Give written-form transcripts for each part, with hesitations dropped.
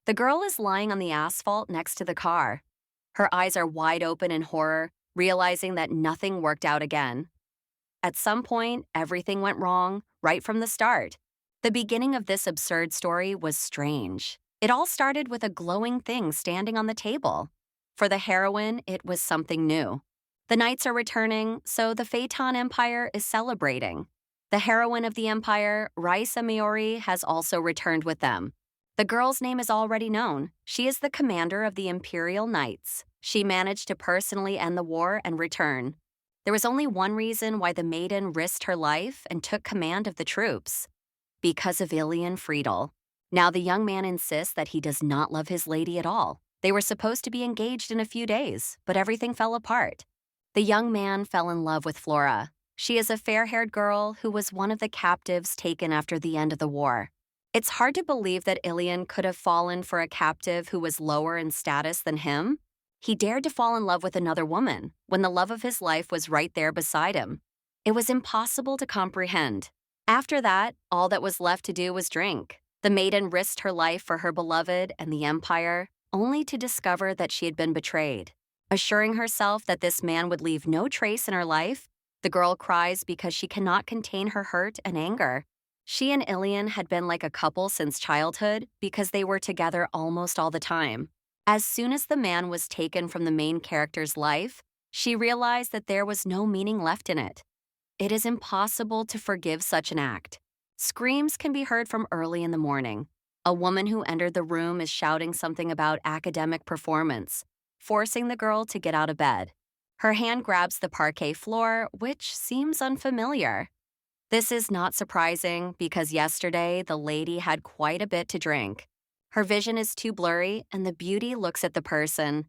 The girl is lying on the asphalt next to the car. Her eyes are wide open in horror, realizing that nothing worked out again. At some point, everything went wrong right from the start. The beginning of this absurd story was strange. It all started with a glowing thing standing on the table. For the heroine, it was something new. The knights are returning, so the Phaeton Empire is celebrating. The heroine of the empire, Raisa Miori, has also returned with them. The girl's name is already known. She is the commander of the Imperial Knights. She managed to personally end the war and return. There was only one reason why the maiden risked her life and took command of the troops. Because of Ilian Friedel. Now the young man insists that he does not love his lady at all. They were supposed to be engaged in a few days, but everything fell apart. The young man fell in love with Flora. She is a fair-haired girl who was one of the captives taken after the end of the war. It's hard to believe that Ilian could have fallen for a captive who was lower in status than him. He dared to fall in love with another woman when the love of his life was right there beside him. It was impossible to comprehend. After that, all that was left to do was drink. The maiden risked her life for her beloved and the empire, only to discover that she had been betrayed. Assuring herself that this man would leave no trace in her life, the girl cries because she cannot contain her hurt and anger. She and Ilian had been like a couple since childhood because they were together almost all the time. As soon as the man was taken from the main character's life, she realized that there was no meaning left in it. It is impossible to forgive such an act. Screams can be heard from early in the morning. A woman who entered the room is shouting something about academic performance, forcing the girl to get out of bed. Her hand grabs the parquet floor, which seems unfamiliar. This is not surprising because yesterday the lady had quite a bit to drink. Her vision is too blurry and the beauty looks at the person,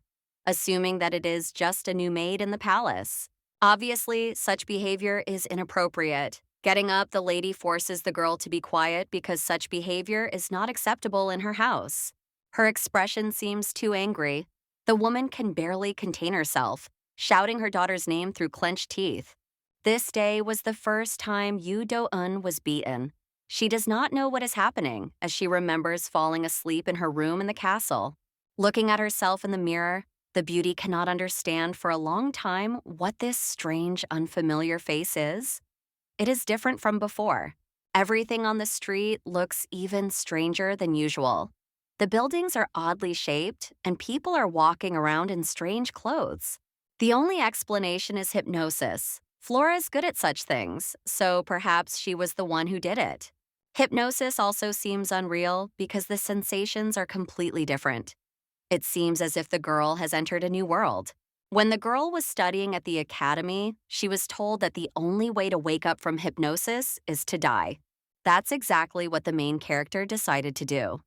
assuming that it is just a new maid in the palace. Obviously, such behavior is inappropriate. Getting up, the lady forces the girl to be quiet because such behavior is not acceptable in her house. Her expression seems too angry. The woman can barely contain herself, shouting her daughter's name through clenched teeth. This day was the first time Yu Do-eun was beaten. She does not know what is happening as she remembers falling asleep in her room in the castle. Looking at herself in the mirror, the beauty cannot understand for a long time what this strange, unfamiliar face is. It is different from before. Everything on the street looks even stranger than usual. The buildings are oddly shaped, and people are walking around in strange clothes. The only explanation is hypnosis. Flora is good at such things, so perhaps she was the one who did it. Hypnosis also seems unreal because the sensations are completely different. It seems as if the girl has entered a new world. When the girl was studying at the academy, she was told that the only way to wake up from hypnosis is to die. That's exactly what the main character decided to do.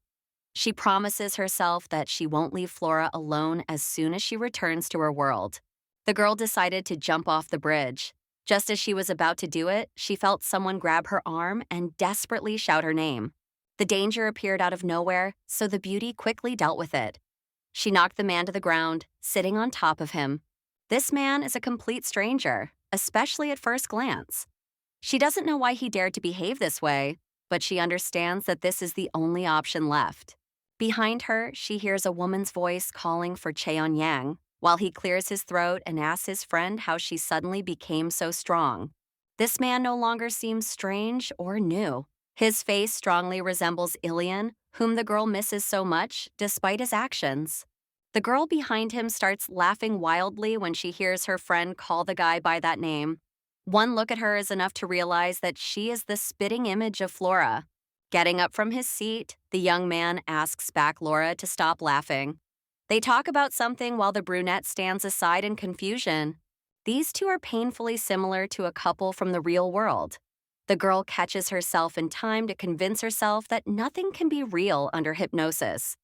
She promises herself that she won't leave Flora alone as soon as she returns to her world. The girl decided to jump off the bridge. Just as she was about to do it, she felt someone grab her arm and desperately shout her name. The danger appeared out of nowhere, so the beauty quickly dealt with it. She knocked the man to the ground, sitting on top of him. This man is a complete stranger, especially at first glance. She doesn't know why he dared to behave this way, but she understands that this is the only option left. Behind her, she hears a woman's voice calling for Cheon-yang, while he clears his throat and asks his friend how she suddenly became so strong. This man no longer seems strange or new. His face strongly resembles Ilian, whom the girl misses so much despite his actions. The girl behind him starts laughing wildly when she hears her friend call the guy by that name. One look at her is enough to realize that she is the spitting image of Flora. Getting up from his seat, the young man asks back Laura to stop laughing. They talk about something while the brunette stands aside in confusion. These two are painfully similar to a couple from the real world. The girl catches herself in time to convince herself that nothing can be real under hypnosis.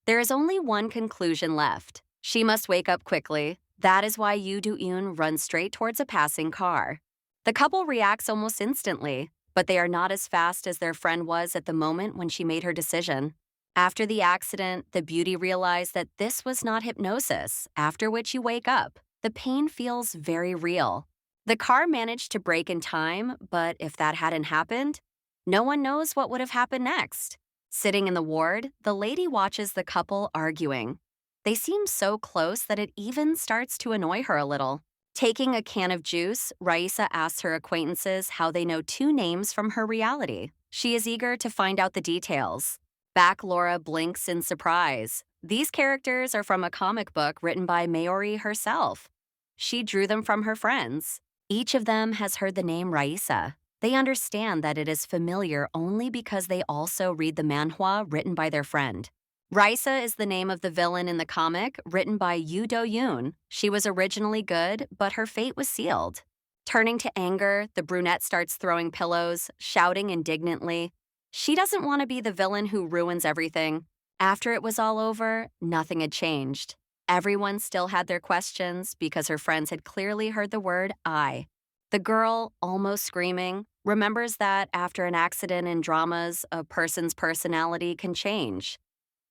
There is only one conclusion left. She must wake up quickly. That is why Yu Do-eun runs straight towards a passing car. The couple reacts almost instantly, but they are not as fast as their friend was at the moment when she made her decision. After the accident, the beauty realized that this was not hypnosis, after which you wake up. The pain feels very real. The car managed to brake in time, but if that hadn't happened, no one knows what would have happened next. Sitting in the ward, the lady watches the couple arguing. They seem so close that it even starts to annoy her a little. Taking a can of juice, Raisa asks her acquaintances how they know two names from her reality. She is eager to find out the details. Back Laura blinks in surprise. These characters are from a comic book written by Mayori herself. She drew them from her friends. Each of them has heard the name Raisa. They understand that it is familiar only because they also read the manhwa written by their friend. Raisa is the name of the villain in the comic, written by Yu Do-yoon. She was originally good, but her fate was sealed. Turning to anger, the brunette starts throwing pillows, shouting indignantly. She doesn't want to be the villain who ruins everything. After it was all over, nothing had changed. Everyone still had their questions because her friends had clearly heard the word I. The girl, almost screaming, remembers that after an accident in dramas, a person's personality can change.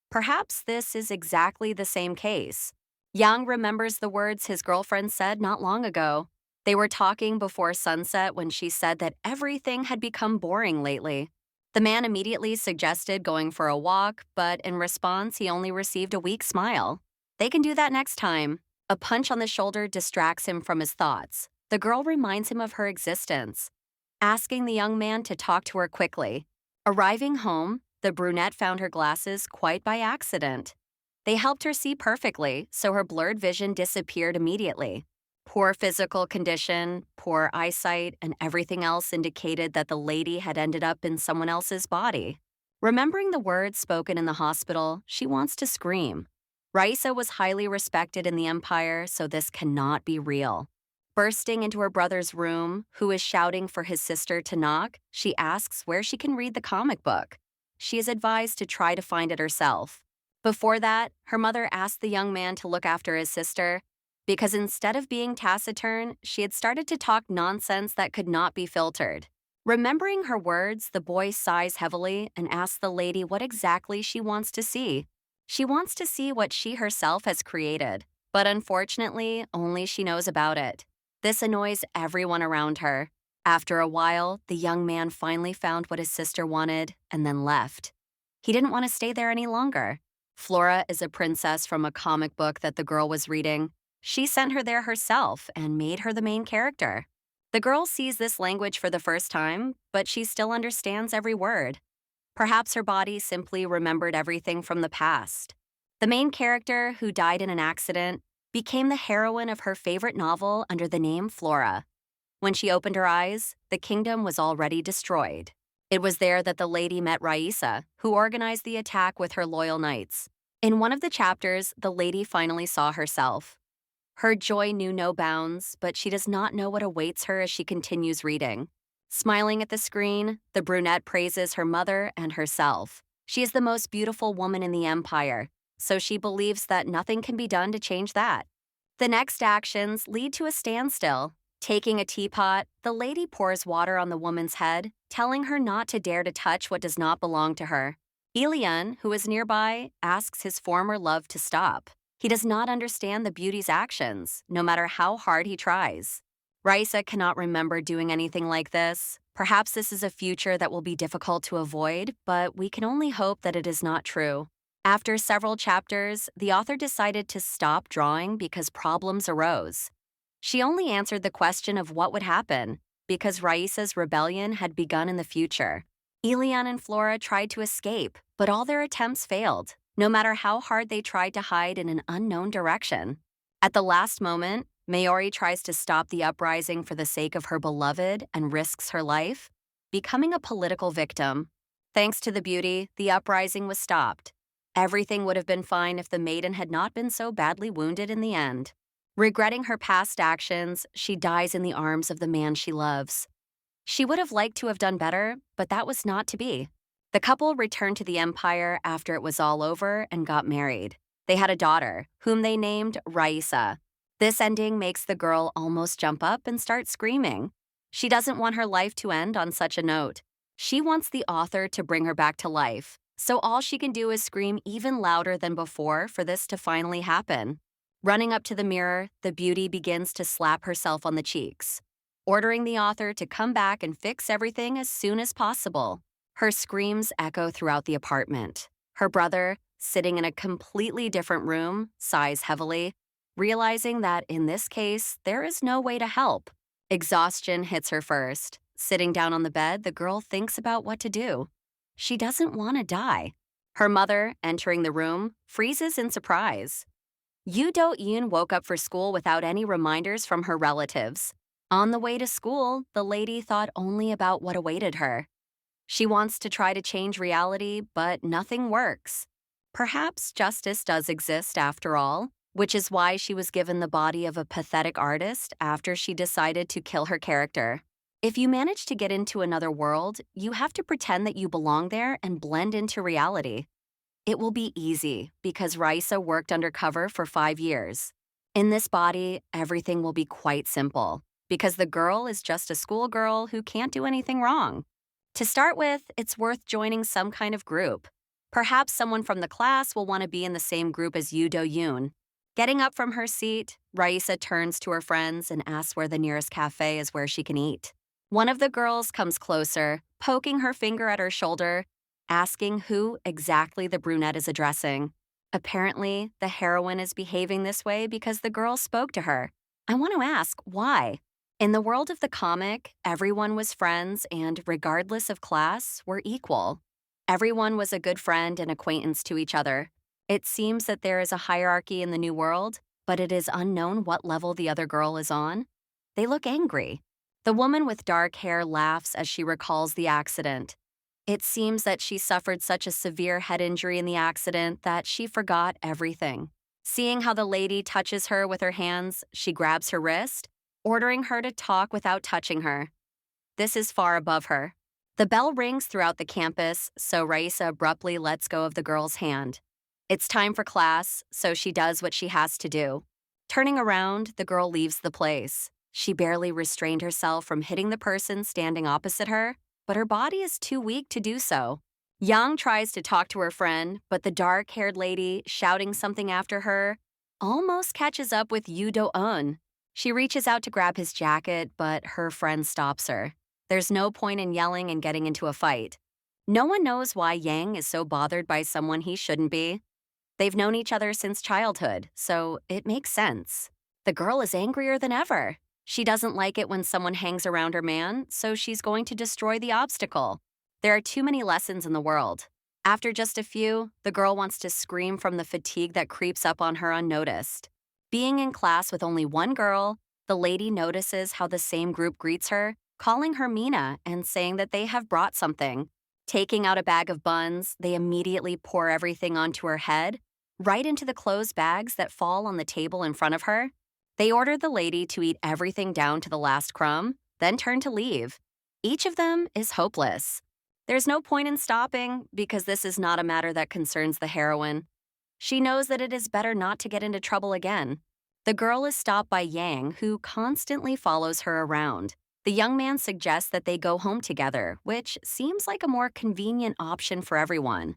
Perhaps this is exactly the same case. Yang remembers the words his girlfriend said not long ago. They were talking before sunset when she said that everything had become boring lately. The man immediately suggested going for a walk, but in response, he only received a weak smile. They can do that next time. A punch on the shoulder distracts him from his thoughts. The girl reminds him of her existence, asking the young man to talk to her quickly. Arriving home, the brunette found her glasses quite by accident. They helped her see perfectly, so her blurred vision disappeared immediately. Poor physical condition, poor eyesight, and everything else indicated that the lady had ended up in someone else's body. Remembering the words spoken in the hospital, she wants to scream. Raisa was highly respected in the empire, so this cannot be real. Bursting into her brother's room, who is shouting for his sister to knock, she asks where she can read the comic book. She is advised to try to find it herself. Before that, her mother asked the young man to look after his sister, because instead of being taciturn, she had started to talk nonsense that could not be filtered. Remembering her words, the boy sighs heavily and asks the lady what exactly she wants to see. She wants to see what she herself has created, but unfortunately, only she knows about it. This annoys everyone around her. After a while, the young man finally found what his sister wanted and then left. He didn't want to stay there any longer. Flora is a princess from a comic book that the girl was reading. She sent her there herself and made her the main character. The girl sees this language for the first time, but she still understands every word. Perhaps her body simply remembered everything from the past. The main character, who died in an accident, became the heroine of her favorite novel under the name Flora. When she opened her eyes, the kingdom was already destroyed. It was there that the lady met Raisa, who organized the attack with her loyal knights. In one of the chapters, the lady finally saw herself. Her joy knew no bounds, but she does not know what awaits her as she continues reading. Smiling at the screen, the brunette praises her mother and herself. She is the most beautiful woman in the empire, so she believes that nothing can be done to change that. The next actions lead to a standstill. Taking a teapot, the lady pours water on the woman's head, telling her not to dare to touch what does not belong to her. Ilian, who is nearby, asks his former love to stop. He does not understand the beauty's actions, no matter how hard he tries. Raisa cannot remember doing anything like this. Perhaps this is a future that will be difficult to avoid, but we can only hope that it is not true. After several chapters, the author decided to stop drawing because problems arose. She only answered the question of what would happen, because Raisa's rebellion had begun in the future. Ilian and Flora tried to escape, but all their attempts failed, no matter how hard they tried to hide in an unknown direction. At the last moment, Mayori tries to stop the uprising for the sake of her beloved and risks her life, becoming a political victim. Thanks to the beauty, the uprising was stopped. Everything would have been fine if the maiden had not been so badly wounded in the end. Regretting her past actions, she dies in the arms of the man she loves. She would have liked to have done better, but that was not to be. The couple returned to the empire after it was all over and got married. They had a daughter, whom they named Raisa. This ending makes the girl almost jump up and start screaming. She doesn't want her life to end on such a note. She wants the author to bring her back to life, so all she can do is scream even louder than before for this to finally happen. Running up to the mirror, the beauty begins to slap herself on the cheeks, ordering the author to come back and fix everything as soon as possible. Her screams echo throughout the apartment. Her brother, sitting in a completely different room, sighs heavily, realizing that in this case, there is no way to help. Exhaustion hits her first. Sitting down on the bed, the girl thinks about what to do. She doesn't want to die. Her mother, entering the room, freezes in surprise. Yoo Do-yoon woke up for school without any reminders from her relatives. On the way to school, the lady thought only about what awaited her. She wants to try to change reality, but nothing works. Perhaps justice does exist after all, which is why she was given the body of a pathetic artist after she decided to kill her character. If you manage to get into another world, you have to pretend that you belong there and blend into reality. It will be easy because Raisa worked undercover for 5 years. In this body, everything will be quite simple because the girl is just a schoolgirl who can't do anything wrong. To start with, it's worth joining some kind of group. Perhaps someone from the class will want to be in the same group as Yoo Do-yoon. Getting up from her seat, Raisa turns to her friends and asks where the nearest cafe is where she can eat. One of the girls comes closer, poking her finger at her shoulder, asking who exactly the brunette is addressing. Apparently, the heroine is behaving this way because the girl spoke to her. I want to ask, why? In the world of the comic, everyone was friends and, regardless of class, were equal. Everyone was a good friend and acquaintance to each other. It seems that there is a hierarchy in the new world, but it is unknown what level the other girl is on. They look angry. The woman with dark hair laughs as she recalls the accident. It seems that she suffered such a severe head injury in the accident that she forgot everything. Seeing how the lady touches her with her hands, she grabs her wrist, ordering her to talk without touching her. This is far above her. The bell rings throughout the campus, so Raisa abruptly lets go of the girl's hand. It's time for class, so she does what she has to do. Turning around, the girl leaves the place. She barely restrained herself from hitting the person standing opposite her, but her body is too weak to do so. Young tries to talk to her friend, but the dark-haired lady, shouting something after her, almost catches up with Yoo Do-eun. She reaches out to grab his jacket, but her friend stops her. There's no point in yelling and getting into a fight. No one knows why Yang is so bothered by someone he shouldn't be. They've known each other since childhood, so it makes sense. The girl is angrier than ever. She doesn't like it when someone hangs around her man, so she's going to destroy the obstacle. There are too many lessons in the world. After just a few, the girl wants to scream from the fatigue that creeps up on her unnoticed. Being in class with only one girl, the lady notices how the same group greets her, calling her Mina and saying that they have brought something. Taking out a bag of buns, they immediately pour everything onto her head, right into the clothes bags that fall on the table in front of her. They order the lady to eat everything down to the last crumb, then turn to leave. Each of them is hopeless. There's no point in stopping because this is not a matter that concerns the heroine. She knows that it is better not to get into trouble again. The girl is stopped by Yang, who constantly follows her around. The young man suggests that they go home together, which seems like a more convenient option for everyone.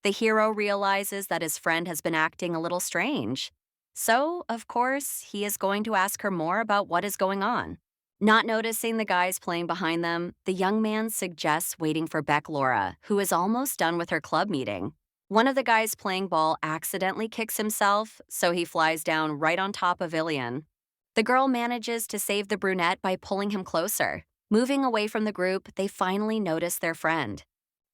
The hero realizes that his friend has been acting a little strange. So, of course, he is going to ask her more about what is going on. Not noticing the guys playing behind them, the young man suggests waiting for Beck Laura, who is almost done with her club meeting. One of the guys playing ball accidentally kicks himself, so he flies down right on top of Ilian. The girl manages to save the brunette by pulling him closer. Moving away from the group, they finally notice their friend.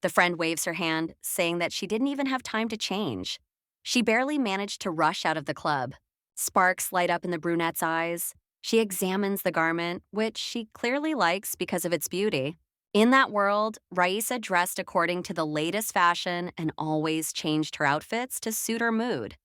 The friend waves her hand, saying that she didn't even have time to change. She barely managed to rush out of the club. Sparks light up in the brunette's eyes. She examines the garment, which she clearly likes because of its beauty. In that world, Raisa dressed according to the latest fashion and always changed her outfits to suit her mood.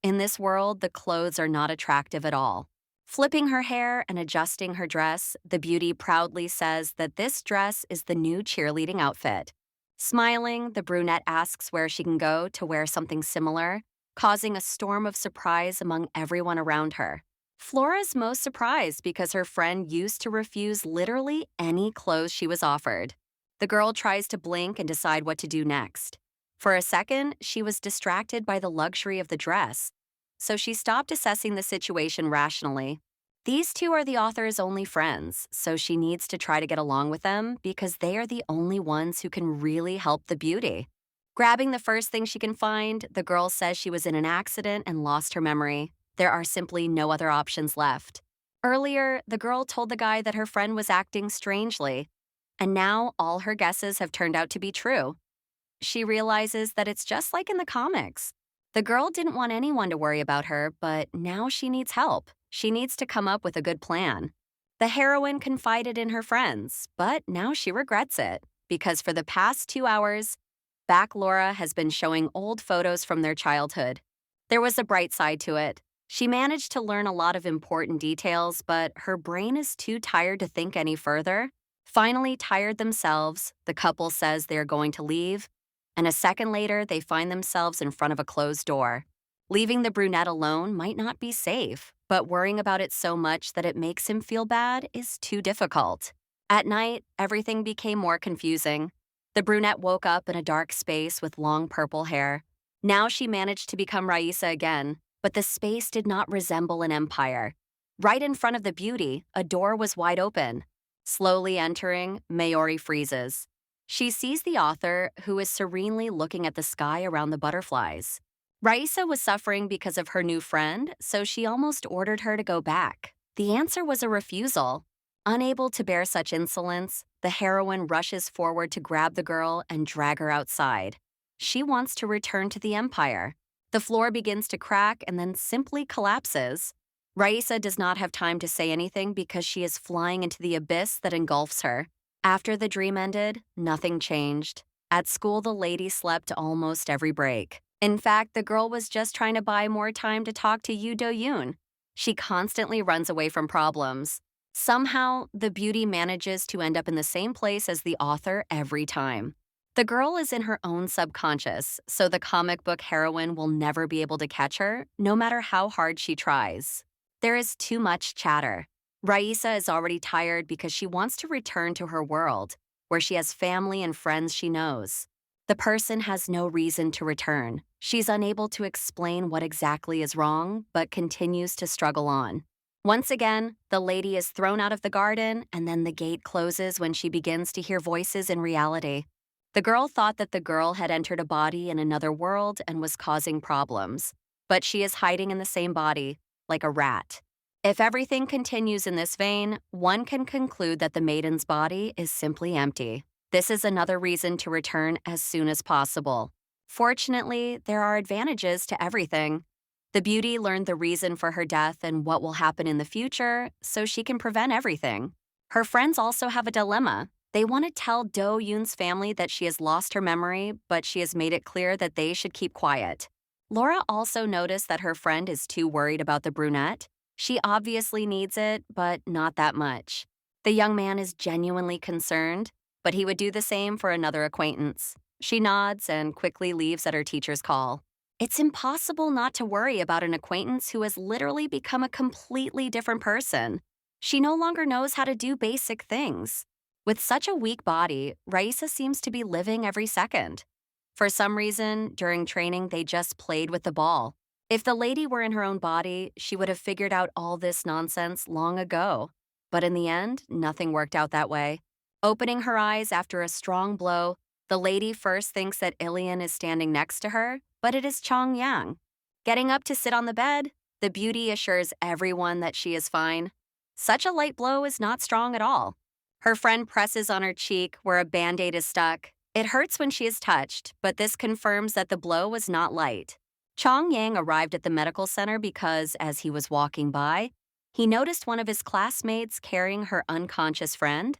In this world, the clothes are not attractive at all. Flipping her hair and adjusting her dress, the beauty proudly says that this dress is the new cheerleading outfit. Smiling, the brunette asks where she can go to wear something similar, causing a storm of surprise among everyone around her. Flora's most surprised because her friend used to refuse literally any clothes she was offered. The girl tries to blink and decide what to do next. For a second, she was distracted by the luxury of the dress, so she stopped assessing the situation rationally. These two are the author's only friends, so she needs to try to get along with them because they are the only ones who can really help the beauty. Grabbing the first thing she can find, the girl says she was in an accident and lost her memory. There are simply no other options left. Earlier, the girl told the guy that her friend was acting strangely, and now all her guesses have turned out to be true. She realizes that it's just like in the comics. The girl didn't want anyone to worry about her, but now she needs help. She needs to come up with a good plan. The heroine confided in her friends, but now she regrets it because for the past 2 hours, back Laura has been showing old photos from their childhood. There was a bright side to it. She managed to learn a lot of important details, but her brain is too tired to think any further. Finally, tired themselves, the couple says they're going to leave, and a second later, they find themselves in front of a closed door. Leaving the brunette alone might not be safe, but worrying about it so much that it makes him feel bad is too difficult. At night, everything became more confusing. The brunette woke up in a dark space with long purple hair. Now she managed to become Raisa again, but the space did not resemble an empire. Right in front of the beauty, a door was wide open. Slowly entering, Mayuri freezes. She sees the author, who is serenely looking at the sky around the butterflies. Raisa was suffering because of her new friend, so she almost ordered her to go back. The answer was a refusal. Unable to bear such insolence, the heroine rushes forward to grab the girl and drag her outside. She wants to return to the empire. The floor begins to crack and then simply collapses. Raisa does not have time to say anything because she is flying into the abyss that engulfs her. After the dream ended, nothing changed. At school, the lady slept almost every break. In fact, the girl was just trying to buy more time to talk to Yoo Do-yoon. She constantly runs away from problems. Somehow, the beauty manages to end up in the same place as the author every time. The girl is in her own subconscious, so the comic book heroine will never be able to catch her, no matter how hard she tries. There is too much chatter. Raisa is already tired because she wants to return to her world, where she has family and friends she knows. The person has no reason to return. She's unable to explain what exactly is wrong, but continues to struggle on. Once again, the lady is thrown out of the garden, and then the gate closes when she begins to hear voices in reality. The girl thought that the girl had entered a body in another world and was causing problems, but she is hiding in the same body, like a rat. If everything continues in this vein, one can conclude that the maiden's body is simply empty. This is another reason to return as soon as possible. Fortunately, there are advantages to everything. The beauty learned the reason for her death and what will happen in the future, so she can prevent everything. Her friends also have a dilemma. They want to tell Do-yoon's family that she has lost her memory, but she has made it clear that they should keep quiet. Laura also noticed that her friend is too worried about the brunette. She obviously needs it, but not that much. The young man is genuinely concerned, but he would do the same for another acquaintance. She nods and quickly leaves at her teacher's call. It's impossible not to worry about an acquaintance who has literally become a completely different person. She no longer knows how to do basic things. With such a weak body, Raisa seems to be living every second. For some reason, during training, they just played with the ball. If the lady were in her own body, she would have figured out all this nonsense long ago. But in the end, nothing worked out that way. Opening her eyes after a strong blow, the lady first thinks that Ilian is standing next to her, but it is Chong Yang. Getting up to sit on the bed, the beauty assures everyone that she is fine. Such a light blow is not strong at all. Her friend presses on her cheek where a Band-Aid is stuck. It hurts when she is touched, but this confirms that the blow was not light. Chong Yang arrived at the medical center because, as he was walking by, he noticed one of his classmates carrying her unconscious friend.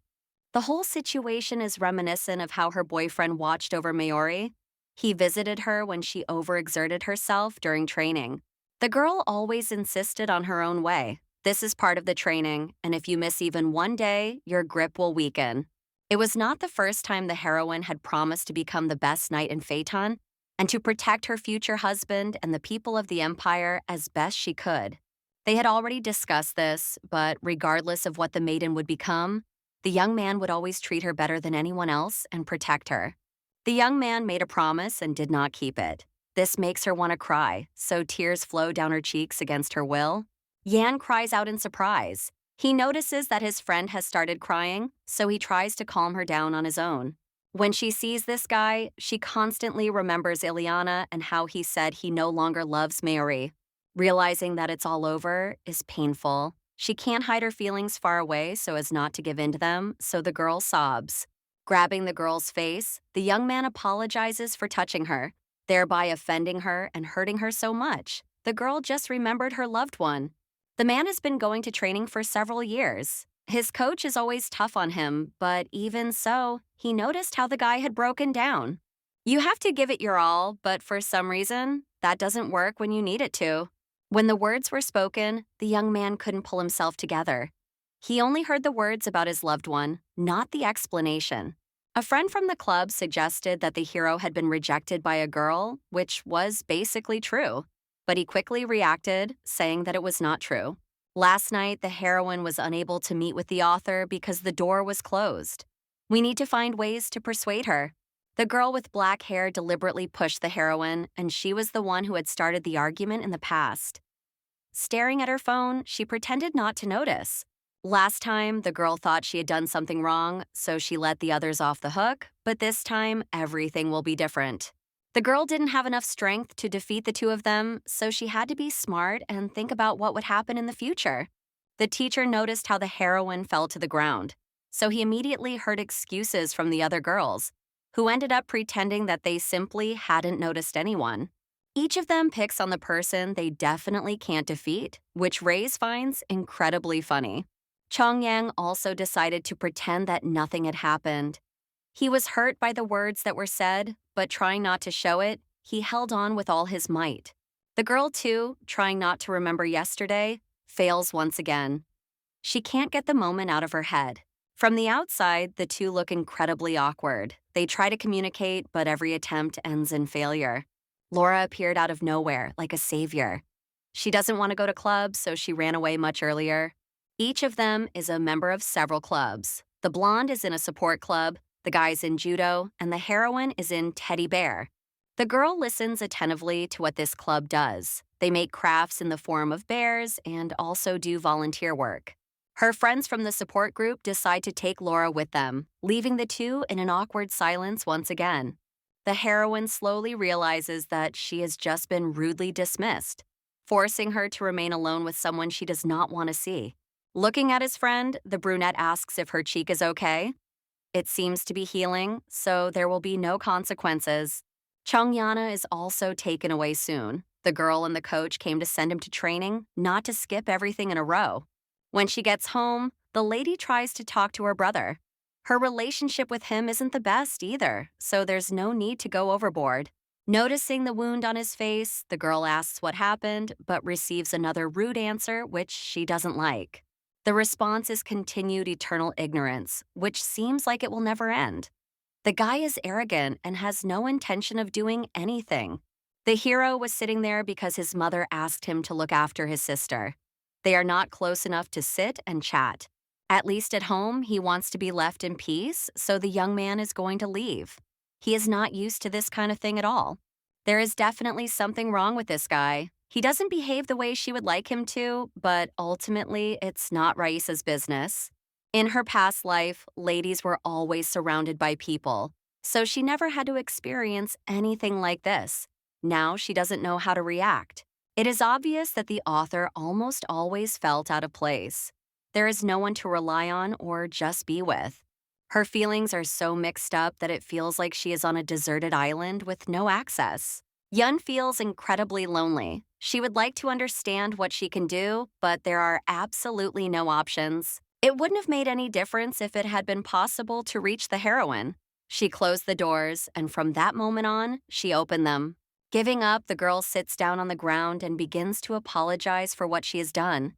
The whole situation is reminiscent of how her boyfriend watched over Mayuri. He visited her when she overexerted herself during training. The girl always insisted on her own way. This is part of the training, and if you miss even one day, your grip will weaken. It was not the first time the heroine had promised to become the best knight in Phaeton and to protect her future husband and the people of the empire as best she could. They had already discussed this, but regardless of what the maiden would become, the young man would always treat her better than anyone else and protect her. The young man made a promise and did not keep it. This makes her want to cry, so tears flow down her cheeks against her will. Yan cries out in surprise. He notices that his friend has started crying, so he tries to calm her down on his own. When she sees this guy, she constantly remembers Ileana and how he said he no longer loves Mayuri. Realizing that it's all over is painful. She can't hide her feelings far away so as not to give in to them, so the girl sobs. Grabbing the girl's face, the young man apologizes for touching her, thereby offending her and hurting her so much. The girl just remembered her loved one. The man has been going to training for several years. His coach is always tough on him, but even so, he noticed how the guy had broken down. You have to give it your all, but for some reason, that doesn't work when you need it to. When the words were spoken, the young man couldn't pull himself together. He only heard the words about his loved one, not the explanation. A friend from the club suggested that the hero had been rejected by a girl, which was basically true. But he quickly reacted, saying that it was not true. Last night, the heroine was unable to meet with the author because the door was closed. We need to find ways to persuade her. The girl with black hair deliberately pushed the heroine, and she was the one who had started the argument in the past. Staring at her phone, she pretended not to notice. Last time, the girl thought she had done something wrong, so she let the others off the hook, but this time, everything will be different. The girl didn't have enough strength to defeat the two of them, so she had to be smart and think about what would happen in the future. The teacher noticed how the heroine fell to the ground, so he immediately heard excuses from the other girls, who ended up pretending that they simply hadn't noticed anyone. Each of them picks on the person they definitely can't defeat, which Reyes finds incredibly funny. Chongyang also decided to pretend that nothing had happened. He was hurt by the words that were said, but trying not to show it, he held on with all his might. The girl, too, trying not to remember yesterday, fails once again. She can't get the moment out of her head. From the outside, the two look incredibly awkward. They try to communicate, but every attempt ends in failure. Laura appeared out of nowhere, like a savior. She doesn't want to go to clubs, so she ran away much earlier. Each of them is a member of several clubs. The blonde is in a support club, the guy's in judo, and the heroine is in teddy bear. The girl listens attentively to what this club does. They make crafts in the form of bears and also do volunteer work. Her friends from the support group decide to take Laura with them, leaving the two in an awkward silence once again. The heroine slowly realizes that she has just been rudely dismissed, forcing her to remain alone with someone she does not want to see. Looking at his friend, the brunette asks if her cheek is okay. It seems to be healing, so there will be no consequences. Chongyana is also taken away soon. The girl and the coach came to send him to training, not to skip everything in a row. When she gets home, the lady tries to talk to her brother. Her relationship with him isn't the best either, so there's no need to go overboard. Noticing the wound on his face, the girl asks what happened, but receives another rude answer which she doesn't like. The response is continued eternal ignorance, which seems like it will never end. The guy is arrogant and has no intention of doing anything. The hero was sitting there because his mother asked him to look after his sister. They are not close enough to sit and chat. At least at home, he wants to be left in peace, so the young man is going to leave. He is not used to this kind of thing at all. There is definitely something wrong with this guy. He doesn't behave the way she would like him to, but ultimately, it's not Raisa's business. In her past life, ladies were always surrounded by people, so she never had to experience anything like this. Now she doesn't know how to react. It is obvious that the author almost always felt out of place. There is no one to rely on or just be with. Her feelings are so mixed up that it feels like she is on a deserted island with no access. Yun feels incredibly lonely. She would like to understand what she can do, but there are absolutely no options. It wouldn't have made any difference if it had been possible to reach the heroine. She closed the doors, and from that moment on, she opened them. Giving up, the girl sits down on the ground and begins to apologize for what she has done.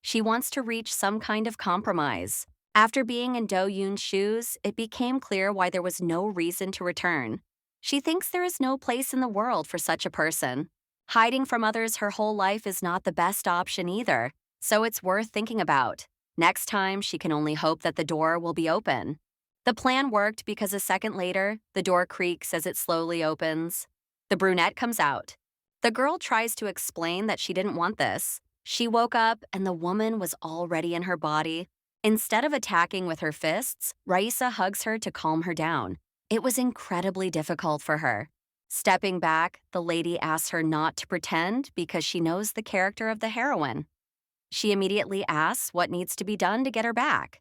She wants to reach some kind of compromise. After being in Do Yoon's shoes, it became clear why there was no reason to return. She thinks there is no place in the world for such a person. Hiding from others her whole life is not the best option either, so it's worth thinking about. Next time, she can only hope that the door will be open. The plan worked because a second later, the door creaks as it slowly opens. The brunette comes out. The girl tries to explain that she didn't want this, She woke up and the woman was already in her body. Instead of attacking with her fists, Raisa hugs her to calm her down. It was incredibly difficult for her. Stepping back, the lady asks her not to pretend because she knows the character of the heroine. She immediately asks what needs to be done to get her back.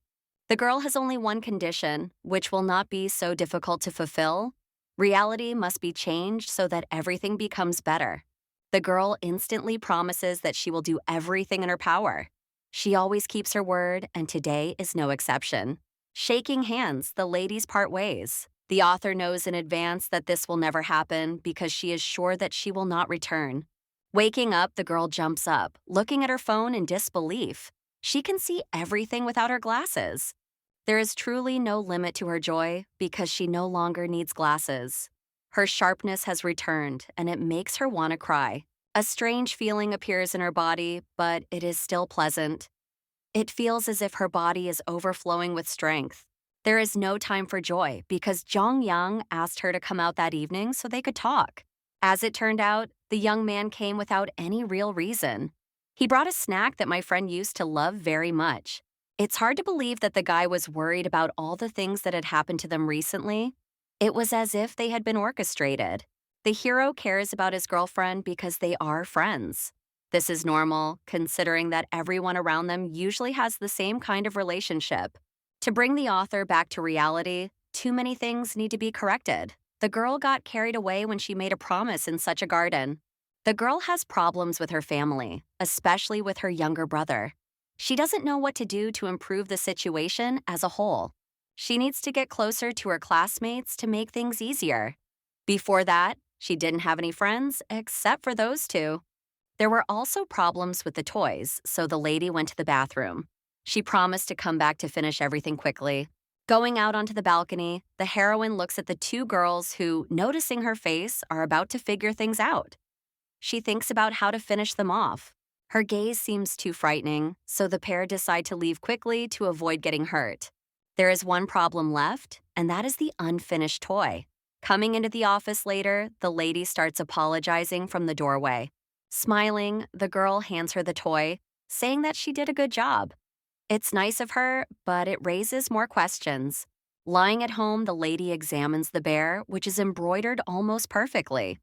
The girl has only one condition, which will not be so difficult to fulfill. Reality must be changed so that everything becomes better. The girl instantly promises that she will do everything in her power. She always keeps her word, and today is no exception. Shaking hands, the ladies part ways. The author knows in advance that this will never happen because she is sure that she will not return. Waking up, the girl jumps up, looking at her phone in disbelief. She can see everything without her glasses. There is truly no limit to her joy because she no longer needs glasses. Her sharpness has returned, and it makes her want to cry. A strange feeling appears in her body, but it is still pleasant. It feels as if her body is overflowing with strength. There is no time for joy because Jong Yang asked her to come out that evening so they could talk. As it turned out, the young man came without any real reason. He brought a snack that my friend used to love very much. It's hard to believe that the guy was worried about all the things that had happened to them recently. It was as if they had been orchestrated. The hero cares about his girlfriend because they are friends. This is normal, considering that everyone around them usually has the same kind of relationship. To bring the author back to reality, too many things need to be corrected. The girl got carried away when she made a promise in such a garden. The girl has problems with her family, especially with her younger brother. She doesn't know what to do to improve the situation as a whole. She needs to get closer to her classmates to make things easier. Before that, she didn't have any friends except for those two. There were also problems with the toys, so the lady went to the bathroom. She promised to come back to finish everything quickly. Going out onto the balcony, the heroine looks at the two girls who, noticing her face, are about to figure things out. She thinks about how to finish them off. Her gaze seems too frightening, so the pair decide to leave quickly to avoid getting hurt. There is one problem left, and that is the unfinished toy. Coming into the office later, the lady starts apologizing from the doorway. Smiling, the girl hands her the toy, saying that she did a good job. It's nice of her, but it raises more questions. Lying at home, the lady examines the bear, which is embroidered almost perfectly.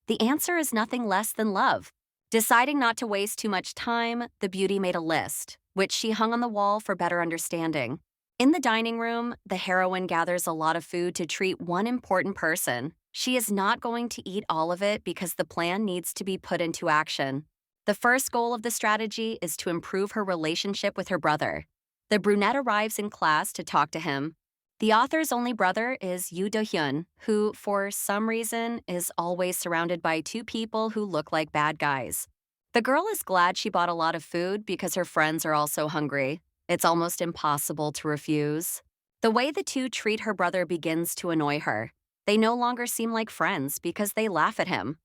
The answer is nothing less than love. Deciding not to waste too much time, the beauty made a list, which she hung on the wall for better understanding. In the dining room, the heroine gathers a lot of food to treat one important person. She is not going to eat all of it because the plan needs to be put into action. The first goal of the strategy is to improve her relationship with her brother. The brunette arrives in class to talk to him. The author's only brother is Yoo Do-hyun, who, for some reason, is always surrounded by two people who look like bad guys. The girl is glad she bought a lot of food because her friends are also hungry. It's almost impossible to refuse. The way the two treat her brother begins to annoy her. They no longer seem like friends because they laugh at him.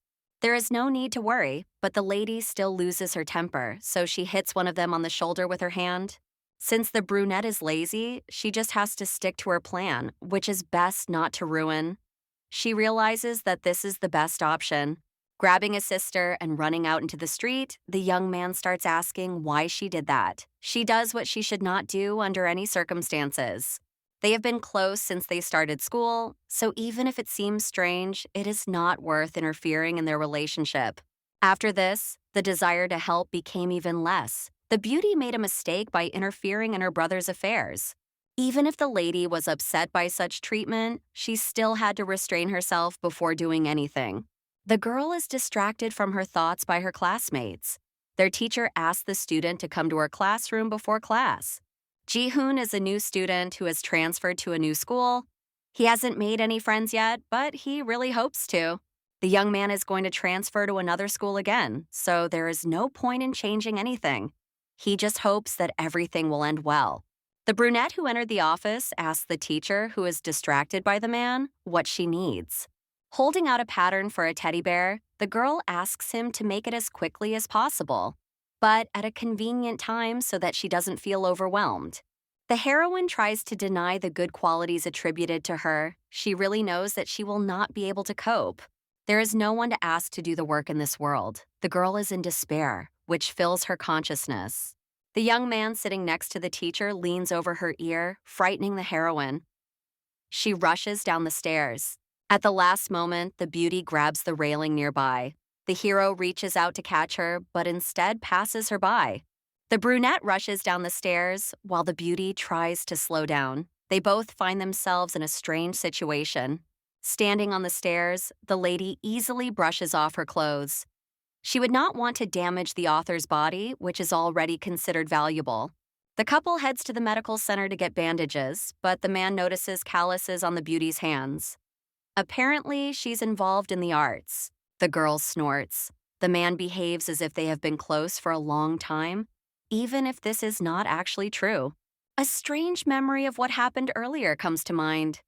There is no need to worry, but the lady still loses her temper, so she hits one of them on the shoulder with her hand. Since the brunette is lazy, she just has to stick to her plan, which is best not to ruin. She realizes that this is the best option. Grabbing his sister and running out into the street, the young man starts asking why she did that. She does what she should not do under any circumstances. They have been close since they started school, so even if it seems strange, it is not worth interfering in their relationship. After this, the desire to help became even less. The beauty made a mistake by interfering in her brother's affairs. Even if the lady was upset by such treatment, she still had to restrain herself before doing anything. The girl is distracted from her thoughts by her classmates. Their teacher asked the student to come to her classroom before class. Ji-hoon is a new student who has transferred to a new school. He hasn't made any friends yet, but he really hopes to. The young man is going to transfer to another school again, so there is no point in changing anything. He just hopes that everything will end well. The brunette who entered the office asks the teacher, who is distracted by the man, what she needs. Holding out a pattern for a teddy bear, the girl asks him to make it as quickly as possible, but at a convenient time so that she doesn't feel overwhelmed. The heroine tries to deny the good qualities attributed to her. She really knows that she will not be able to cope. There is no one to ask to do the work in this world. The girl is in despair. which fills her consciousness. The young man sitting next to the teacher leans over her ear, frightening the heroine. She rushes down the stairs. At the last moment, the beauty grabs the railing nearby. The hero reaches out to catch her, but instead passes her by. The brunette rushes down the stairs, while the beauty tries to slow down. They both find themselves in a strange situation. Standing on the stairs, the lady easily brushes off her clothes. She would not want to damage the author's body, which is already considered valuable. The couple heads to the medical center to get bandages, but the man notices calluses on the beauty's hands. Apparently, she's involved in the arts. The girl snorts. The man behaves as if they have been close for a long time, even if this is not actually true. A strange memory of what happened earlier comes to mind.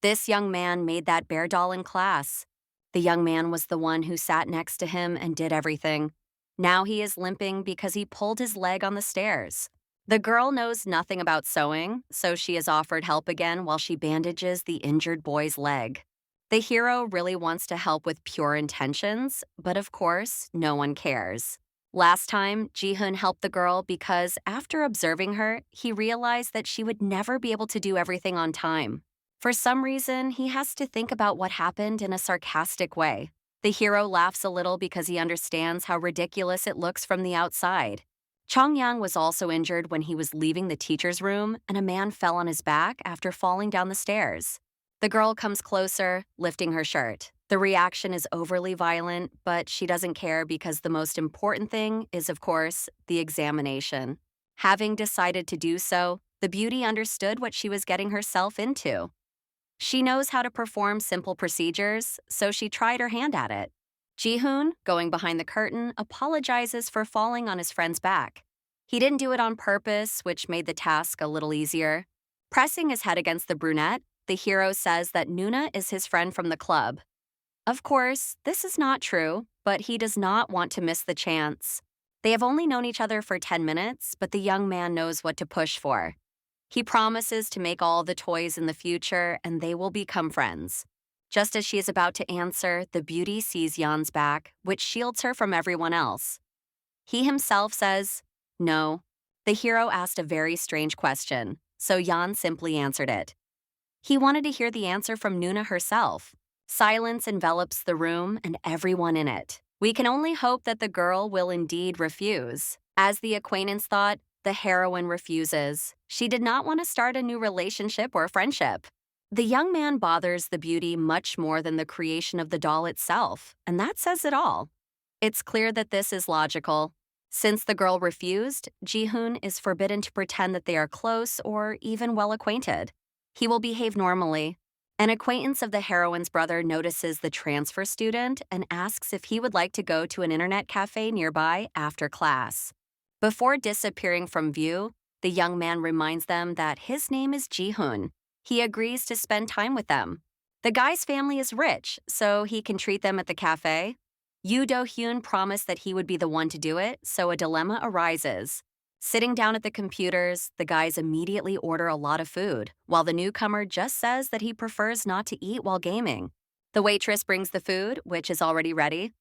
This young man made that bear doll in class. The young man was the one who sat next to him and did everything. Now he is limping because he pulled his leg on the stairs. The girl knows nothing about sewing, so she is offered help again while she bandages the injured boy's leg. The hero really wants to help with pure intentions, but of course, no one cares. Last time, Ji-hoon helped the girl because after observing her, he realized that she would never be able to do everything on time. For some reason, he has to think about what happened in a sarcastic way. The hero laughs a little because he understands how ridiculous it looks from the outside. Chong-yang was also injured when he was leaving the teacher's room, and a man fell on his back after falling down the stairs. The girl comes closer, lifting her shirt. The reaction is overly violent, but she doesn't care because the most important thing is, of course, the examination. Having decided to do so, the beauty understood what she was getting herself into. She knows how to perform simple procedures, so she tried her hand at it. Ji-hoon, going behind the curtain, apologizes for falling on his friend's back. He didn't do it on purpose, which made the task a little easier. Pressing his head against the brunette, the hero says that Nuna is his friend from the club. Of course, this is not true, but he does not want to miss the chance. They have only known each other for 10 minutes, but the young man knows what to push for. He promises to make all the toys in the future, and they will become friends. Just as she is about to answer, the beauty sees Yan's back, which shields her from everyone else. He himself says, no. The hero asked a very strange question, so Yan simply answered it. He wanted to hear the answer from Nuna herself. Silence envelops the room and everyone in it. We can only hope that the girl will indeed refuse. As the acquaintance thought, the heroine refuses. She did not want to start a new relationship or friendship. The young man bothers the beauty much more than the creation of the doll itself, and that says it all. It's clear that this is logical. Since the girl refused, Ji-hoon is forbidden to pretend that they are close or even well acquainted. He will behave normally. An acquaintance of the heroine's brother notices the transfer student and asks if he would like to go to an internet cafe nearby after class. Before disappearing from view, the young man reminds them that his name is Ji-hoon. He agrees to spend time with them. The guy's family is rich, so he can treat them at the cafe. Yoo Do-hyun promised that he would be the one to do it, so a dilemma arises. Sitting down at the computers, the guys immediately order a lot of food, while the newcomer just says that he prefers not to eat while gaming. The waitress brings the food, which is already ready.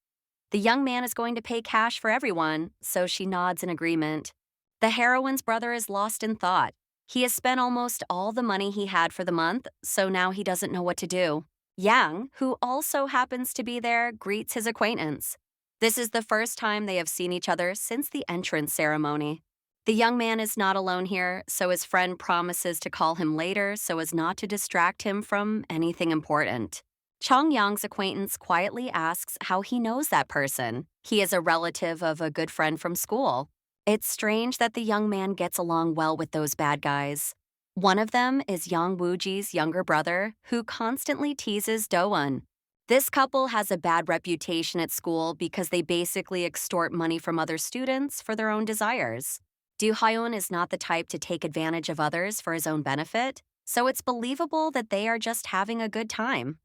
The young man is going to pay cash for everyone, so she nods in agreement. The heroine's brother is lost in thought. He has spent almost all the money he had for the month, so now he doesn't know what to do. Yang, who also happens to be there, greets his acquaintance. This is the first time they have seen each other since the entrance ceremony. The young man is not alone here, so his friend promises to call him later so as not to distract him from anything important. Chong Yang's acquaintance quietly asks how he knows that person. He is a relative of a good friend from school. It's strange that the young man gets along well with those bad guys. One of them is Yang Wooji's younger brother, who constantly teases Do-won. This couple has a bad reputation at school because they basically extort money from other students for their own desires. Do-hyun is not the type to take advantage of others for his own benefit, so it's believable that they are just having a good time.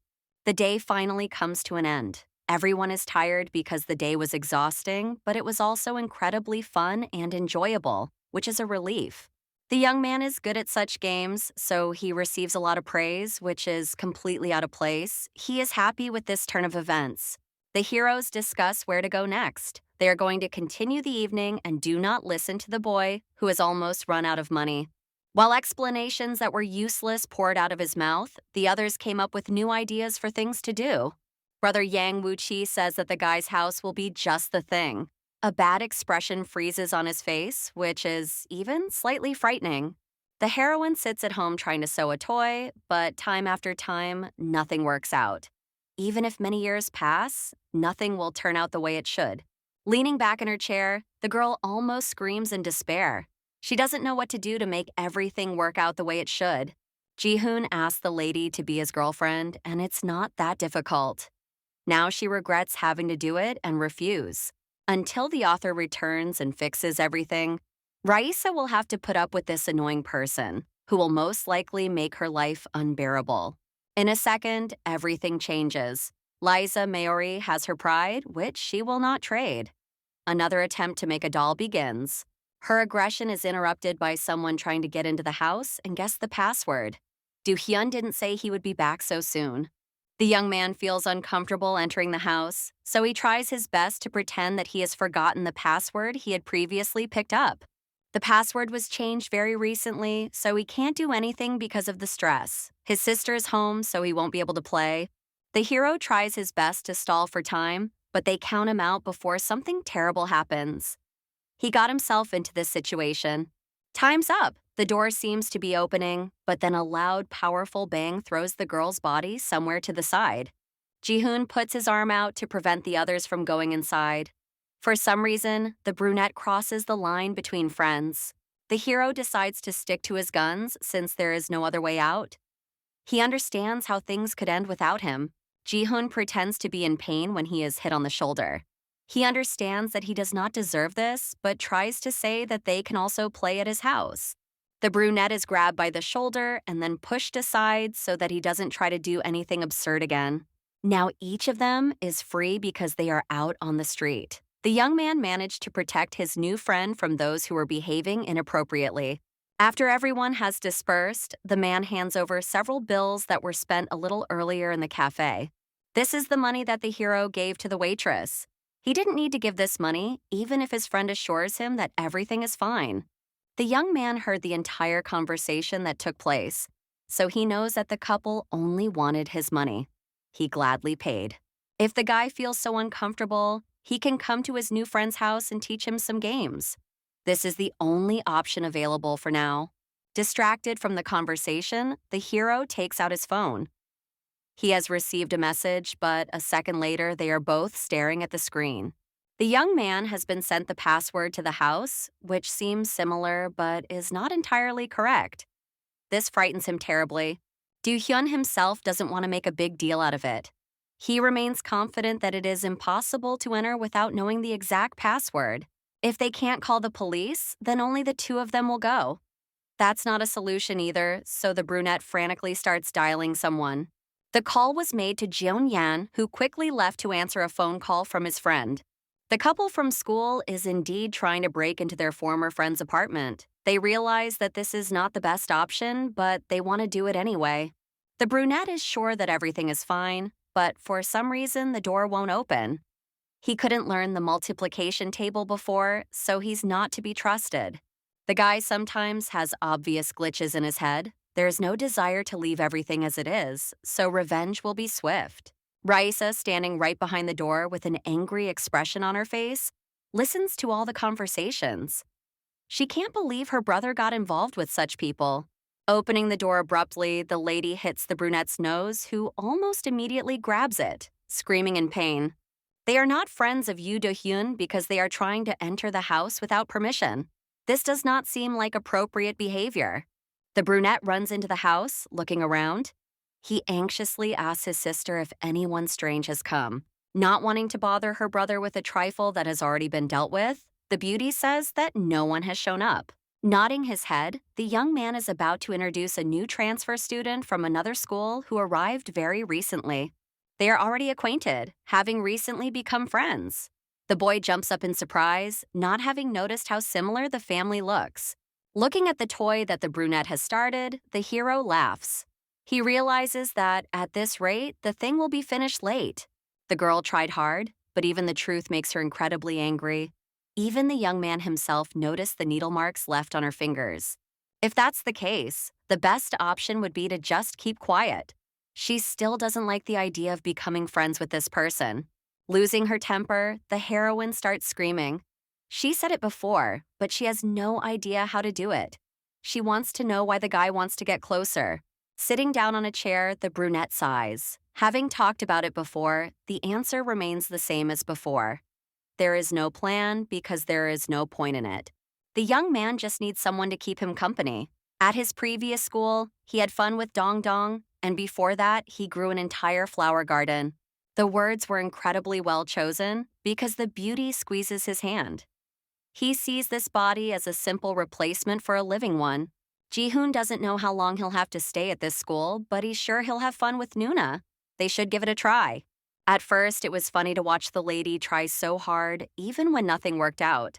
The day finally comes to an end. Everyone is tired because the day was exhausting, but it was also incredibly fun and enjoyable, which is a relief. The young man is good at such games, so he receives a lot of praise, which is completely out of place. He is happy with this turn of events. The heroes discuss where to go next. They are going to continue the evening and do not listen to the boy who has almost run out of money. While explanations that were useless poured out of his mouth, the others came up with new ideas for things to do. Brother Yang Wuqi says that the guy's house will be just the thing. A bad expression freezes on his face, which is even slightly frightening. The heroine sits at home trying to sew a toy, but time after time, nothing works out. Even if many years pass, nothing will turn out the way it should. Leaning back in her chair, the girl almost screams in despair. She doesn't know what to do to make everything work out the way it should. Ji-hoon asks the lady to be his girlfriend, and it's not that difficult. Now she regrets having to do it and refuse. Until the author returns and fixes everything, Raisa will have to put up with this annoying person, who will most likely make her life unbearable. In a second, everything changes. Liza Maori has her pride, which she will not trade. Another attempt to make a doll begins. Her aggression is interrupted by someone trying to get into the house and guess the password. Do-hyun didn't say he would be back so soon. The young man feels uncomfortable entering the house, so he tries his best to pretend that he has forgotten the password he had previously picked up. The password was changed very recently, so he can't do anything because of the stress. His sister is home, so he won't be able to play. The hero tries his best to stall for time, but they count him out before something terrible happens. He got himself into this situation. Time's up. The door seems to be opening, but then a loud, powerful bang throws the girl's body somewhere to the side. Ji-hoon puts his arm out to prevent the others from going inside. For some reason, the brunette crosses the line between friends. The hero decides to stick to his guns since there is no other way out. He understands how things could end without him. Ji-hoon pretends to be in pain when he is hit on the shoulder. He understands that he does not deserve this, but tries to say that they can also play at his house. The brunette is grabbed by the shoulder and then pushed aside so that he doesn't try to do anything absurd again. Now each of them is free because they are out on the street. The young man managed to protect his new friend from those who were behaving inappropriately. After everyone has dispersed, the man hands over several bills that were spent a little earlier in the cafe. This is the money that the hero gave to the waitress. He didn't need to give this money, even if his friend assures him that everything is fine. The young man heard the entire conversation that took place, so he knows that the couple only wanted his money. He gladly paid. If the guy feels so uncomfortable, he can come to his new friend's house and teach him some games. This is the only option available for now. Distracted from the conversation, the hero takes out his phone. He has received a message, but a second later, they are both staring at the screen. The young man has been sent the password to the house, which seems similar but is not entirely correct. This frightens him terribly. Do-hyun himself doesn't want to make a big deal out of it. He remains confident that it is impossible to enter without knowing the exact password. If they can't call the police, then only the two of them will go. That's not a solution either, so the brunette frantically starts dialing someone. The call was made to Jeon Yan, who quickly left to answer a phone call from his friend. The couple from school is indeed trying to break into their former friend's apartment. They realize that this is not the best option, but they want to do it anyway. The brunette is sure that everything is fine, but for some reason the door won't open. He couldn't learn the multiplication table before, so he's not to be trusted. The guy sometimes has obvious glitches in his head. There's no desire to leave everything as it is, so revenge will be swift. Raisa, standing right behind the door with an angry expression on her face, listens to all the conversations. She can't believe her brother got involved with such people. Opening the door abruptly, the lady hits the brunette's nose, who almost immediately grabs it, screaming in pain. They are not friends of Yoo Do-hyun because they are trying to enter the house without permission. This does not seem like appropriate behavior. The brunette runs into the house, looking around. He anxiously asks his sister if anyone strange has come. Not wanting to bother her brother with a trifle that has already been dealt with, the beauty says that no one has shown up. Nodding his head, the young man is about to introduce a new transfer student from another school who arrived very recently. They are already acquainted, having recently become friends. The boy jumps up in surprise, not having noticed how similar the family looks. Looking at the toy that the brunette has started, the hero laughs. He realizes that, at this rate, the thing will be finished late. The girl tried hard, but even the truth makes her incredibly angry. Even the young man himself noticed the needle marks left on her fingers. If that's the case, the best option would be to just keep quiet. She still doesn't like the idea of becoming friends with this person. Losing her temper, the heroine starts screaming. She said it before, but she has no idea how to do it. She wants to know why the guy wants to get closer. Sitting down on a chair, the brunette sighs. Having talked about it before, the answer remains the same as before. There is no plan because there is no point in it. The young man just needs someone to keep him company. At his previous school, he had fun with Dong Dong, and before that, he grew an entire flower garden. The words were incredibly well chosen because the beauty squeezes his hand. He sees this body as a simple replacement for a living one. Ji-hoon doesn't know how long he'll have to stay at this school, but he's sure he'll have fun with Nuna. They should give it a try. At first, it was funny to watch the lady try so hard, even when nothing worked out.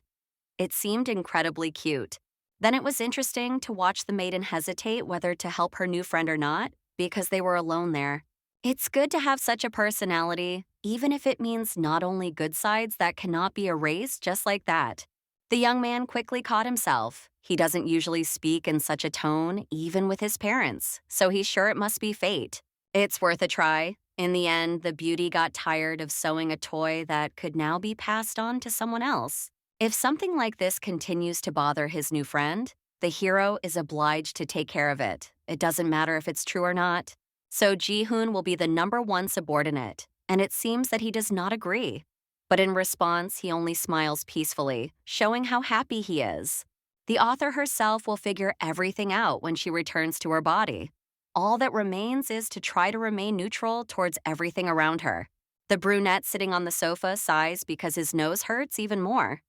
It seemed incredibly cute. Then it was interesting to watch the maiden hesitate whether to help her new friend or not, because they were alone there. It's good to have such a personality, even if it means not only good sides that cannot be erased just like that. The young man quickly caught himself. He doesn't usually speak in such a tone, even with his parents, so he's sure it must be fate. It's worth a try. In the end, the beauty got tired of sewing a toy that could now be passed on to someone else. If something like this continues to bother his new friend, the hero is obliged to take care of it. It doesn't matter if it's true or not. So Ji-hoon will be the #1 subordinate, and it seems that he does not agree. But in response, he only smiles peacefully, showing how happy he is. The author herself will figure everything out when she returns to her body. All that remains is to try to remain neutral towards everything around her. The brunette sitting on the sofa sighs because his nose hurts even more.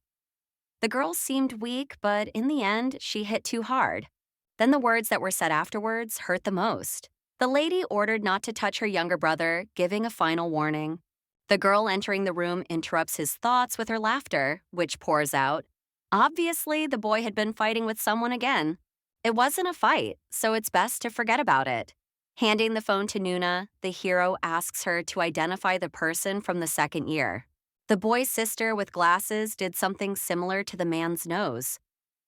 The girl seemed weak, but in the end, she hit too hard. Then the words that were said afterwards hurt the most. The lady ordered not to touch her younger brother, giving a final warning. The girl entering the room interrupts his thoughts with her laughter, which pours out. Obviously, the boy had been fighting with someone again. It wasn't a fight, so it's best to forget about it. Handing the phone to Nuna, the hero asks her to identify the person from the second year. The boy's sister with glasses did something similar to the man's nose.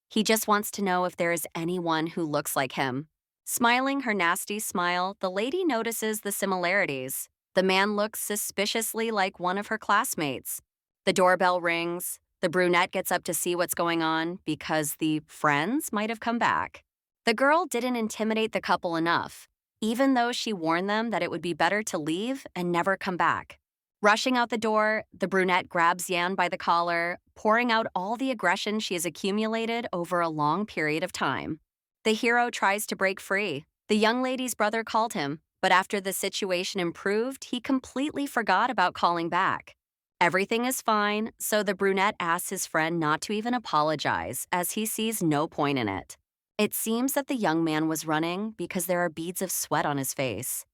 He just wants to know if there is anyone who looks like him. Smiling her nasty smile, the lady notices the similarities. The man looks suspiciously like one of her classmates. The doorbell rings. The brunette gets up to see what's going on because the friends might have come back. The girl didn't intimidate the couple enough, even though she warned them that it would be better to leave and never come back. Rushing out the door, the brunette grabs Yan by the collar, pouring out all the aggression she has accumulated over a long period of time. The hero tries to break free. The young lady's brother called him, but after the situation improved, he completely forgot about calling back. Everything is fine, so the brunette asks his friend not to even apologize, as he sees no point in it. It seems that the young man was running because there are beads of sweat on his face.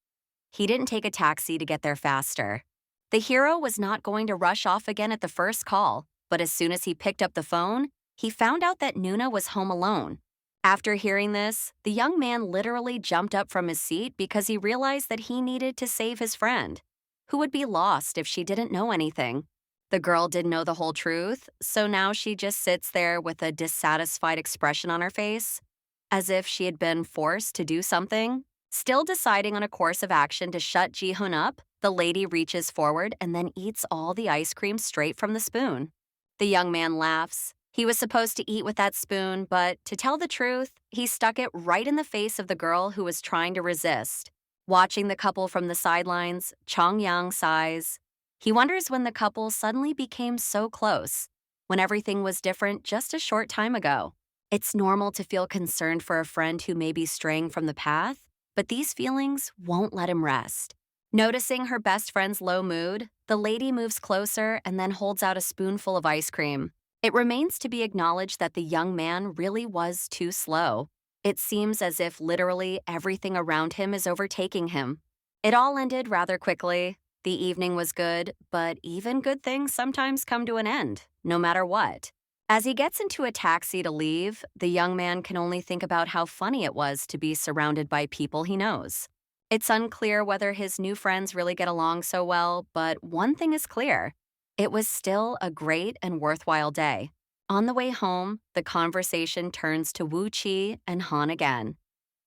He didn't take a taxi to get there faster. The hero was not going to rush off again at the first call, but as soon as he picked up the phone, he found out that Nuna was home alone. After hearing this, the young man literally jumped up from his seat because he realized that he needed to save his friend, who would be lost if she didn't know anything. The girl didn't know the whole truth, so now she just sits there with a dissatisfied expression on her face, as if she had been forced to do something. Still deciding on a course of action to shut Ji-hoon up, the lady reaches forward and then eats all the ice cream straight from the spoon. The young man laughs. He was supposed to eat with that spoon, but to tell the truth, he stuck it right in the face of the girl who was trying to resist. Watching the couple from the sidelines, Chong Yang sighs. He wonders when the couple suddenly became so close, when everything was different just a short time ago. It's normal to feel concerned for a friend who may be straying from the path, but these feelings won't let him rest. Noticing her best friend's low mood, the lady moves closer and then holds out a spoonful of ice cream. It remains to be acknowledged that the young man really was too slow. It seems as if literally everything around him is overtaking him. It all ended rather quickly. The evening was good, but even good things sometimes come to an end, no matter what. As he gets into a taxi to leave, the young man can only think about how funny it was to be surrounded by people he knows. It's unclear whether his new friends really get along so well, but one thing is clear. It was still a great and worthwhile day. On the way home, the conversation turns to Wu Qi and Han again.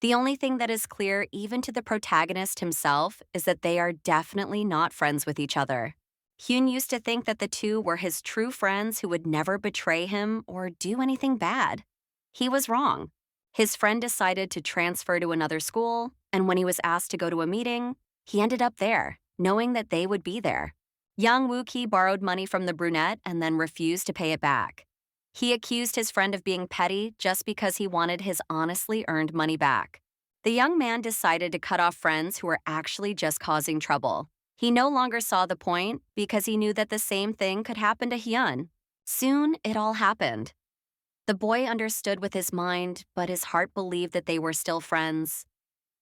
The only thing that is clear even to the protagonist himself is that they are definitely not friends with each other. Hyun used to think that the two were his true friends who would never betray him or do anything bad. He was wrong. His friend decided to transfer to another school, and when he was asked to go to a meeting, he ended up there, knowing that they would be there. Young Woo-ki borrowed money from the brunette and then refused to pay it back. He accused his friend of being petty just because he wanted his honestly earned money back. The young man decided to cut off friends who were actually just causing trouble. He no longer saw the point because he knew that the same thing could happen to Hyun. Soon, it all happened. The boy understood with his mind, but his heart believed that they were still friends.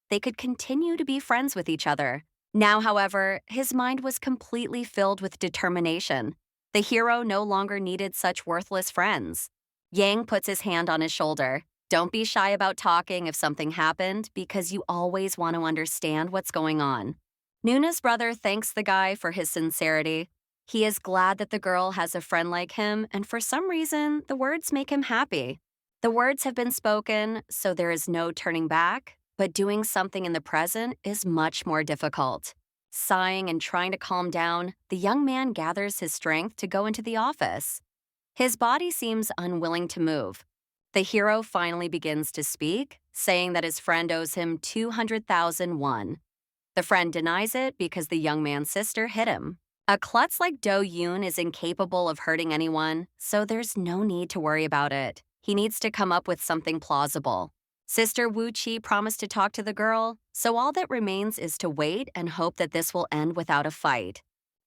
They could continue to be friends with each other. Now, however, his mind was completely filled with determination. The hero no longer needed such worthless friends. Yang puts his hand on his shoulder. Don't be shy about talking if something happened because you always want to understand what's going on. Nuna's brother thanks the guy for his sincerity. He is glad that the girl has a friend like him, and for some reason, the words make him happy. The words have been spoken, so there is no turning back, but doing something in the present is much more difficult. Sighing and trying to calm down, the young man gathers his strength to go into the office. His body seems unwilling to move. The hero finally begins to speak, saying that his friend owes him 200,000 won. The friend denies it because the young man's sister hit him. A klutz like Do Yoon is incapable of hurting anyone, so there's no need to worry about it. He needs to come up with something plausible. Sister Wu Chi promised to talk to the girl, so all that remains is to wait and hope that this will end without a fight.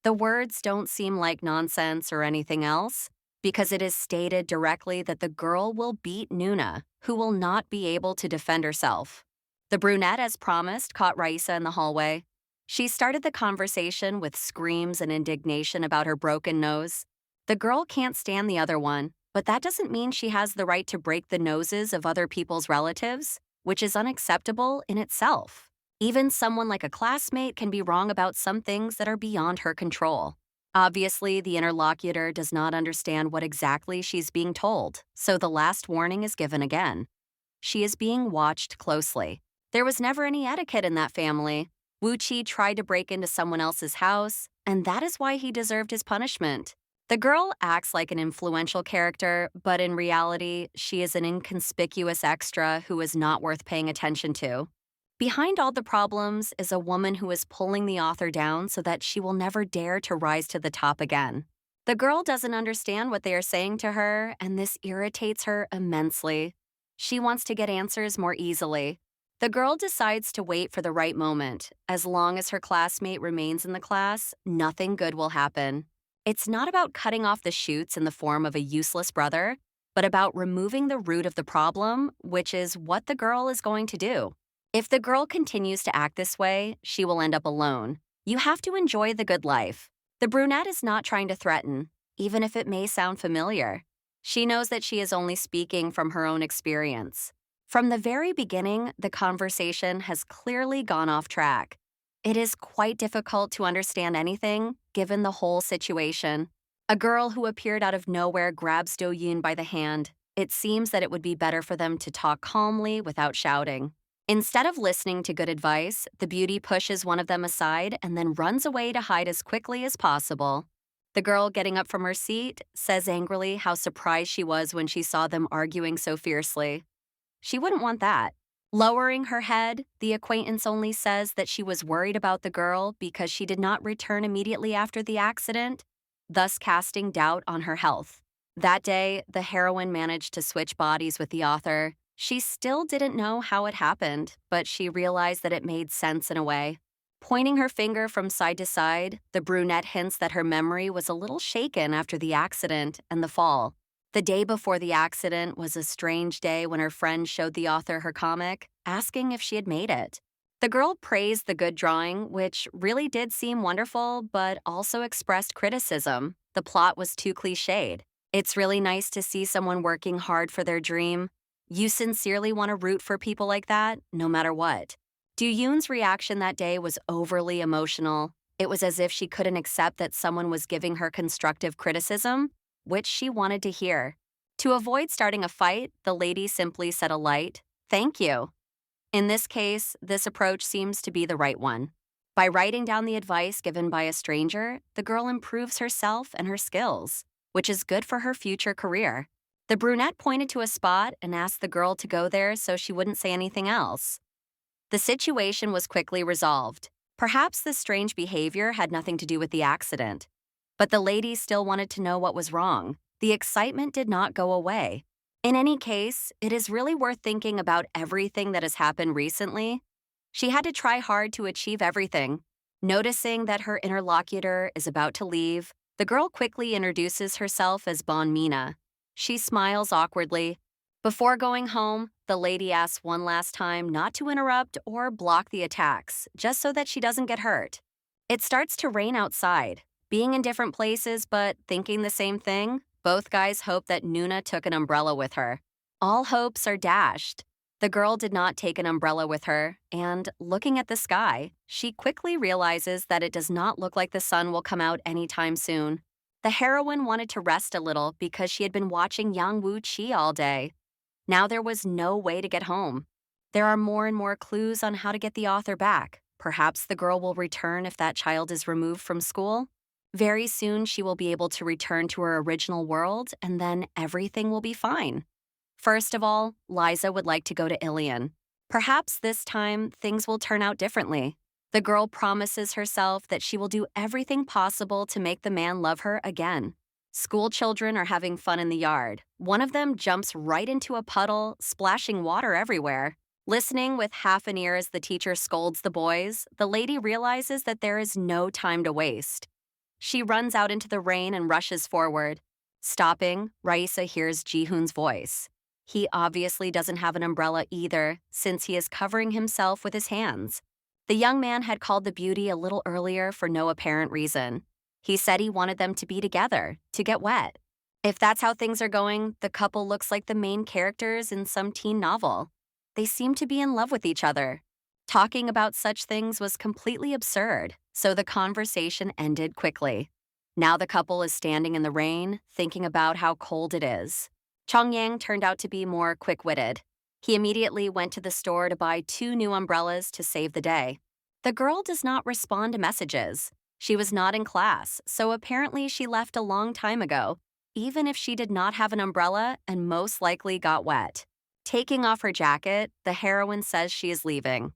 The words don't seem like nonsense or anything else, because it is stated directly that the girl will beat Nuna, who will not be able to defend herself. The brunette, as promised, caught Raisa in the hallway. She started the conversation with screams and indignation about her broken nose. The girl can't stand the other one, but that doesn't mean she has the right to break the noses of other people's relatives, which is unacceptable in itself. Even someone like a classmate can be wrong about some things that are beyond her control. Obviously, the interlocutor does not understand what exactly she's being told, so the last warning is given again. She is being watched closely. There was never any etiquette in that family. Wu Chi tried to break into someone else's house, and that is why he deserved his punishment. The girl acts like an influential character, but in reality, she is an inconspicuous extra who is not worth paying attention to. Behind all the problems is a woman who is pulling the author down so that she will never dare to rise to the top again. The girl doesn't understand what they are saying to her, and this irritates her immensely. She wants to get answers more easily. The girl decides to wait for the right moment. As long as her classmate remains in the class, nothing good will happen. It's not about cutting off the shoots in the form of a useless brother, but about removing the root of the problem, which is what the girl is going to do. If the girl continues to act this way, she will end up alone. You have to enjoy the good life. The brunette is not trying to threaten, even if it may sound familiar. She knows that she is only speaking from her own experience. From the very beginning, the conversation has clearly gone off track. It is quite difficult to understand anything, given the whole situation. A girl who appeared out of nowhere grabs Do Yoon by the hand. It seems that it would be better for them to talk calmly without shouting. Instead of listening to good advice, the beauty pushes one of them aside and then runs away to hide as quickly as possible. The girl, getting up from her seat, says angrily how surprised she was when she saw them arguing so fiercely. She wouldn't want that. Lowering her head, the acquaintance only says that she was worried about the girl because she did not return immediately after the accident, thus casting doubt on her health. That day, the heroine managed to switch bodies with the author. She still didn't know how it happened, but she realized that it made sense in a way. Pointing her finger from side to side, the brunette hints that her memory was a little shaken after the accident and the fall. The day before the accident was a strange day when her friend showed the author her comic, asking if she had made it. The girl praised the good drawing, which really did seem wonderful, but also expressed criticism. The plot was too cliched. It's really nice to see someone working hard for their dream. You sincerely want to root for people like that, no matter what. Do Yoon's reaction that day was overly emotional. It was as if she couldn't accept that someone was giving her constructive criticism, which she wanted to hear. To avoid starting a fight, the lady simply said a light, "Thank you." In this case, this approach seems to be the right one. By writing down the advice given by a stranger, the girl improves herself and her skills, which is good for her future career. The brunette pointed to a spot and asked the girl to go there so she wouldn't say anything else. The situation was quickly resolved. Perhaps this strange behavior had nothing to do with the accident. But the lady still wanted to know what was wrong. The excitement did not go away. In any case, it is really worth thinking about everything that has happened recently. She had to try hard to achieve everything. Noticing that her interlocutor is about to leave, the girl quickly introduces herself as Bon Mina. She smiles awkwardly. Before going home, the lady asks one last time not to interrupt or block the attacks, just so that she doesn't get hurt. It starts to rain outside. Being in different places but thinking the same thing, both guys hope that Nuna took an umbrella with her. All hopes are dashed. The girl did not take an umbrella with her, and looking at the sky, she quickly realizes that it does not look like the sun will come out anytime soon. The heroine wanted to rest a little because she had been watching Yang Wu Chi all day. Now there was no way to get home. There are more and more clues on how to get the author back. Perhaps the girl will return if that child is removed from school. Very soon she will be able to return to her original world, and then everything will be fine. First of all, Liza would like to go to Ilion. Perhaps this time things will turn out differently. The girl promises herself that she will do everything possible to make the man love her again. School children are having fun in the yard. One of them jumps right into a puddle, splashing water everywhere. Listening with half an ear as the teacher scolds the boys, the lady realizes that there is no time to waste. She runs out into the rain and rushes forward. Stopping, Raisa hears Ji-hoon's voice. He obviously doesn't have an umbrella either, since he is covering himself with his hands. The young man had called the beauty a little earlier for no apparent reason. He said he wanted them to be together, to get wet. If that's how things are going, the couple looks like the main characters in some teen novel. They seem to be in love with each other. Talking about such things was completely absurd, so the conversation ended quickly. Now the couple is standing in the rain, thinking about how cold it is. Chong Yang turned out to be more quick-witted. He immediately went to the store to buy 2 new umbrellas to save the day. The girl does not respond to messages. She was not in class, so apparently she left a long time ago, even if she did not have an umbrella and most likely got wet. Taking off her jacket, the heroine says she is leaving.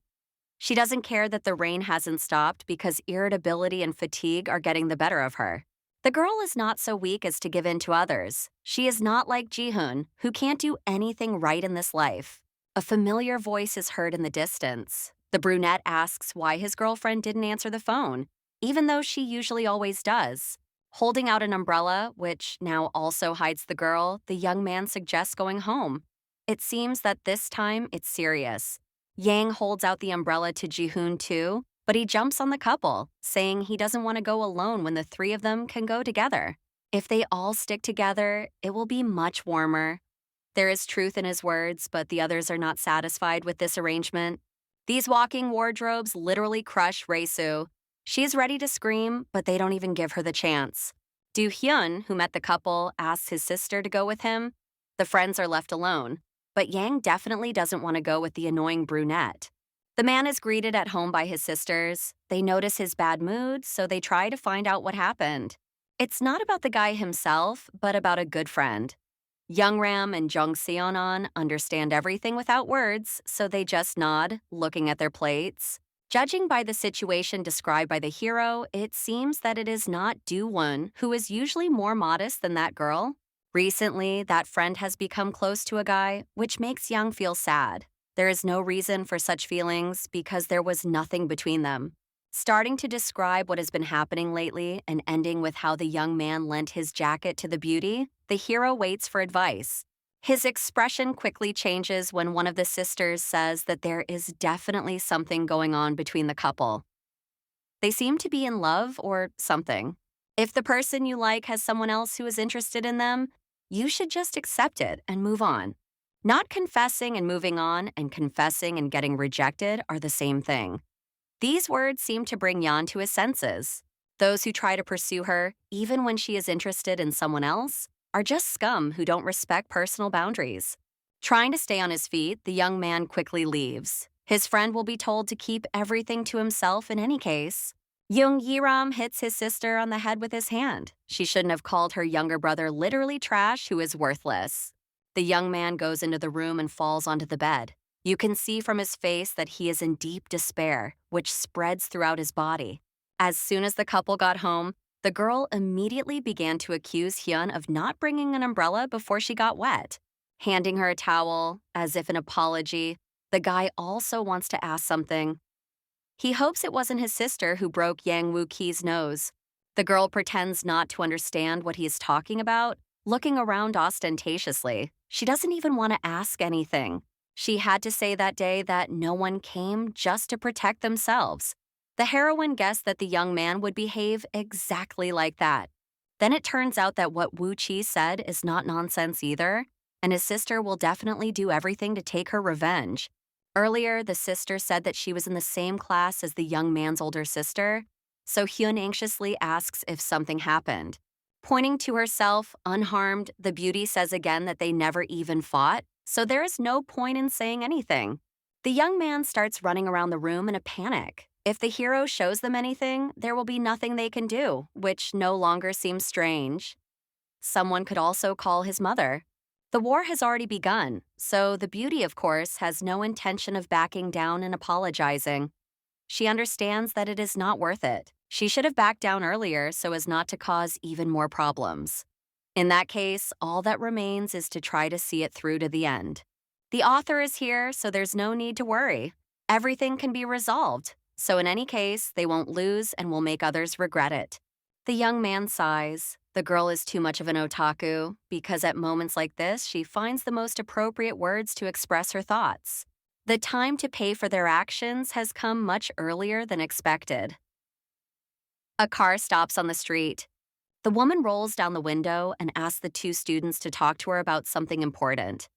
She doesn't care that the rain hasn't stopped because irritability and fatigue are getting the better of her. The girl is not so weak as to give in to others. She is not like Ji-hoon, who can't do anything right in this life. A familiar voice is heard in the distance. The brunette asks why his girlfriend didn't answer the phone, even though she usually always does. Holding out an umbrella, which now also hides the girl, the young man suggests going home. It seems that this time it's serious. Yang holds out the umbrella to Ji-hoon too, but he jumps on the couple, saying he doesn't want to go alone when the 3 of them can go together. If they all stick together, it will be much warmer. There is truth in his words, but the others are not satisfied with this arrangement. These walking wardrobes literally crush Rae-soo. She is ready to scream, but they don't even give her the chance. Do-hyun, who met the couple, asks his sister to go with him. The friends are left alone, but Yang definitely doesn't want to go with the annoying brunette. The man is greeted at home by his sisters. They notice his bad mood, so they try to find out what happened. It's not about the guy himself, but about a good friend. Youngram and Jung Seonon understand everything without words, so they just nod, looking at their plates. Judging by the situation described by the hero, it seems that it is not Do-won, who is usually more modest than that girl. Recently, that friend has become close to a guy, which makes Young feel sad. There is no reason for such feelings because there was nothing between them. Starting to describe what has been happening lately and ending with how the young man lent his jacket to the beauty, the hero waits for advice. His expression quickly changes when one of the sisters says that there is definitely something going on between the couple. They seem to be in love or something. If the person you like has someone else who is interested in them, you should just accept it and move on. Not confessing and moving on and confessing and getting rejected are the same thing. These words seem to bring Yan to his senses. Those who try to pursue her, even when she is interested in someone else, are just scum who don't respect personal boundaries. Trying to stay on his feet, the young man quickly leaves. His friend will be told to keep everything to himself in any case. Young Yiram hits his sister on the head with his hand. She shouldn't have called her younger brother literally trash, who is worthless. The young man goes into the room and falls onto the bed. You can see from his face that he is in deep despair, which spreads throughout his body. As soon as the couple got home, the girl immediately began to accuse Hyun of not bringing an umbrella before she got wet. Handing her a towel, as if an apology, the guy also wants to ask something. He hopes it wasn't his sister who broke Yang Woo-Ki's nose. The girl pretends not to understand what he is talking about, looking around ostentatiously. She doesn't even want to ask anything. She had to say that day that no one came just to protect themselves. The heroine guessed that the young man would behave exactly like that. Then it turns out that what Woo Chi said is not nonsense either, and his sister will definitely do everything to take her revenge. Earlier, the sister said that she was in the same class as the young man's older sister, so Hyun anxiously asks if something happened. Pointing to herself, unharmed, the beauty says again that they never even fought, so there is no point in saying anything. The young man starts running around the room in a panic. If the hero shows them anything, there will be nothing they can do, which no longer seems strange. Someone could also call his mother. The war has already begun, so the beauty, of course, has no intention of backing down and apologizing. She understands that it is not worth it. She should have backed down earlier so as not to cause even more problems. In that case, all that remains is to try to see it through to the end. The author is here, so there's no need to worry. Everything can be resolved, so in any case, they won't lose and will make others regret it. The young man sighs. The girl is too much of an otaku, because at moments like this, she finds the most appropriate words to express her thoughts. The time to pay for their actions has come much earlier than expected. A car stops on the street. The woman rolls down the window and asks the two students to talk to her about something important.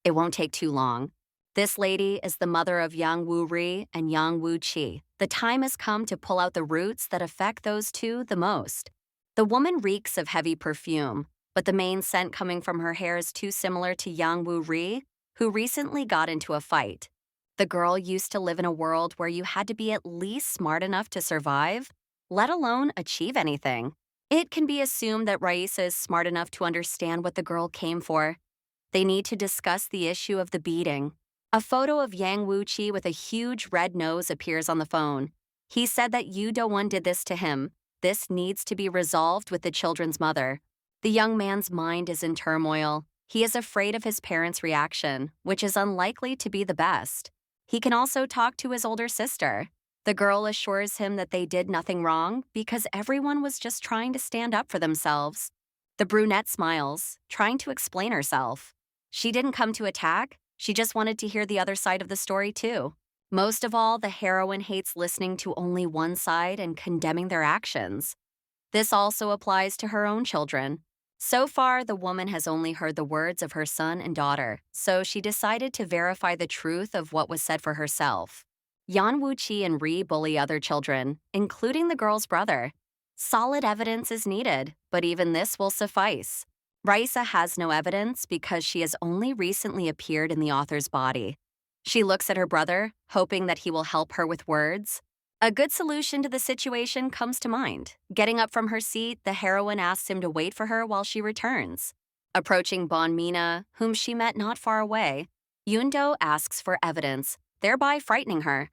It won't take too long. This lady is the mother of Yang Woo-ri and Yang Woo-chi. The time has come to pull out the roots that affect those two the most. The woman reeks of heavy perfume, but the main scent coming from her hair is too similar to Yang Woo-ri, who recently got into a fight. The girl used to live in a world where you had to be at least smart enough to survive, let alone achieve anything. It can be assumed that Raisa is smart enough to understand what the girl came for. They need to discuss the issue of the beating. A photo of Yang Woo-chi with a huge red nose appears on the phone. He said that Yoo Do-won did this to him. This needs to be resolved with the children's mother. The young man's mind is in turmoil. He is afraid of his parents' reaction, which is unlikely to be the best. He can also talk to his older sister. The girl assures him that they did nothing wrong because everyone was just trying to stand up for themselves. The brunette smiles, trying to explain herself. She didn't come to attack. She just wanted to hear the other side of the story, too. Most of all, the heroine hates listening to only one side and condemning their actions. This also applies to her own children. So far, the woman has only heard the words of her son and daughter, so she decided to verify the truth of what was said for herself. Yan Woo-chi and Ri bully other children, including the girl's brother. Solid evidence is needed, but even this will suffice. Raisa has no evidence because she has only recently appeared in the author's body. She looks at her brother, hoping that he will help her with words. A good solution to the situation comes to mind. Getting up from her seat, the heroine asks him to wait for her while she returns. Approaching Bon Mina, whom she met not far away, Yoon-do asks for evidence, thereby frightening her.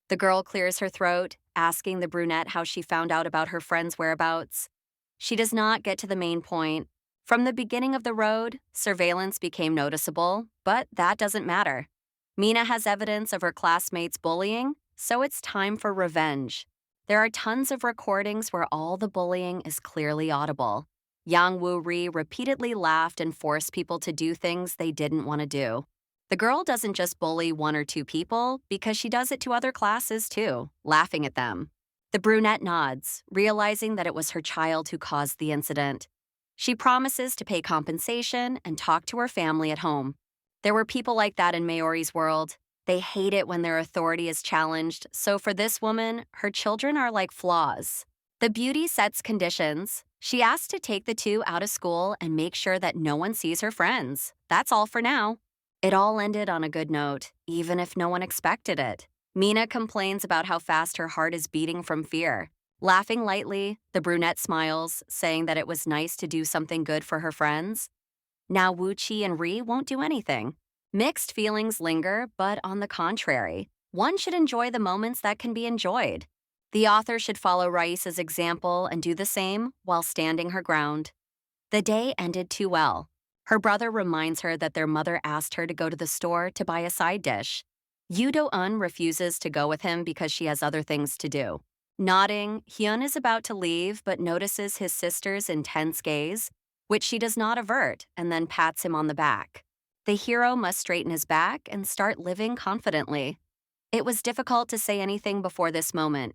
The girl clears her throat, asking the brunette how she found out about her friend's whereabouts. She does not get to the main point. From the beginning of the road, surveillance became noticeable, but that doesn't matter. Mina has evidence of her classmates' bullying, so it's time for revenge. There are tons of recordings where all the bullying is clearly audible. Yang Woo-ri repeatedly laughed and forced people to do things they didn't want to do. The girl doesn't just bully one or two people because she does it to other classes too, laughing at them. The brunette nods, realizing that it was her child who caused the incident. She promises to pay compensation and talk to her family at home. There were people like that in Maori's world. They hate it when their authority is challenged, so for this woman, her children are like flaws. The beauty sets conditions. She asks to take the two out of school and make sure that no one sees her friends. That's all for now. It all ended on a good note, even if no one expected it. Mina complains about how fast her heart is beating from fear. Laughing lightly, the brunette smiles, saying that it was nice to do something good for her friends. Now Wu Qi and Ri won't do anything. Mixed feelings linger, but on the contrary, one should enjoy the moments that can be enjoyed. The author should follow Raisa's example and do the same while standing her ground. The day ended too well. Her brother reminds her that their mother asked her to go to the store to buy a side dish. Yudo-un refuses to go with him because she has other things to do. Nodding, Hyun is about to leave but notices his sister's intense gaze, which she does not avert, and then pats him on the back. The hero must straighten his back and start living confidently. It was difficult to say anything before this moment,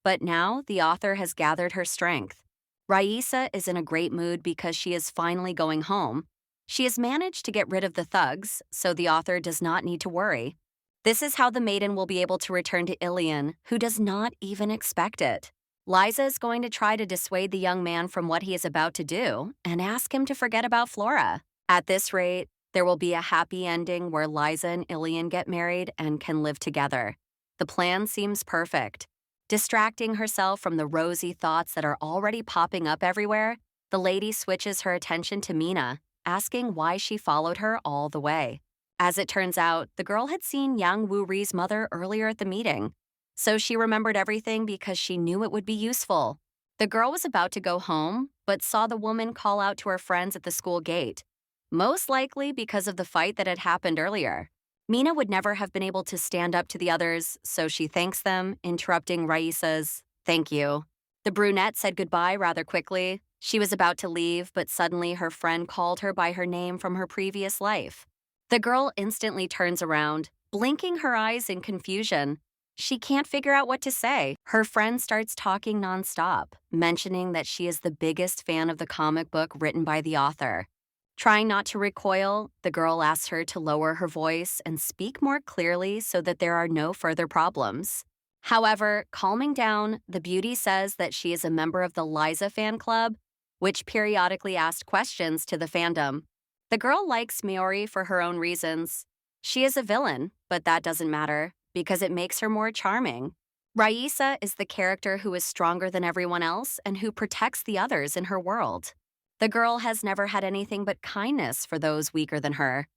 but now the author has gathered her strength. Raisa is in a great mood because she is finally going home. She has managed to get rid of the thugs, so the author does not need to worry. This is how the maiden will be able to return to Ilion, who does not even expect it. Liza is going to try to dissuade the young man from what he is about to do and ask him to forget about Flora. At this rate, there will be a happy ending where Liza and Ilion get married and can live together. The plan seems perfect. Distracting herself from the rosy thoughts that are already popping up everywhere, the lady switches her attention to Mina, asking why she followed her all the way. As it turns out, the girl had seen Yang Wu-ri's mother earlier at the meeting, so she remembered everything because she knew it would be useful. The girl was about to go home, but saw the woman call out to her friends at the school gate, most likely because of the fight that had happened earlier. Mina would never have been able to stand up to the others, so she thanks them, interrupting Raisa's, "Thank you." The brunette said goodbye rather quickly. She was about to leave, but suddenly her friend called her by her name from her previous life. The girl instantly turns around, blinking her eyes in confusion. She can't figure out what to say. Her friend starts talking nonstop, mentioning that she is the biggest fan of the comic book written by the author. Trying not to recoil, the girl asks her to lower her voice and speak more clearly so that there are no further problems. However, calming down, the beauty says that she is a member of the Liza fan club, which periodically asked questions to the fandom. The girl likes Maori for her own reasons. She is a villain, but that doesn't matter because it makes her more charming. Raisa is the character who is stronger than everyone else and who protects the others in her world. The girl has never had anything but kindness for those weaker than her.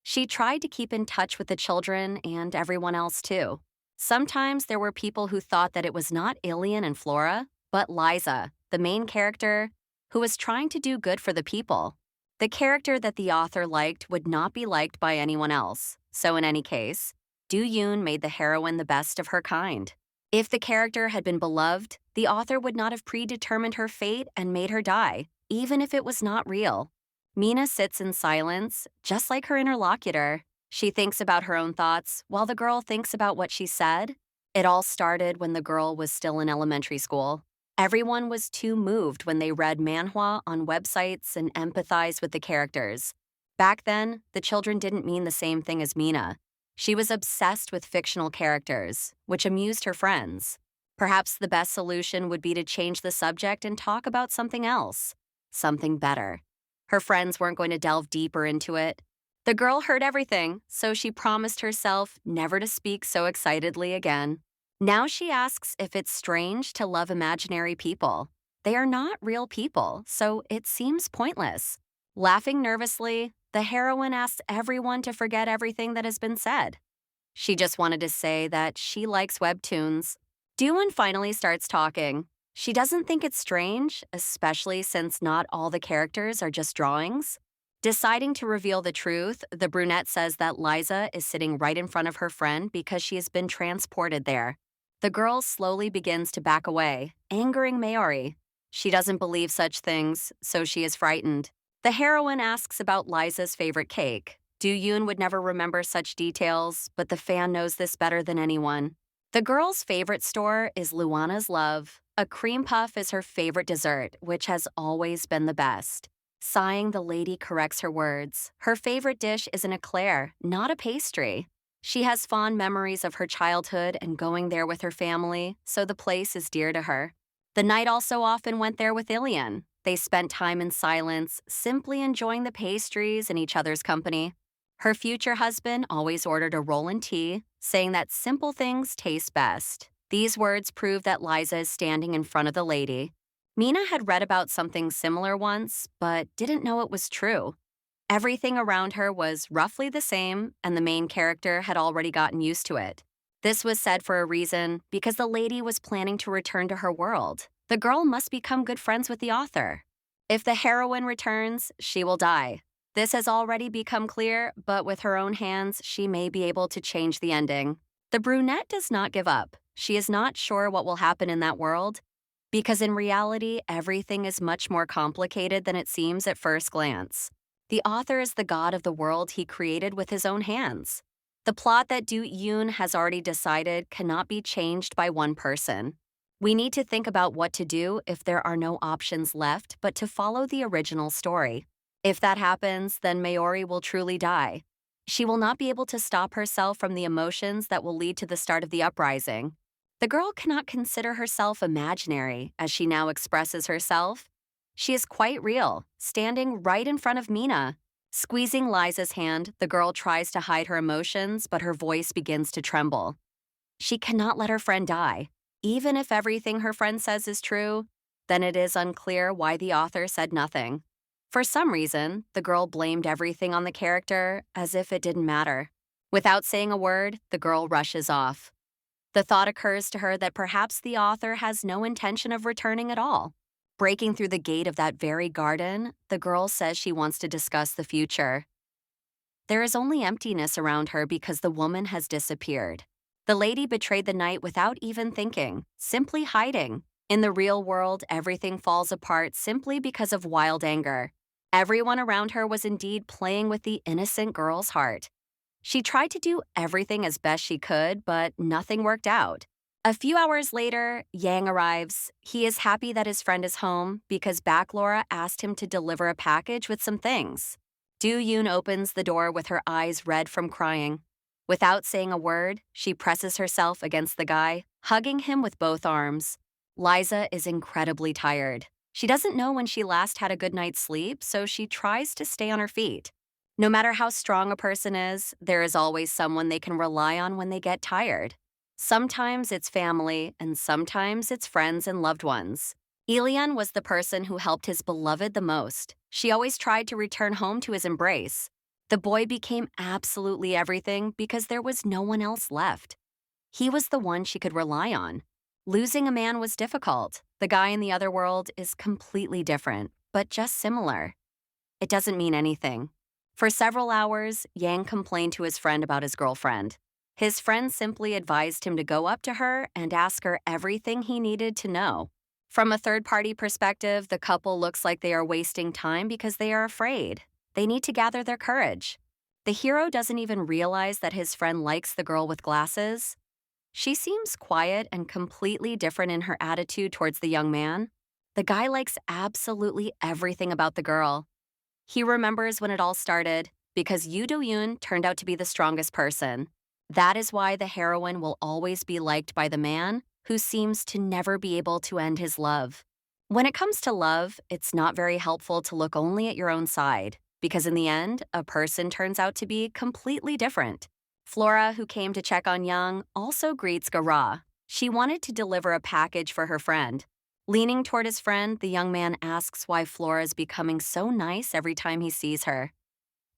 She tried to keep in touch with the children and everyone else too. Sometimes there were people who thought that it was not Ilion and Flora, but Liza, the main character, who was trying to do good for the people. The character that the author liked would not be liked by anyone else, so in any case, Do-yoon made the heroine the best of her kind. If the character had been beloved, the author would not have predetermined her fate and made her die, even if it was not real. Mina sits in silence, just like her interlocutor. She thinks about her own thoughts, while the girl thinks about what she said. It all started when the girl was still in elementary school. Everyone was too moved when they read Manhwa on websites and empathized with the characters. Back then, the children didn't mean the same thing as Mina. She was obsessed with fictional characters, which amused her friends. Perhaps the best solution would be to change the subject and talk about something else, something better. Her friends weren't going to delve deeper into it. The girl heard everything, so she promised herself never to speak so excitedly again. Now she asks if it's strange to love imaginary people. They are not real people, so it seems pointless. Laughing nervously, the heroine asks everyone to forget everything that has been said. She just wanted to say that she likes webtoons. Do-won finally starts talking. She doesn't think it's strange, especially since not all the characters are just drawings. Deciding to reveal the truth, the brunette says that Liza is sitting right in front of her friend because she has been transported there. The girl slowly begins to back away, angering Maori. She doesn't believe such things, so she is frightened. The heroine asks about Liza's favorite cake. Do-yoon would never remember such details, but the fan knows this better than anyone. The girl's favorite store is Luana's Love. A cream puff is her favorite dessert, which has always been the best. Sighing, the lady corrects her words. Her favorite dish is an eclair, not a pastry. She has fond memories of her childhood and going there with her family, so the place is dear to her. The knight also often went there with Ilian. They spent time in silence, simply enjoying the pastries and each other's company. Her future husband always ordered a roll and tea, saying that simple things taste best. These words prove that Liza is standing in front of the lady. Mina had read about something similar once, but didn't know it was true. Everything around her was roughly the same, and the main character had already gotten used to it. This was said for a reason, because the lady was planning to return to her world. The girl must become good friends with the author. If the heroine returns, she will die. This has already become clear, but with her own hands, she may be able to change the ending. The brunette does not give up. She is not sure what will happen in that world, because in reality, everything is much more complicated than it seems at first glance. The author is the god of the world he created with his own hands. The plot that Du Yoon has already decided cannot be changed by one person. We need to think about what to do if there are no options left but to follow the original story. If that happens, then Mayuri will truly die. She will not be able to stop herself from the emotions that will lead to the start of the uprising. The girl cannot consider herself imaginary, as she now expresses herself. She is quite real, standing right in front of Mina. Squeezing Liza's hand, the girl tries to hide her emotions, but her voice begins to tremble. She cannot let her friend die. Even if everything her friend says is true, then it is unclear why the author said nothing. For some reason, the girl blamed everything on the character as if it didn't matter. Without saying a word, the girl rushes off. The thought occurs to her that perhaps the author has no intention of returning at all. Breaking through the gate of that very garden, the girl says she wants to discuss the future. There is only emptiness around her because the woman has disappeared. The lady betrayed the knight without even thinking, simply hiding. In the real world, everything falls apart simply because of wild anger. Everyone around her was indeed playing with the innocent girl's heart. She tried to do everything as best she could, but nothing worked out. A few hours later, Yang arrives. He is happy that his friend is home because Backlora asked him to deliver a package with some things. Du Yoon opens the door with her eyes red from crying. Without saying a word, she presses herself against the guy, hugging him with both arms. Liza is incredibly tired. She doesn't know when she last had a good night's sleep, so she tries to stay on her feet. No matter how strong a person is, there is always someone they can rely on when they get tired. Sometimes it's family, and sometimes it's friends and loved ones. Ilian was the person who helped his beloved the most. She always tried to return home to his embrace. The boy became absolutely everything because there was no one else left. He was the one she could rely on. Losing a man was difficult. The guy in the other world is completely different, but just similar. It doesn't mean anything. For several hours, Yang complained to his friend about his girlfriend. His friend simply advised him to go up to her and ask her everything he needed to know. From a third-party perspective, the couple looks like they are wasting time because they are afraid. They need to gather their courage. The hero doesn't even realize that his friend likes the girl with glasses. She seems quiet and completely different in her attitude towards the young man. The guy likes absolutely everything about the girl. He remembers when it all started because Yoo Do-yoon turned out to be the strongest person. That is why the heroine will always be liked by the man who seems to never be able to end his love. When it comes to love, it's not very helpful to look only at your own side, because in the end, a person turns out to be completely different. Flora, who came to check on Young, also greets Gara. She wanted to deliver a package for her friend. Leaning toward his friend, the young man asks why Flora is becoming so nice every time he sees her.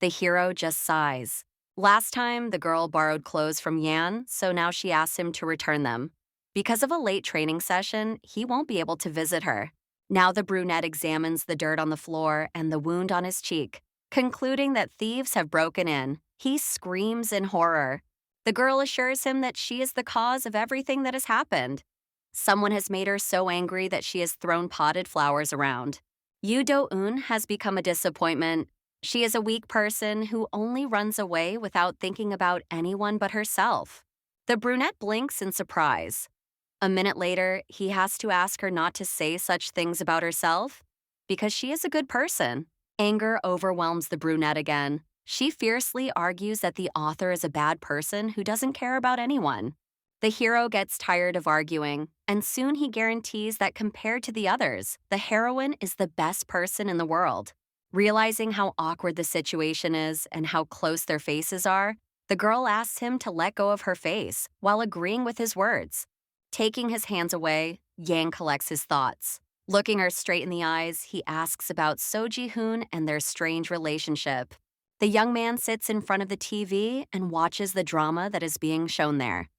The hero just sighs. Last time, the girl borrowed clothes from Yan, so now she asks him to return them. Because of a late training session, he won't be able to visit her. Now the brunette examines the dirt on the floor and the wound on his cheek. Concluding that thieves have broken in, he screams in horror. The girl assures him that she is the cause of everything that has happened. Someone has made her so angry that she has thrown potted flowers around. Yoo Do-eun has become a disappointment. She is a weak person who only runs away without thinking about anyone but herself. The brunette blinks in surprise. A minute later, he has to ask her not to say such things about herself because she is a good person. Anger overwhelms the brunette again. She fiercely argues that the author is a bad person who doesn't care about anyone. The hero gets tired of arguing, and soon he guarantees that compared to the others, the heroine is the best person in the world. Realizing how awkward the situation is and how close their faces are, the girl asks him to let go of her face while agreeing with his words. Taking his hands away, Yang collects his thoughts. Looking her straight in the eyes, he asks about So Ji-hoon and their strange relationship. The young man sits in front of the TV and watches the drama that is being shown there.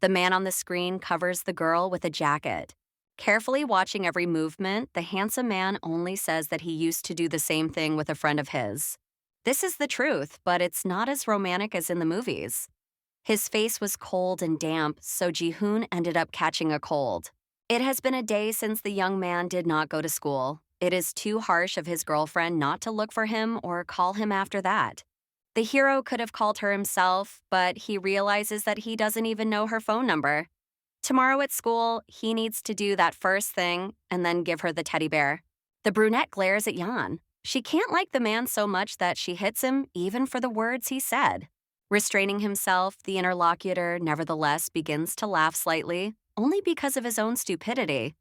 The man on the screen covers the girl with a jacket. Carefully watching every movement, the handsome man only says that he used to do the same thing with a friend of his. This is the truth, but it's not as romantic as in the movies. His face was cold and damp, so Ji-hoon ended up catching a cold. It has been a day since the young man did not go to school. It is too harsh of his girlfriend not to look for him or call him after that. The hero could have called her himself, but he realizes that he doesn't even know her phone number. Tomorrow at school, he needs to do that first thing and then give her the teddy bear. The brunette glares at Jan. She can't like the man so much that she hits him even for the words he said. Restraining himself, the interlocutor nevertheless begins to laugh slightly, only because of his own stupidity.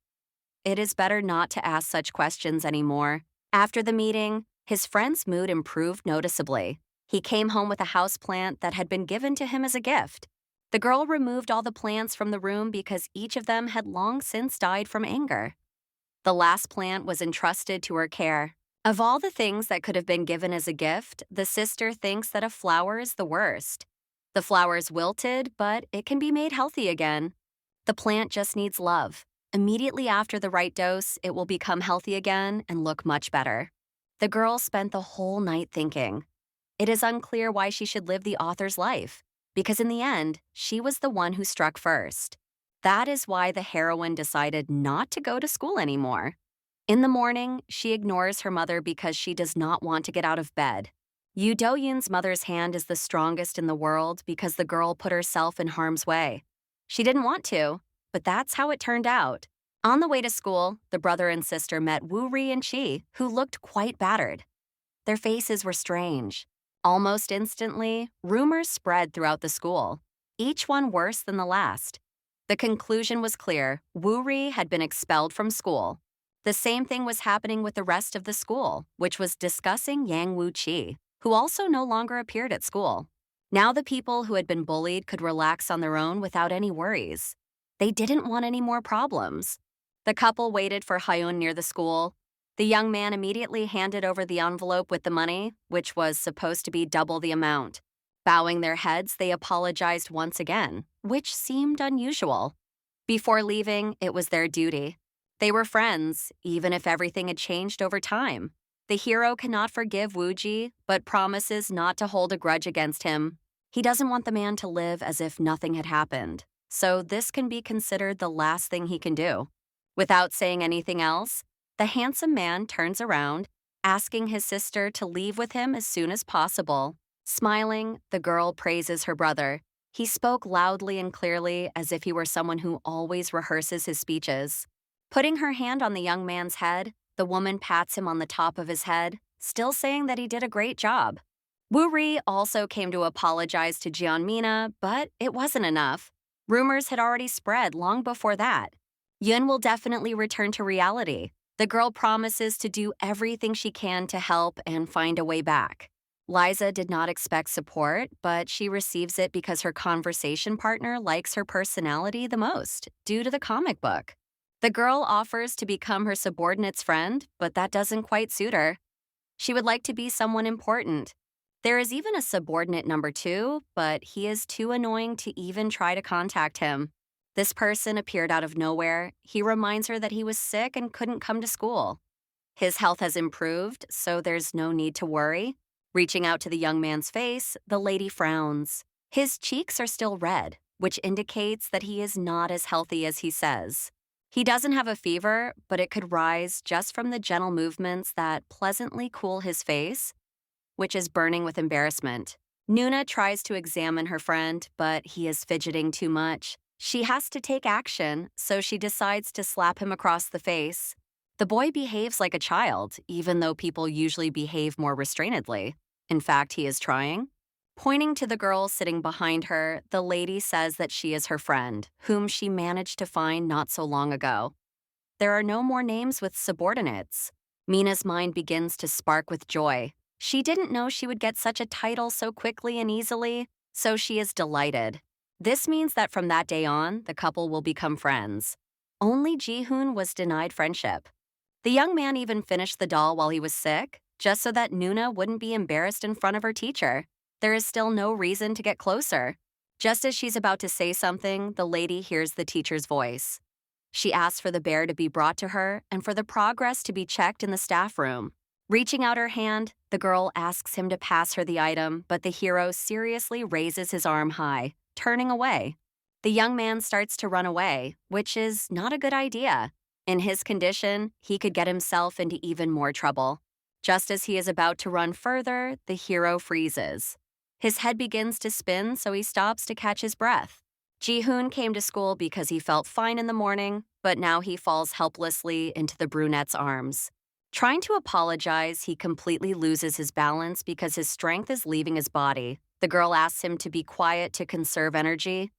It is better not to ask such questions anymore. After the meeting, his friend's mood improved noticeably. He came home with a houseplant that had been given to him as a gift. The girl removed all the plants from the room because each of them had long since died from anger. The last plant was entrusted to her care. Of all the things that could have been given as a gift, the sister thinks that a flower is the worst. The flower's wilted, but it can be made healthy again. The plant just needs love. Immediately after the right dose, it will become healthy again and look much better. The girl spent the whole night thinking. It is unclear why she should live the author's life, because in the end, she was the one who struck first. That is why the heroine decided not to go to school anymore. In the morning, she ignores her mother because she does not want to get out of bed. Yoo Do-yoon's mother's hand is the strongest in the world because the girl put herself in harm's way. She didn't want to, but that's how it turned out. On the way to school, the brother and sister met Woo-ri and Chi, who looked quite battered. Their faces were strange. Almost instantly, rumors spread throughout the school, each one worse than the last. The conclusion was clear. Woo-ri had been expelled from school. The same thing was happening with the rest of the school, which was discussing Yang Woo-chi, who also no longer appeared at school. Now the people who had been bullied could relax on their own without any worries. They didn't want any more problems. The couple waited for Hyun near the school. The young man immediately handed over the envelope with the money, which was supposed to be double the amount. Bowing their heads, they apologized once again, which seemed unusual. Before leaving, it was their duty. They were friends, even if everything had changed over time. The hero cannot forgive Woo-ji, but promises not to hold a grudge against him. He doesn't want the man to live as if nothing had happened, so this can be considered the last thing he can do. Without saying anything else, the handsome man turns around, asking his sister to leave with him as soon as possible. Smiling, the girl praises her brother. He spoke loudly and clearly as if he were someone who always rehearses his speeches. Putting her hand on the young man's head, the woman pats him on the top of his head, still saying that he did a great job. Woo-ri also came to apologize to Jeonmina, but it wasn't enough. Rumors had already spread long before that. Yun will definitely return to reality. The girl promises to do everything she can to help and find a way back. Liza did not expect support, but she receives it because her conversation partner likes her personality the most, due to the comic book. The girl offers to become her subordinate's friend, but that doesn't quite suit her. She would like to be someone important. There is even a subordinate number 2, but he is too annoying to even try to contact him. This person appeared out of nowhere. He reminds her that he was sick and couldn't come to school. His health has improved, so there's no need to worry. Reaching out to the young man's face, the lady frowns. His cheeks are still red, which indicates that he is not as healthy as he says. He doesn't have a fever, but it could rise just from the gentle movements that pleasantly cool his face, which is burning with embarrassment. Nuna tries to examine her friend, but he is fidgeting too much. She has to take action, so she decides to slap him across the face. The boy behaves like a child, even though people usually behave more restrainedly. In fact, he is trying. Pointing to the girl sitting behind her, the lady says that she is her friend, whom she managed to find not so long ago. There are no more names with subordinates. Mina's mind begins to spark with joy. She didn't know she would get such a title so quickly and easily, so she is delighted. This means that from that day on, the couple will become friends. Only Ji-hoon was denied friendship. The young man even finished the doll while he was sick, just so that Nuna wouldn't be embarrassed in front of her teacher. There is still no reason to get closer. Just as she's about to say something, the lady hears the teacher's voice. She asks for the bear to be brought to her and for the progress to be checked in the staff room. Reaching out her hand, the girl asks him to pass her the item, but the hero seriously raises his arm high, turning away. The young man starts to run away, which is not a good idea. In his condition, he could get himself into even more trouble. Just as he is about to run further, the hero freezes. His head begins to spin, so he stops to catch his breath. Ji-hoon came to school because he felt fine in the morning, but now he falls helplessly into the brunette's arms. Trying to apologize, he completely loses his balance because his strength is leaving his body. The girl asks him to be quiet to conserve energy.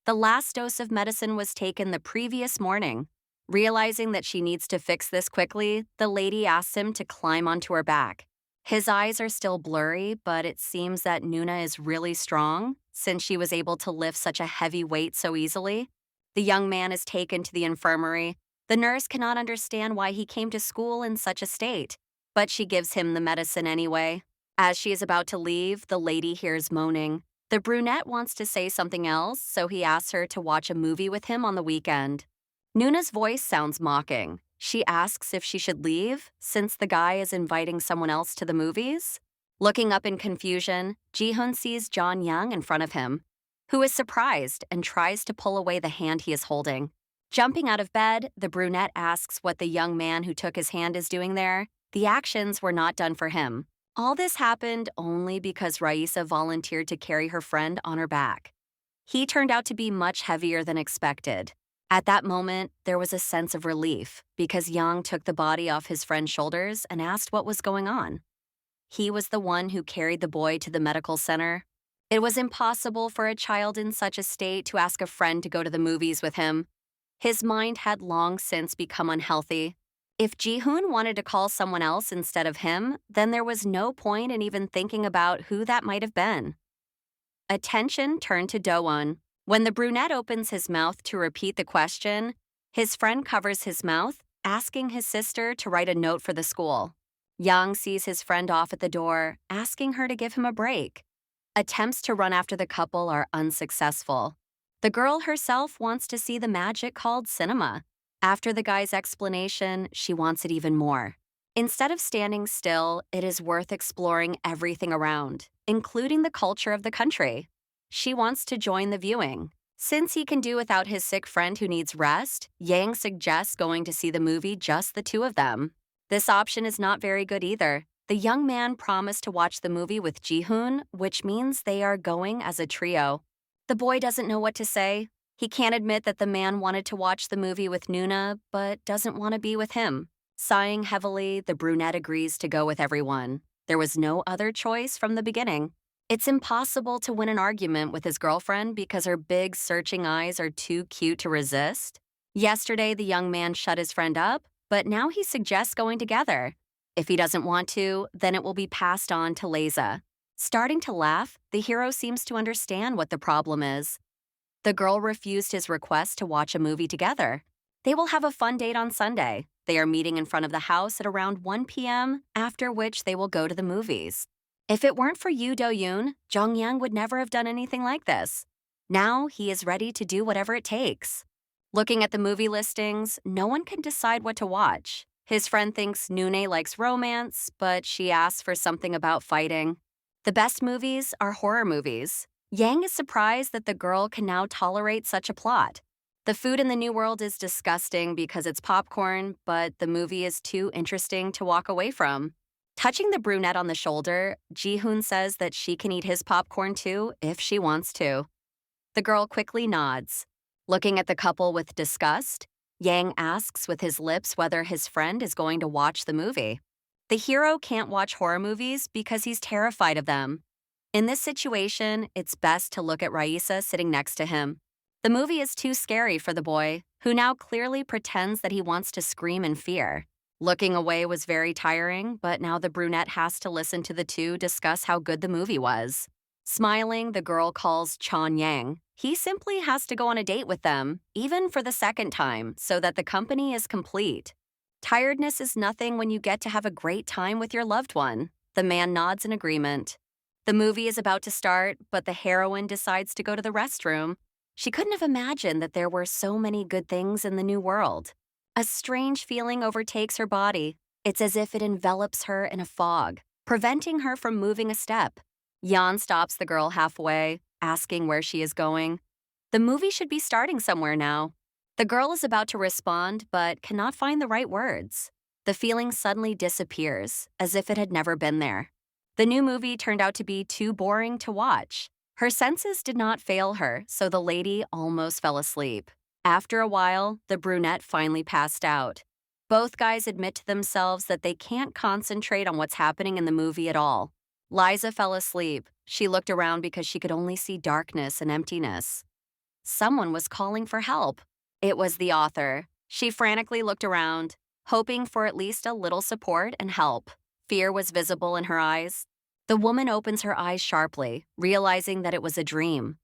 The last dose of medicine was taken the previous morning. Realizing that she needs to fix this quickly, the lady asks him to climb onto her back. His eyes are still blurry, but it seems that Nuna is really strong, since she was able to lift such a heavy weight so easily. The young man is taken to the infirmary. The nurse cannot understand why he came to school in such a state, but she gives him the medicine anyway. As she is about to leave, the lady hears moaning. The brunette wants to say something else, so he asks her to watch a movie with him on the weekend. Nuna's voice sounds mocking. She asks if she should leave, since the guy is inviting someone else to the movies. Looking up in confusion, Ji-hoon sees John Young in front of him, who is surprised and tries to pull away the hand he is holding. Jumping out of bed, the brunette asks what the young man who took his hand is doing there. The actions were not done for him. All this happened only because Raisa volunteered to carry her friend on her back. He turned out to be much heavier than expected. At that moment, there was a sense of relief because Yang took the body off his friend's shoulders and asked what was going on. He was the one who carried the boy to the medical center. It was impossible for a child in such a state to ask a friend to go to the movies with him. His mind had long since become unhealthy. If Ji-hoon wanted to call someone else instead of him, then there was no point in even thinking about who that might have been. Attention turned to Do-won. When the brunette opens his mouth to repeat the question, his friend covers his mouth, asking his sister to write a note for the school. Yang sees his friend off at the door, asking her to give him a break. Attempts to run after the couple are unsuccessful. The girl herself wants to see the magic called cinema. After the guy's explanation, she wants it even more. Instead of standing still, it is worth exploring everything around, including the culture of the country. She wants to join the viewing. Since he can do without his sick friend who needs rest, Yang suggests going to see the movie just the two of them. This option is not very good either. The young man promised to watch the movie with Ji-hoon, which means they are going as a trio. The boy doesn't know what to say. He can't admit that the man wanted to watch the movie with Nuna, but doesn't want to be with him. Sighing heavily, the brunette agrees to go with everyone. There was no other choice from the beginning. It's impossible to win an argument with his girlfriend because her big, searching eyes are too cute to resist. Yesterday, the young man shut his friend up, but now he suggests going together. If he doesn't want to, then it will be passed on to Leza. Starting to laugh, the hero seems to understand what the problem is. The girl refused his request to watch a movie together. They will have a fun date on Sunday. They are meeting in front of the house at around 1 p.m., after which they will go to the movies. If it weren't for Yoo Do-yoon, Jong-yang would never have done anything like this. Now he is ready to do whatever it takes. Looking at the movie listings, no one can decide what to watch. His friend thinks Nune likes romance, but she asks for something about fighting. The best movies are horror movies. Yang is surprised that the girl can now tolerate such a plot. The food in the New World is disgusting because it's popcorn, but the movie is too interesting to walk away from. Touching the brunette on the shoulder, Ji-hoon says that she can eat his popcorn too if she wants to. The girl quickly nods. Looking at the couple with disgust, Yang asks with his lips whether his friend is going to watch the movie. The hero can't watch horror movies because he's terrified of them. In this situation, it's best to look at Raisa sitting next to him. The movie is too scary for the boy, who now clearly pretends that he wants to scream in fear. Looking away was very tiring, but now the brunette has to listen to the two discuss how good the movie was. Smiling, the girl calls Chan Yang. He simply has to go on a date with them, even for the second time, so that the company is complete. Tiredness is nothing when you get to have a great time with your loved one. The man nods in agreement. The movie is about to start, but the heroine decides to go to the restroom. She couldn't have imagined that there were so many good things in the new world. A strange feeling overtakes her body. It's as if it envelops her in a fog, preventing her from moving a step. Jan stops the girl halfway, asking where she is going. The movie should be starting somewhere now. The girl is about to respond, but cannot find the right words. The feeling suddenly disappears, as if it had never been there. The new movie turned out to be too boring to watch. Her senses did not fail her, so the lady almost fell asleep. After a while, the brunette finally passed out. Both guys admit to themselves that they can't concentrate on what's happening in the movie at all. Liza fell asleep. She looked around because she could only see darkness and emptiness. Someone was calling for help. It was the author. She frantically looked around, hoping for at least a little support and help. Fear was visible in her eyes. The woman opens her eyes sharply, realizing that it was a dream.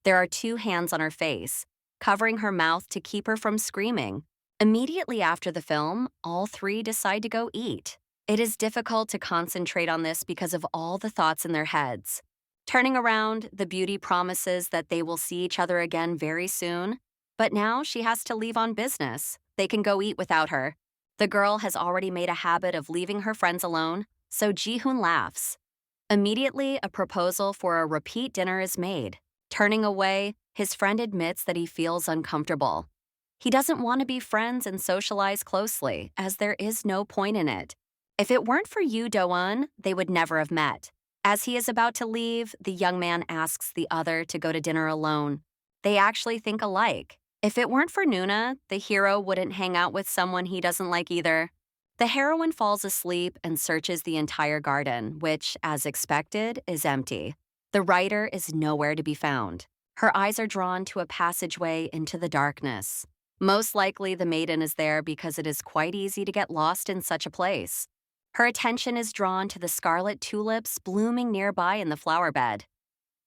There are two hands on her face, covering her mouth to keep her from screaming. Immediately after the film, all three decide to go eat. It is difficult to concentrate on this because of all the thoughts in their heads. Turning around, the beauty promises that they will see each other again very soon, but now she has to leave on business. They can go eat without her. The girl has already made a habit of leaving her friends alone, so Ji-hoon laughs. Immediately, a proposal for a repeat dinner is made. Turning away, his friend admits that he feels uncomfortable. He doesn't want to be friends and socialize closely, as there is no point in it. If it weren't for Yoo Do-eun, they would never have met. As he is about to leave, the young man asks the other to go to dinner alone. They actually think alike. If it weren't for Nuna, the hero wouldn't hang out with someone he doesn't like either. The heroine falls asleep and searches the entire garden, which, as expected, is empty. The writer is nowhere to be found. Her eyes are drawn to a passageway into the darkness. Most likely, the maiden is there because it is quite easy to get lost in such a place. Her attention is drawn to the scarlet tulips blooming nearby in the flower bed.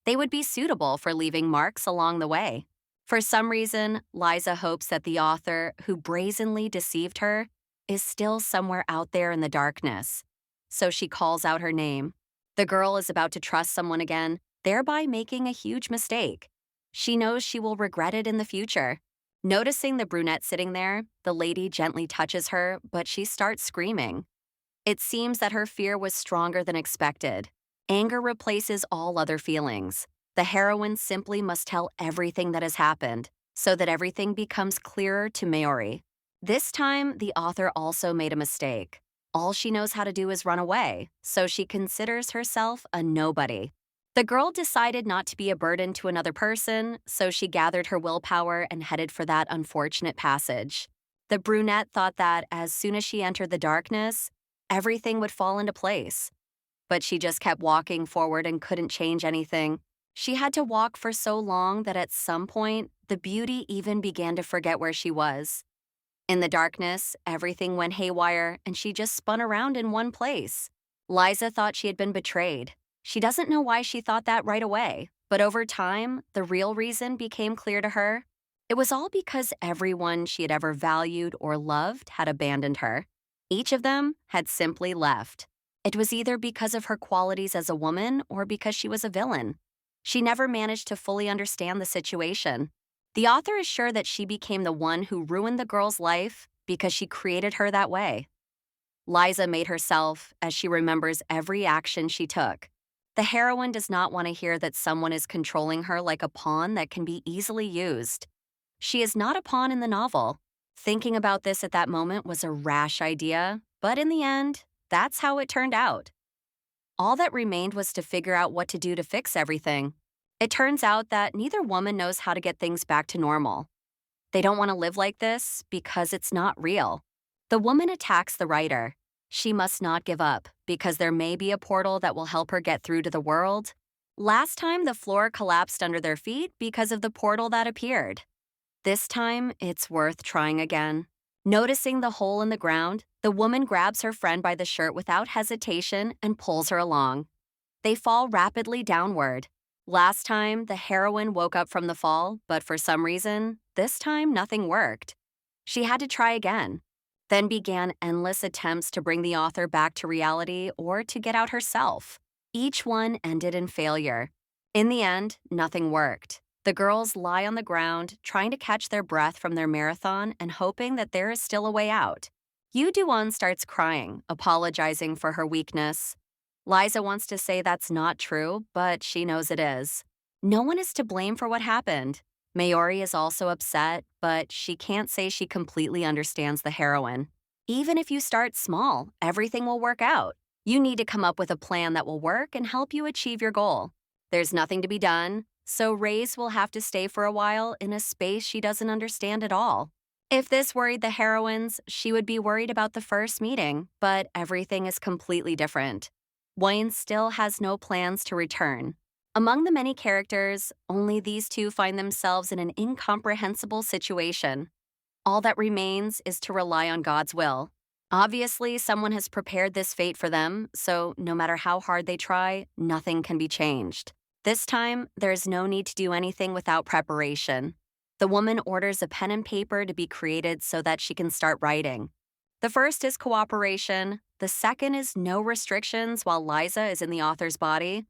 They would be suitable for leaving marks along the way. For some reason, Liza hopes that the author, who brazenly deceived her, is still somewhere out there in the darkness. So she calls out her name. The girl is about to trust someone again, thereby making a huge mistake. She knows she will regret it in the future. Noticing the brunette sitting there, the lady gently touches her, but she starts screaming. It seems that her fear was stronger than expected. Anger replaces all other feelings. The heroine simply must tell everything that has happened, so that everything becomes clearer to Maori. This time, the author also made a mistake. All she knows how to do is run away, so she considers herself a nobody. The girl decided not to be a burden to another person, so she gathered her willpower and headed for that unfortunate passage. The brunette thought that as soon as she entered the darkness, everything would fall into place. But she just kept walking forward and couldn't change anything. She had to walk for so long that at some point, the beauty even began to forget where she was. In the darkness, everything went haywire and she just spun around in one place. Liza thought she had been betrayed. She doesn't know why she thought that right away, but over time, the real reason became clear to her. It was all because everyone she had ever valued or loved had abandoned her. Each of them had simply left. It was either because of her qualities as a woman or because she was a villain. She never managed to fully understand the situation. The author is sure that she became the one who ruined the girl's life because she created her that way. Liza made herself as she remembers every action she took. The heroine does not want to hear that someone is controlling her like a pawn that can be easily used. She is not a pawn in the novel. Thinking about this at that moment was a rash idea, but in the end, that's how it turned out. All that remained was to figure out what to do to fix everything. It turns out that neither woman knows how to get things back to normal. They don't want to live like this because it's not real. The woman attacks the writer. She must not give up, because there may be a portal that will help her get through to the world. Last time, the floor collapsed under their feet because of the portal that appeared. This time, it's worth trying again. Noticing the hole in the ground, the woman grabs her friend by the shirt without hesitation and pulls her along. They fall rapidly downward. Last time, the heroine woke up from the fall, but for some reason, this time nothing worked. She had to try again, then began endless attempts to bring the author back to reality or to get out herself. Each one ended in failure. In the end, nothing worked. The girls lie on the ground, trying to catch their breath from their marathon and hoping that there is still a way out. Yu Duan starts crying, apologizing for her weakness. Liza wants to say that's not true, but she knows it is. No one is to blame for what happened. Mayori is also upset, but she can't say she completely understands the heroine. Even if you start small, everything will work out. You need to come up with a plan that will work and help you achieve your goal. There's nothing to be done, so Reyes will have to stay for a while in a space she doesn't understand at all. If this worried the heroines, she would be worried about the first meeting, but everything is completely different. Wayne still has no plans to return. Among the many characters, only these two find themselves in an incomprehensible situation. All that remains is to rely on God's will. Obviously, someone has prepared this fate for them, so no matter how hard they try, nothing can be changed. This time, there is no need to do anything without preparation. The woman orders a pen and paper to be created so that she can start writing. The first is cooperation. The second is no restrictions while Liza is in the author's body.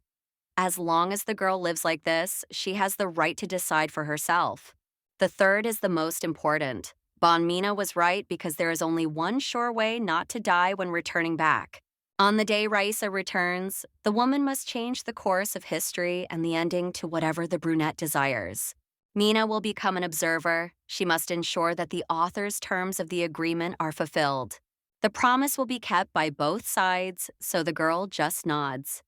As long as the girl lives like this, she has the right to decide for herself. The third is the most important. Bonmina was right because there is only one sure way not to die when returning back. On the day Raisa returns, the woman must change the course of history and the ending to whatever the brunette desires. Mina will become an observer. She must ensure that the author's terms of the agreement are fulfilled. The promise will be kept by both sides, so the girl just nods.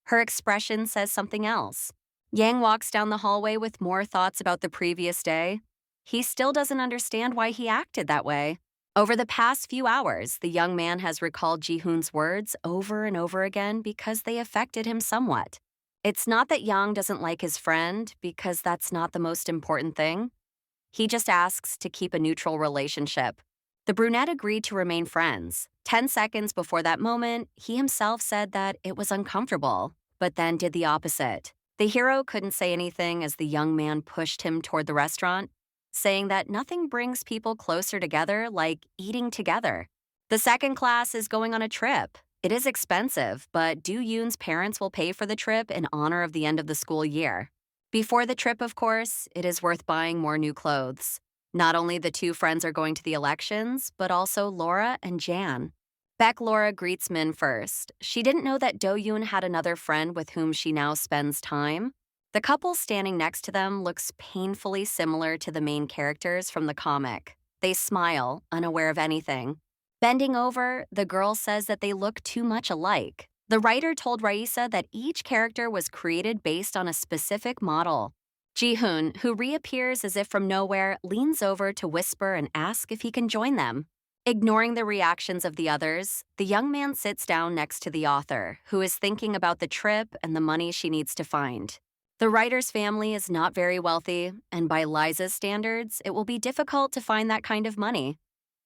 Her expression says something else. Yang walks down the hallway with more thoughts about the previous day. He still doesn't understand why he acted that way. Over the past few hours, the young man has recalled Ji-hoon's words over and over again because they affected him somewhat. It's not that Yang doesn't like his friend, because that's not the most important thing. He just asks to keep a neutral relationship. The brunette agreed to remain friends. 10 seconds before that moment, he himself said that it was uncomfortable, but then did the opposite. The hero couldn't say anything as the young man pushed him toward the restaurant, saying that nothing brings people closer together like eating together. The second class is going on a trip. It is expensive, but Do Yoon's parents will pay for the trip in honor of the end of the school year. Before the trip, of course, it is worth buying more new clothes. Not only the two friends are going to the elections, but also Laura and Jan. Beck Laura greets Min first. She didn't know that Do Yoon had another friend with whom she now spends time. The couple standing next to them looks painfully similar to the main characters from the comic. They smile, unaware of anything. Bending over, the girl says that they look too much alike. The writer told Raisa that each character was created based on a specific model. Ji-hoon, who reappears as if from nowhere, leans over to whisper and ask if he can join them. Ignoring the reactions of the others, the young man sits down next to the author, who is thinking about the trip and the money she needs to find. The writer's family is not very wealthy, and by Liza's standards, it will be difficult to find that kind of money.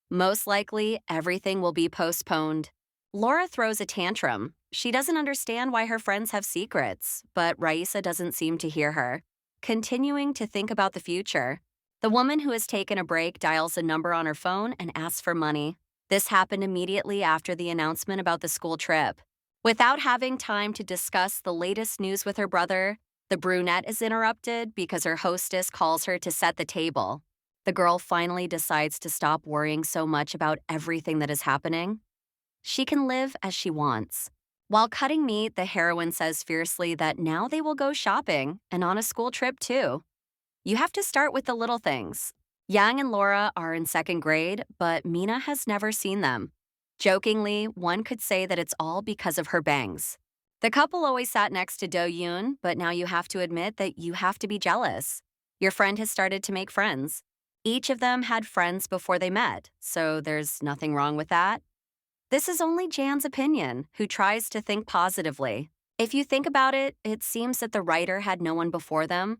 Most likely, everything will be postponed. Laura throws a tantrum. She doesn't understand why her friends have secrets, but Raisa doesn't seem to hear her. Continuing to think about the future, the woman who has taken a break dials a number on her phone and asks for money. This happened immediately after the announcement about the school trip. Without having time to discuss the latest news with her brother, the brunette is interrupted because her hostess calls her to set the table. The girl finally decides to stop worrying so much about everything that is happening. She can live as she wants. While cutting meat, the heroine says fiercely that now they will go shopping and on a school trip too. You have to start with the little things. Yang and Laura are in second grade, but Mina has never seen them. Jokingly, one could say that it's all because of her bangs. The couple always sat next to Do Yoon, but now you have to admit that you have to be jealous. Your friend has started to make friends. Each of them had friends before they met, so there's nothing wrong with that. This is only Jan's opinion, who tries to think positively. If you think about it, it seems that the writer had no one before them.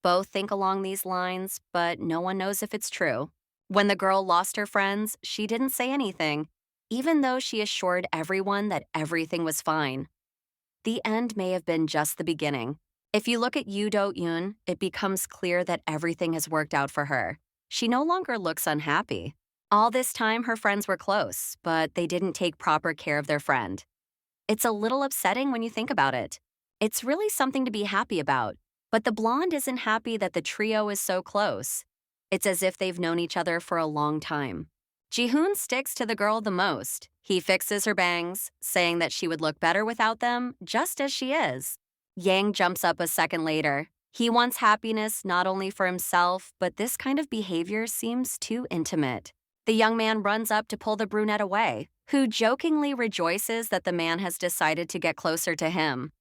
Both think along these lines, but no one knows if it's true. When the girl lost her friends, she didn't say anything, even though she assured everyone that everything was fine. The end may have been just the beginning. If you look at Yoo Do-yoon, it becomes clear that everything has worked out for her. She no longer looks unhappy. All this time, her friends were close, but they didn't take proper care of their friend. It's a little upsetting when you think about it. It's really something to be happy about, but the blonde isn't happy that the trio is so close. It's as if they've known each other for a long time. Ji-hoon sticks to the girl the most. He fixes her bangs, saying that she would look better without them, just as she is. Yang jumps up a second later. He wants happiness not only for himself, but this kind of behavior seems too intimate. The young man runs up to pull the brunette away, who jokingly rejoices that the man has decided to get closer to him.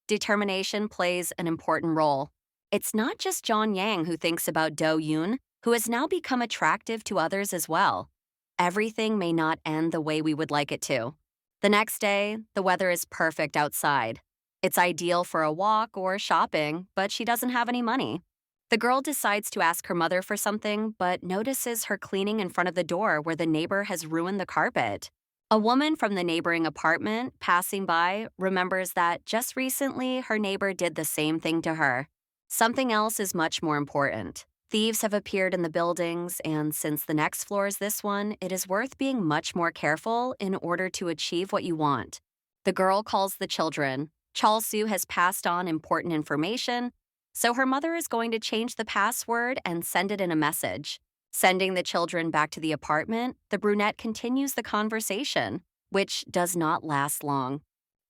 Determination plays an important role. It's not just John Yang who thinks about Do-yoon, who has now become attractive to others as well. Everything may not end the way we would like it to. The next day, the weather is perfect outside. It's ideal for a walk or shopping, but she doesn't have any money. The girl decides to ask her mother for something, but notices her cleaning in front of the door where the neighbor has ruined the carpet. A woman from the neighboring apartment, passing by, remembers that just recently her neighbor did the same thing to her. Something else is much more important. Thieves have appeared in the buildings, and since the next floor is this one, it is worth being much more careful in order to achieve what you want. The girl calls the children. Chol-soo has passed on important information, so her mother is going to change the password and send it in a message. Sending the children back to the apartment, the brunette continues the conversation, which does not last long.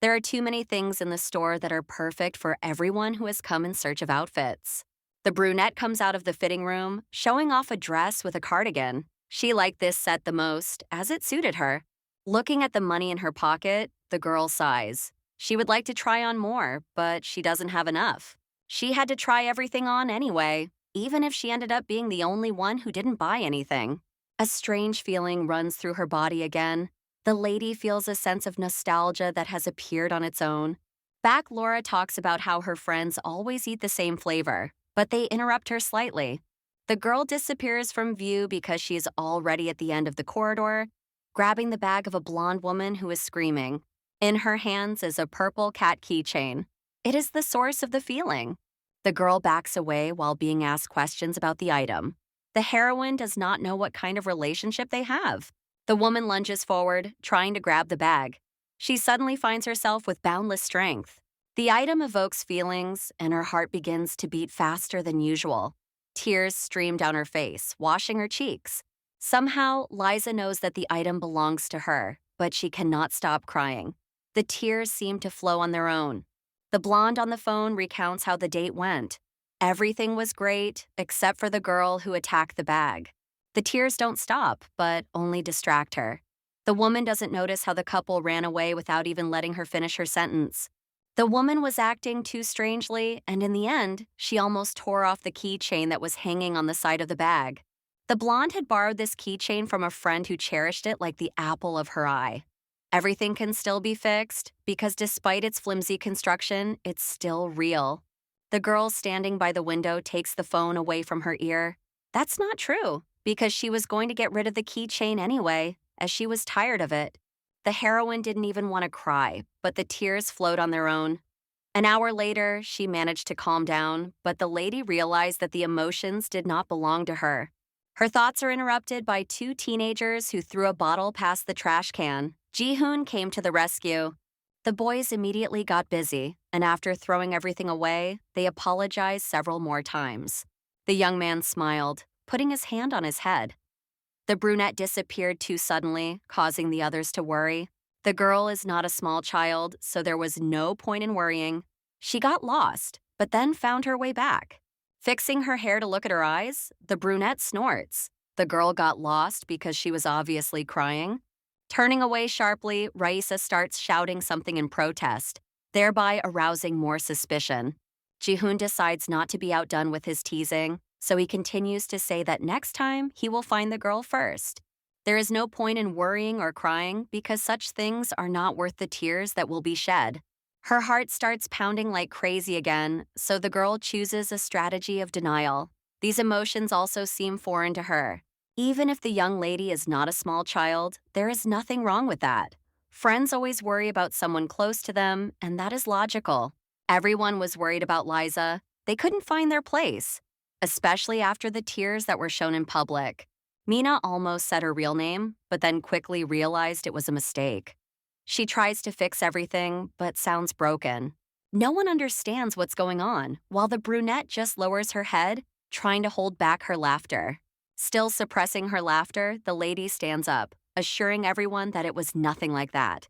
There are too many things in the store that are perfect for everyone who has come in search of outfits. The brunette comes out of the fitting room, showing off a dress with a cardigan. She liked this set the most, as it suited her. Looking at the money in her pocket, the girl sighs. She would like to try on more, but she doesn't have enough. She had to try everything on anyway, even if she ended up being the only one who didn't buy anything. A strange feeling runs through her body again. The lady feels a sense of nostalgia that has appeared on its own. Back Laura talks about how her friends always eat the same flavor, but they interrupt her slightly. The girl disappears from view because she is already at the end of the corridor, grabbing the bag of a blonde woman who is screaming. In her hands is a purple cat keychain. It is the source of the feeling. The girl backs away while being asked questions about the item. The heroine does not know what kind of relationship they have. The woman lunges forward, trying to grab the bag. She suddenly finds herself with boundless strength. The item evokes feelings, and her heart begins to beat faster than usual. Tears stream down her face, washing her cheeks. Somehow, Liza knows that the item belongs to her, but she cannot stop crying. The tears seem to flow on their own. The blonde on the phone recounts how the date went. Everything was great, except for the girl who attacked the bag. The tears don't stop, but only distract her. The woman doesn't notice how the couple ran away without even letting her finish her sentence. The woman was acting too strangely, and in the end, she almost tore off the keychain that was hanging on the side of the bag. The blonde had borrowed this keychain from a friend who cherished it like the apple of her eye. Everything can still be fixed, because despite its flimsy construction, it's still real. The girl standing by the window takes the phone away from her ear. That's not true, because she was going to get rid of the keychain anyway, as she was tired of it. The heroine didn't even want to cry, but the tears flowed on their own. An hour later, she managed to calm down, but the lady realized that the emotions did not belong to her. Her thoughts are interrupted by two teenagers who threw a bottle past the trash can. Ji-hoon came to the rescue. The boys immediately got busy, and after throwing everything away, they apologized several more times. The young man smiled, putting his hand on his head. The brunette disappeared too suddenly, causing the others to worry. The girl is not a small child, so there was no point in worrying. She got lost, but then found her way back. Fixing her hair to look at her eyes, the brunette snorts. The girl got lost because she was obviously crying. Turning away sharply, Raisa starts shouting something in protest, thereby arousing more suspicion. Ji-hoon decides not to be outdone with his teasing, so he continues to say that next time he will find the girl first. There is no point in worrying or crying because such things are not worth the tears that will be shed. Her heart starts pounding like crazy again, so the girl chooses a strategy of denial. These emotions also seem foreign to her. Even if the young lady is not a small child, there is nothing wrong with that. Friends always worry about someone close to them, and that is logical. Everyone was worried about Liza. They couldn't find their place, especially after the tears that were shown in public. Mina almost said her real name, but then quickly realized it was a mistake. She tries to fix everything, but sounds broken. No one understands what's going on, while the brunette just lowers her head, trying to hold back her laughter. Still suppressing her laughter, the lady stands up, assuring everyone that it was nothing like that.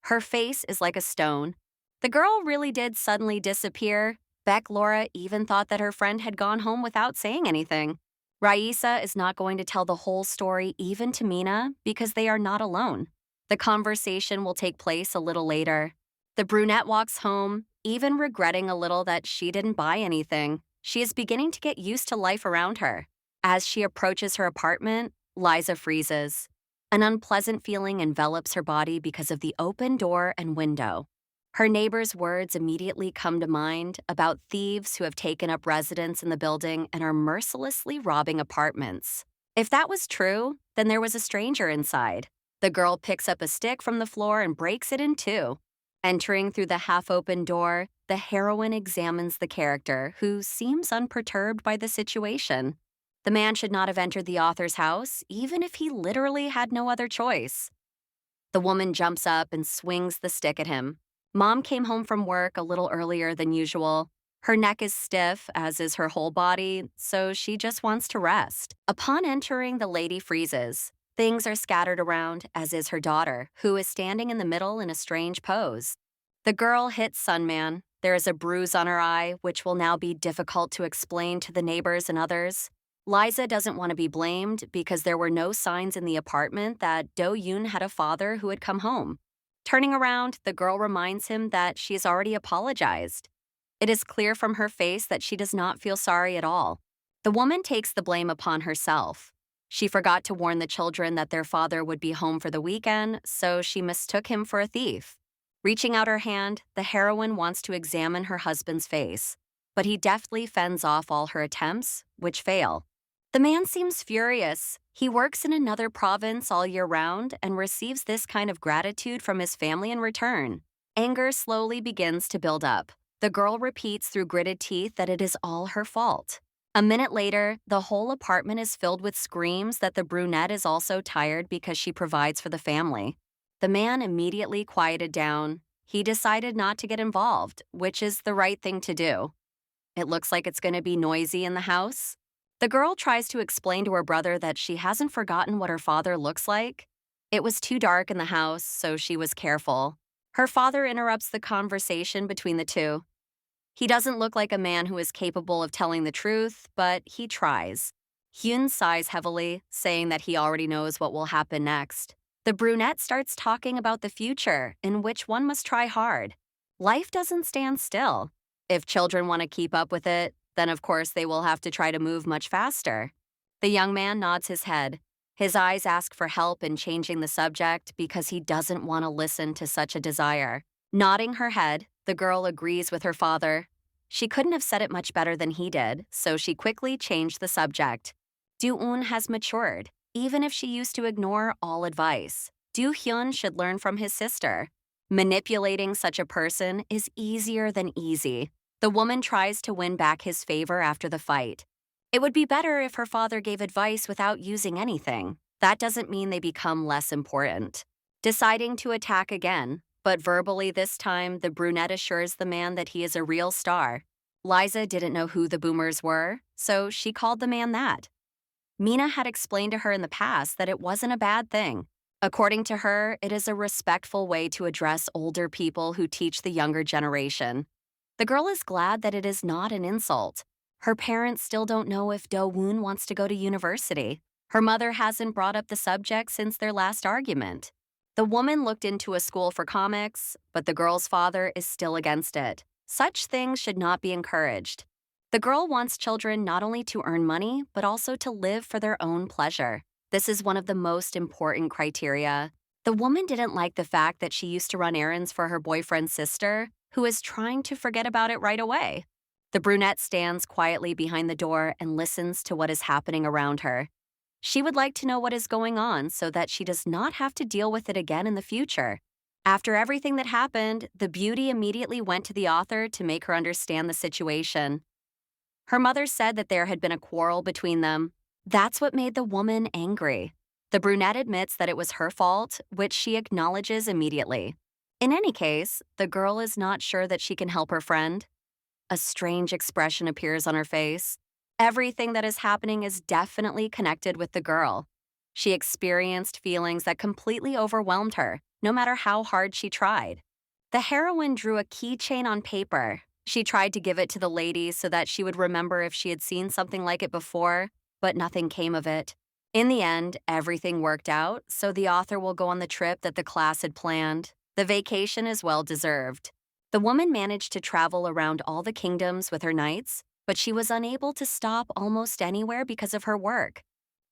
Her face is like a stone. The girl really did suddenly disappear. Beck Laura even thought that her friend had gone home without saying anything. Raisa is not going to tell the whole story even to Mina because they are not alone. The conversation will take place a little later. The brunette walks home, even regretting a little that she didn't buy anything. She is beginning to get used to life around her. As she approaches her apartment, Liza freezes. An unpleasant feeling envelops her body because of the open door and window. Her neighbor's words immediately come to mind about thieves who have taken up residence in the building and are mercilessly robbing apartments. If that was true, then there was a stranger inside. The girl picks up a stick from the floor and breaks it in two. Entering through the half-open door, the heroine examines the character, who seems unperturbed by the situation. The man should not have entered the author's house, even if he literally had no other choice. The woman jumps up and swings the stick at him. Mom came home from work a little earlier than usual. Her neck is stiff, as is her whole body, so she just wants to rest. Upon entering, the lady freezes. Things are scattered around, as is her daughter, who is standing in the middle in a strange pose. The girl hits Sunman. There is a bruise on her eye, which will now be difficult to explain to the neighbors and others. Liza doesn't want to be blamed because there were no signs in the apartment that Do-yoon had a father who had come home. Turning around, the girl reminds him that she has already apologized. It is clear from her face that she does not feel sorry at all. The woman takes the blame upon herself. She forgot to warn the children that their father would be home for the weekend, so she mistook him for a thief. Reaching out her hand, the heroine wants to examine her husband's face, but he deftly fends off all her attempts, which fail. The man seems furious. He works in another province all year round and receives this kind of gratitude from his family in return. Anger slowly begins to build up. The girl repeats through gritted teeth that it is all her fault. A minute later, the whole apartment is filled with screams that the brunette is also tired because she provides for the family. The man immediately quieted down. He decided not to get involved, which is the right thing to do. It looks like it's going to be noisy in the house. The girl tries to explain to her brother that she hasn't forgotten what her father looks like. It was too dark in the house, so she was careful. Her father interrupts the conversation between the two. He doesn't look like a man who is capable of telling the truth, but he tries. Hyun sighs heavily, saying that he already knows what will happen next. The brunette starts talking about the future, in which one must try hard. Life doesn't stand still. If children want to keep up with it, then of course they will have to try to move much faster. The young man nods his head. His eyes ask for help in changing the subject because he doesn't want to listen to such a desire. Nodding her head, the girl agrees with her father. She couldn't have said it much better than he did, so she quickly changed the subject. Do-eun has matured, even if she used to ignore all advice. Do-hyun should learn from his sister. Manipulating such a person is easier than easy. The woman tries to win back his favor after the fight. It would be better if her father gave advice without using anything. That doesn't mean they become less important. Deciding to attack again, but verbally this time, the brunette assures the man that he is a real star. Liza didn't know who the boomers were, so she called the man that. Mina had explained to her in the past that it wasn't a bad thing. According to her, it is a respectful way to address older people who teach the younger generation. The girl is glad that it is not an insult. Her parents still don't know if Do-woon wants to go to university. Her mother hasn't brought up the subject since their last argument. The woman looked into a school for comics, but the girl's father is still against it. Such things should not be encouraged. The girl wants children not only to earn money, but also to live for their own pleasure. This is one of the most important criteria. The woman didn't like the fact that she used to run errands for her boyfriend's sister, who is trying to forget about it right away. The brunette stands quietly behind the door and listens to what is happening around her. She would like to know what is going on so that she does not have to deal with it again in the future. After everything that happened, the beauty immediately went to the author to make her understand the situation. Her mother said that there had been a quarrel between them. That's what made the woman angry. The brunette admits that it was her fault, which she acknowledges immediately. In any case, the girl is not sure that she can help her friend. A strange expression appears on her face. Everything that is happening is definitely connected with the girl. She experienced feelings that completely overwhelmed her, no matter how hard she tried. The heroine drew a keychain on paper. She tried to give it to the lady so that she would remember if she had seen something like it before, but nothing came of it. In the end, everything worked out, so the author will go on the trip that the class had planned. The vacation is well deserved. The woman managed to travel around all the kingdoms with her knights, but she was unable to stop almost anywhere because of her work.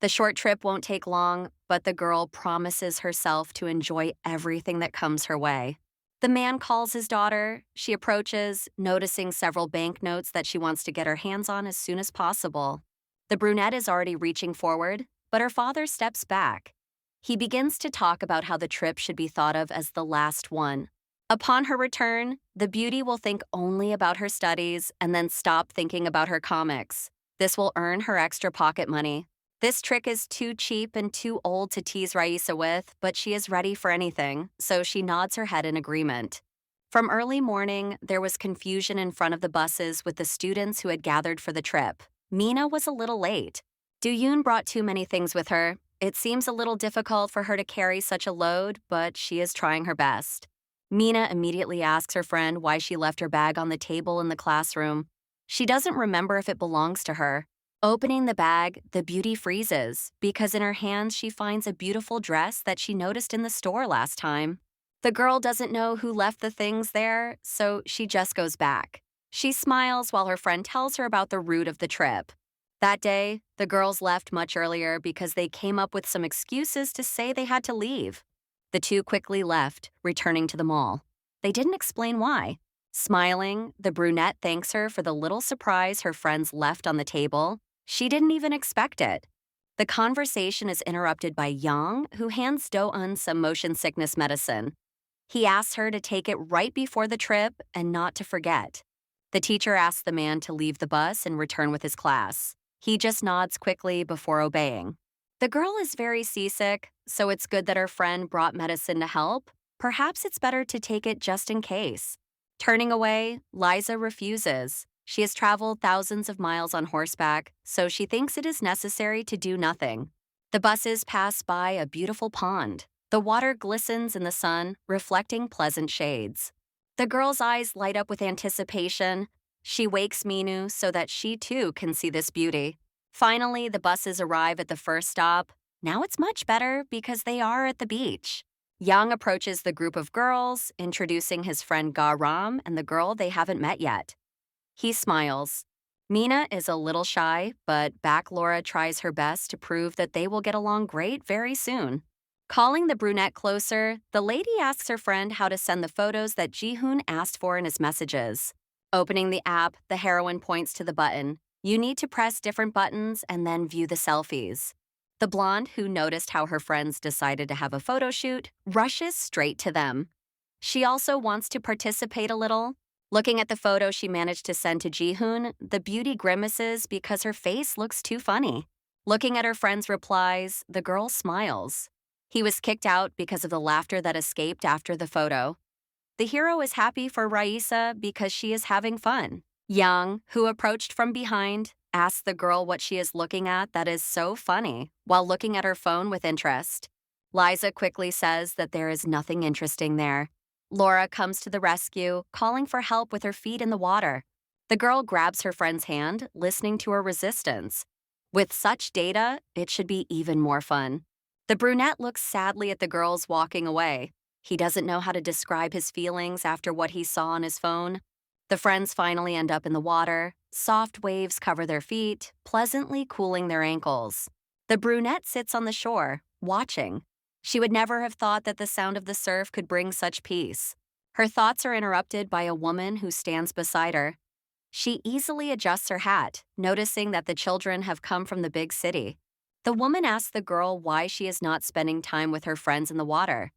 The short trip won't take long, but the girl promises herself to enjoy everything that comes her way. The man calls his daughter. She approaches, noticing several banknotes that she wants to get her hands on as soon as possible. The brunette is already reaching forward, but her father steps back. He begins to talk about how the trip should be thought of as the last one. Upon her return, the beauty will think only about her studies and then stop thinking about her comics. This will earn her extra pocket money. This trick is too cheap and too old to tease Raisa with, but she is ready for anything, so she nods her head in agreement. From early morning, there was confusion in front of the buses with the students who had gathered for the trip. Mina was a little late. Do-yoon brought too many things with her. It seems a little difficult for her to carry such a load, but she is trying her best. Mina immediately asks her friend why she left her bag on the table in the classroom. She doesn't remember if it belongs to her. Opening the bag, the beauty freezes because in her hands she finds a beautiful dress that she noticed in the store last time. The girl doesn't know who left the things there, so she just goes back. She smiles while her friend tells her about the route of the trip. That day, the girls left much earlier because they came up with some excuses to say they had to leave. The two quickly left, returning to the mall. They didn't explain why. Smiling, the brunette thanks her for the little surprise her friends left on the table. She didn't even expect it. The conversation is interrupted by Yang, who hands Do-eun some motion sickness medicine. He asks her to take it right before the trip and not to forget. The teacher asks the man to leave the bus and return with his class. He just nods quickly before obeying. The girl is very seasick, so it's good that her friend brought medicine to help. Perhaps it's better to take it just in case. Turning away, Liza refuses. She has traveled thousands of miles on horseback, so she thinks it is necessary to do nothing. The buses pass by a beautiful pond. The water glistens in the sun, reflecting pleasant shades. The girl's eyes light up with anticipation. She wakes Minu so that she too can see this beauty. Finally, the buses arrive at the first stop. Now it's much better because they are at the beach. Yang approaches the group of girls, introducing his friend Ga-ram and the girl they haven't met yet. He smiles. Mina is a little shy, but back Laura tries her best to prove that they will get along great very soon. Calling the brunette closer, the lady asks her friend how to send the photos that Ji-hoon asked for in his messages. Opening the app, the heroine points to the button. You need to press different buttons and then view the selfies. The blonde, who noticed how her friends decided to have a photo shoot, rushes straight to them. She also wants to participate a little. Looking at the photo she managed to send to Ji-hoon, the beauty grimaces because her face looks too funny. Looking at her friend's replies, the girl smiles. He was kicked out because of the laughter that escaped after the photo. The hero is happy for Raisa because she is having fun. Yang, who approached from behind, asks the girl what she is looking at that is so funny, while looking at her phone with interest. Liza quickly says that there is nothing interesting there. Laura comes to the rescue, calling for help with her feet in the water. The girl grabs her friend's hand, listening to her resistance. With such data, it should be even more fun. The brunette looks sadly at the girls walking away. He doesn't know how to describe his feelings after what he saw on his phone. The friends finally end up in the water. Soft waves cover their feet, pleasantly cooling their ankles. The brunette sits on the shore, watching. She would never have thought that the sound of the surf could bring such peace. Her thoughts are interrupted by a woman who stands beside her. She easily adjusts her hat, noticing that the children have come from the big city. The woman asks the girl why she is not spending time with her friends in the water.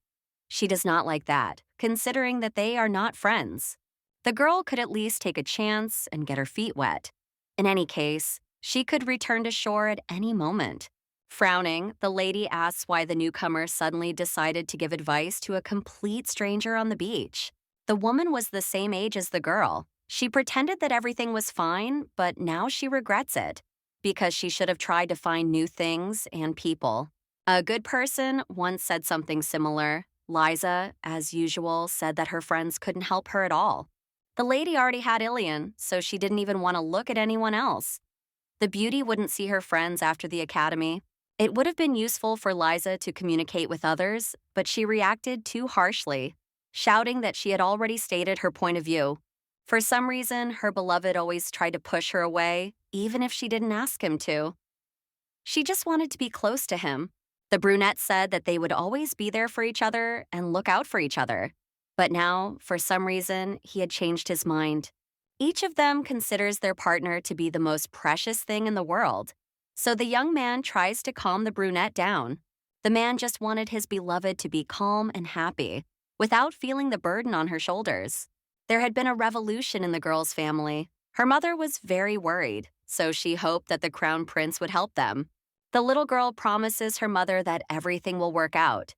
She does not like that, considering that they are not friends. The girl could at least take a chance and get her feet wet. In any case, she could return to shore at any moment. Frowning, the lady asks why the newcomer suddenly decided to give advice to a complete stranger on the beach. The woman was the same age as the girl. She pretended that everything was fine, but now she regrets it, because she should have tried to find new things and people. A good person once said something similar. Liza, as usual, said that her friends couldn't help her at all. The lady already had Ilian, so she didn't even want to look at anyone else. The beauty wouldn't see her friends after the academy. It would have been useful for Liza to communicate with others, but she reacted too harshly, shouting that she had already stated her point of view. For some reason, her beloved always tried to push her away, even if she didn't ask him to. She just wanted to be close to him. The brunette said that they would always be there for each other and look out for each other. But now, for some reason, he had changed his mind. Each of them considers their partner to be the most precious thing in the world. So the young man tries to calm the brunette down. The man just wanted his beloved to be calm and happy, without feeling the burden on her shoulders. There had been a revolution in the girl's family. Her mother was very worried, so she hoped that the crown prince would help them. The little girl promises her mother that everything will work out.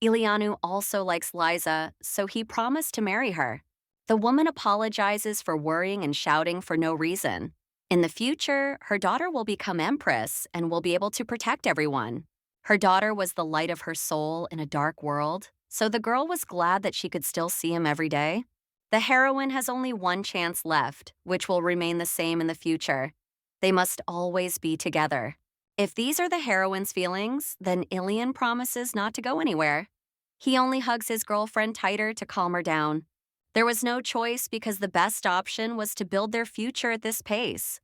Ilianu also likes Liza, so he promised to marry her. The woman apologizes for worrying and shouting for no reason. In the future, her daughter will become empress and will be able to protect everyone. Her daughter was the light of her soul in a dark world, so the girl was glad that she could still see him every day. The heroine has only one chance left, which will remain the same in the future. They must always be together. If these are the heroine's feelings, then Ilian promises not to go anywhere. He only hugs his girlfriend tighter to calm her down. There was no choice because the best option was to build their future at this pace.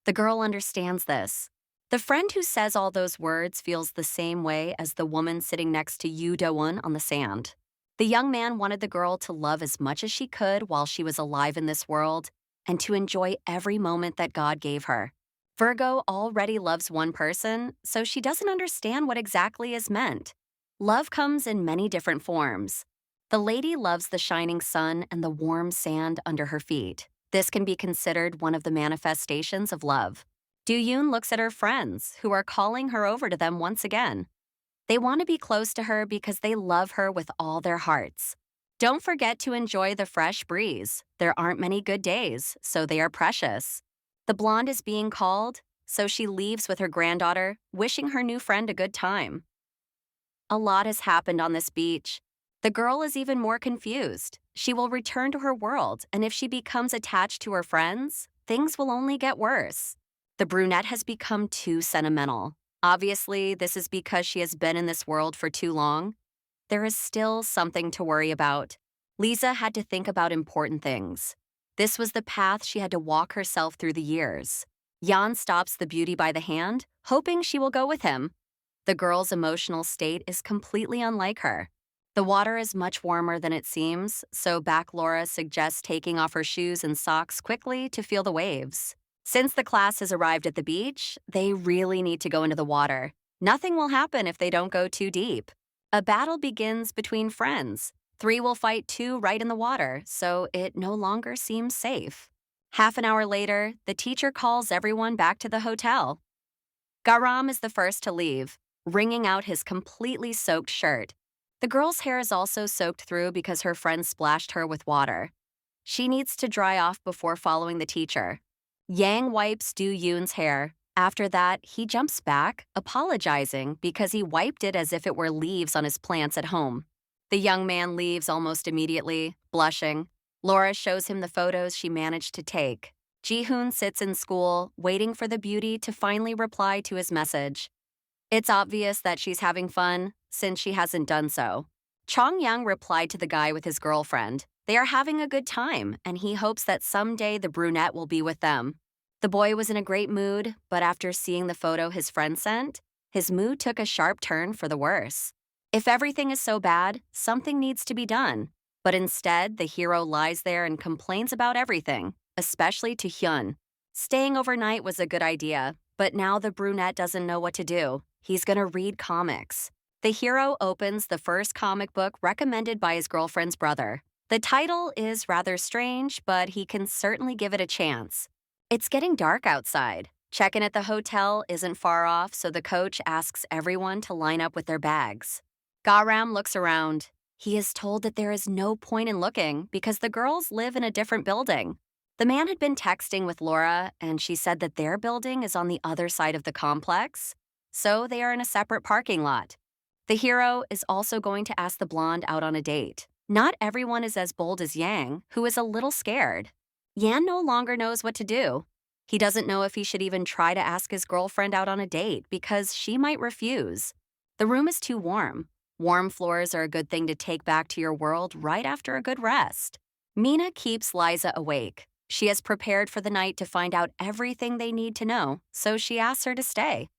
The girl understands this. The friend who says all those words feels the same way as the woman sitting next to Yu Do-won on the sand. The young man wanted the girl to love as much as she could while she was alive in this world and to enjoy every moment that God gave her. Virgo already loves one person, so she doesn't understand what exactly is meant. Love comes in many different forms. The lady loves the shining sun and the warm sand under her feet. This can be considered one of the manifestations of love. Do-yoon looks at her friends, who are calling her over to them once again. They want to be close to her because they love her with all their hearts. Don't forget to enjoy the fresh breeze. There aren't many good days, so they are precious. The blonde is being called, so she leaves with her granddaughter, wishing her new friend a good time. A lot has happened on this beach. The girl is even more confused. She will return to her world, and if she becomes attached to her friends, things will only get worse. The brunette has become too sentimental. Obviously, this is because she has been in this world for too long. There is still something to worry about. Lisa had to think about important things. This was the path she had to walk herself through the years. Jan stops the beauty by the hand, hoping she will go with him. The girl's emotional state is completely unlike her. The water is much warmer than it seems, so Laura suggests taking off her shoes and socks quickly to feel the waves. Since the class has arrived at the beach, they really need to go into the water. Nothing will happen if they don't go too deep. A battle begins between friends. 3 will fight 2 right in the water, so it no longer seems safe. Half an hour later, the teacher calls everyone back to the hotel. Garam is the first to leave, wringing out his completely soaked shirt. The girl's hair is also soaked through because her friend splashed her with water. She needs to dry off before following the teacher. Yang wipes Do-yoon's hair. After that, he jumps back, apologizing because he wiped it as if it were leaves on his plants at home. The young man leaves almost immediately, blushing. Laura shows him the photos she managed to take. Ji-hoon sits in school, waiting for the beauty to finally reply to his message. It's obvious that she's having fun, since she hasn't done so. Chong-yang replied to the guy with his girlfriend. They are having a good time, and he hopes that someday the brunette will be with them. The boy was in a great mood, but after seeing the photo his friend sent, His mood took a sharp turn for the worse. If everything is so bad, something needs to be done. But instead, the hero lies there and complains about everything, especially to Hyun. Staying overnight was a good idea, but now the brunette doesn't know what to do. He's gonna read comics. The hero opens the first comic book recommended by his girlfriend's brother. The title is rather strange, but he can certainly give it a chance. It's getting dark outside. Check-in at the hotel isn't far off, so the coach asks everyone to line up with their bags. Garam looks around. He is told that there is no point in looking because the girls live in a different building. The man had been texting with Laura, and she said that their building is on the other side of the complex, so they are in a separate parking lot. The hero is also going to ask the blonde out on a date. Not everyone is as bold as Yang, who is a little scared. Yan no longer knows what to do. He doesn't know if he should even try to ask his girlfriend out on a date because she might refuse. The room is too warm. Warm floors are a good thing to take back to your world right after a good rest. Mina keeps Liza awake. She has prepared for the night to find out everything they need to know, so she asks her to stay.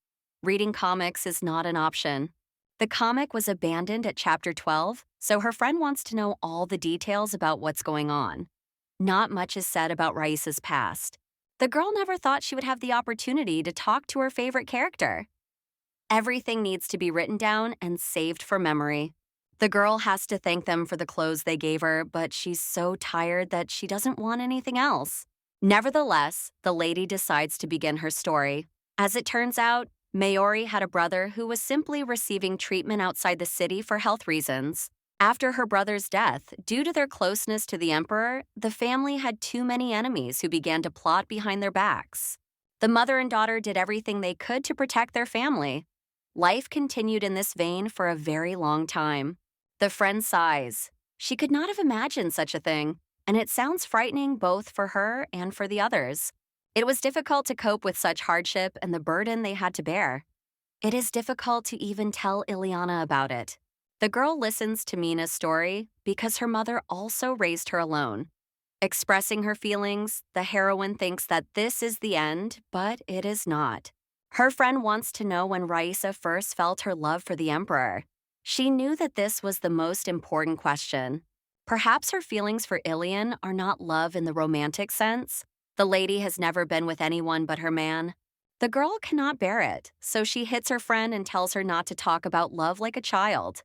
Reading comics is not an option. The comic was abandoned at chapter 12, so her friend wants to know all the details about what's going on. Not much is said about Raisa's past. The girl never thought she would have the opportunity to talk to her favorite character. Everything needs to be written down and saved for memory. The girl has to thank them for the clothes they gave her, but she's so tired that she doesn't want anything else. Nevertheless, the lady decides to begin her story. As it turns out, Mayori had a brother who was simply receiving treatment outside the city for health reasons. After her brother's death, due to their closeness to the emperor, the family had too many enemies who began to plot behind their backs. The mother and daughter did everything they could to protect their family. Life continued in this vein for a very long time. The friend sighs. She could not have imagined such a thing, and it sounds frightening both for her and for the others. It was difficult to cope with such hardship and the burden they had to bear. It is difficult to even tell Ileana about it. The girl listens to Mina's story because her mother also raised her alone. Expressing her feelings, the heroine thinks that this is the end, but it is not. Her friend wants to know when Raisa first felt her love for the emperor. She knew that this was the most important question. Perhaps her feelings for Ilian are not love in the romantic sense. The lady has never been with anyone but her man. The girl cannot bear it, so she hits her friend and tells her not to talk about love like a child.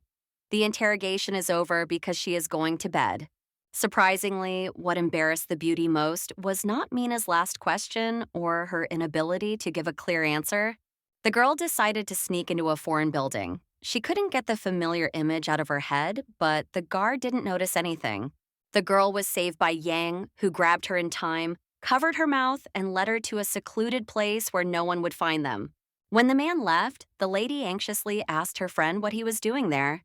The interrogation is over because she is going to bed. Surprisingly, what embarrassed the beauty most was not Mina's last question or her inability to give a clear answer. The girl decided to sneak into a foreign building. She couldn't get the familiar image out of her head, but the guard didn't notice anything. The girl was saved by Yang, who grabbed her in time, covered her mouth, and led her to a secluded place where no one would find them. When the man left, the lady anxiously asked her friend what he was doing there.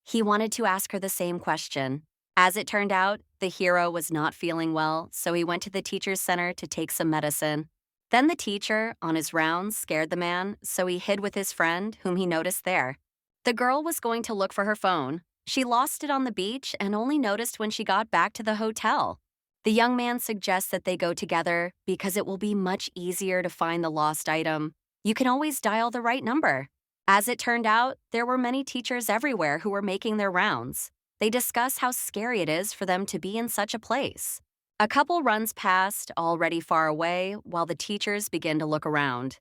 He wanted to ask her the same question. As it turned out, the hero was not feeling well, so he went to the teacher's center to take some medicine. Then the teacher, on his rounds, scared the man, so he hid with his friend, whom he noticed there. The girl was going to look for her phone. She lost it on the beach and only noticed when she got back to the hotel. The young man suggests that they go together because it will be much easier to find the lost item. You can always dial the right number. As it turned out, there were many teachers everywhere who were making their rounds. They discuss how scary it is for them to be in such a place. A couple runs past, already far away, while the teachers begin to look around.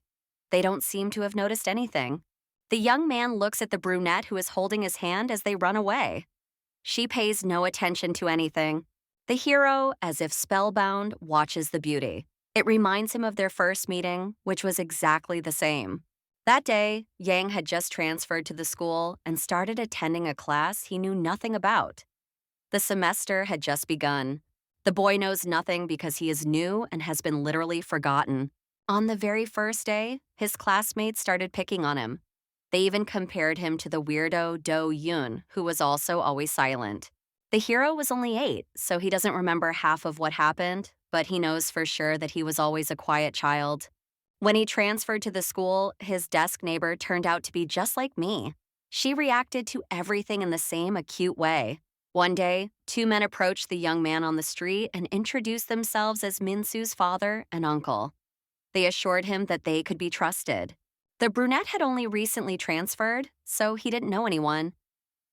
They don't seem to have noticed anything. The young man looks at the brunette who is holding his hand as they run away. She pays no attention to anything. The hero, as if spellbound, watches the beauty. It reminds him of their first meeting, which was exactly the same. That day, Yang had just transferred to the school and started attending a class he knew nothing about. The semester had just begun. The boy knows nothing because he is new and has been literally forgotten. On the very first day, his classmates started picking on him. They even compared him to the weirdo Do Yoon, who was also always silent. The hero was only 8, so he doesn't remember half of what happened, but he knows for sure that he was always a quiet child. When he transferred to the school, his desk neighbor turned out to be just like me. She reacted to everything in the same acute way. One day, 2 men approached the young man on the street and introduced themselves as Minsu's father and uncle. They assured him that they could be trusted. The brunette had only recently transferred, so he didn't know anyone.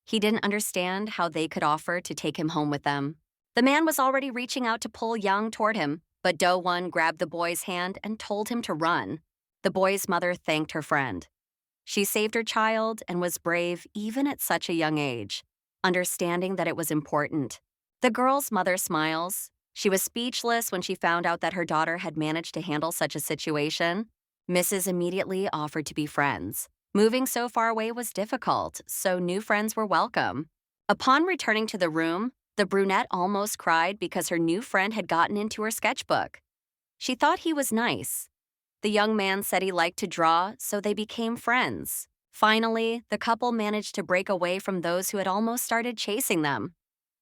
He didn't understand how they could offer to take him home with them. The man was already reaching out to pull Yang toward him, but Do-won grabbed the boy's hand and told him to run. The boy's mother thanked her friend. She saved her child and was brave even at such a young age, understanding that it was important. The girl's mother smiles. She was speechless when she found out that her daughter had managed to handle such a situation. Mrs. immediately offered to be friends. Moving so far away was difficult, so new friends were welcome. Upon returning to the room, the brunette almost cried because her new friend had gotten into her sketchbook. She thought he was nice. The young man said he liked to draw, so they became friends. Finally, the couple managed to break away from those who had almost started chasing them.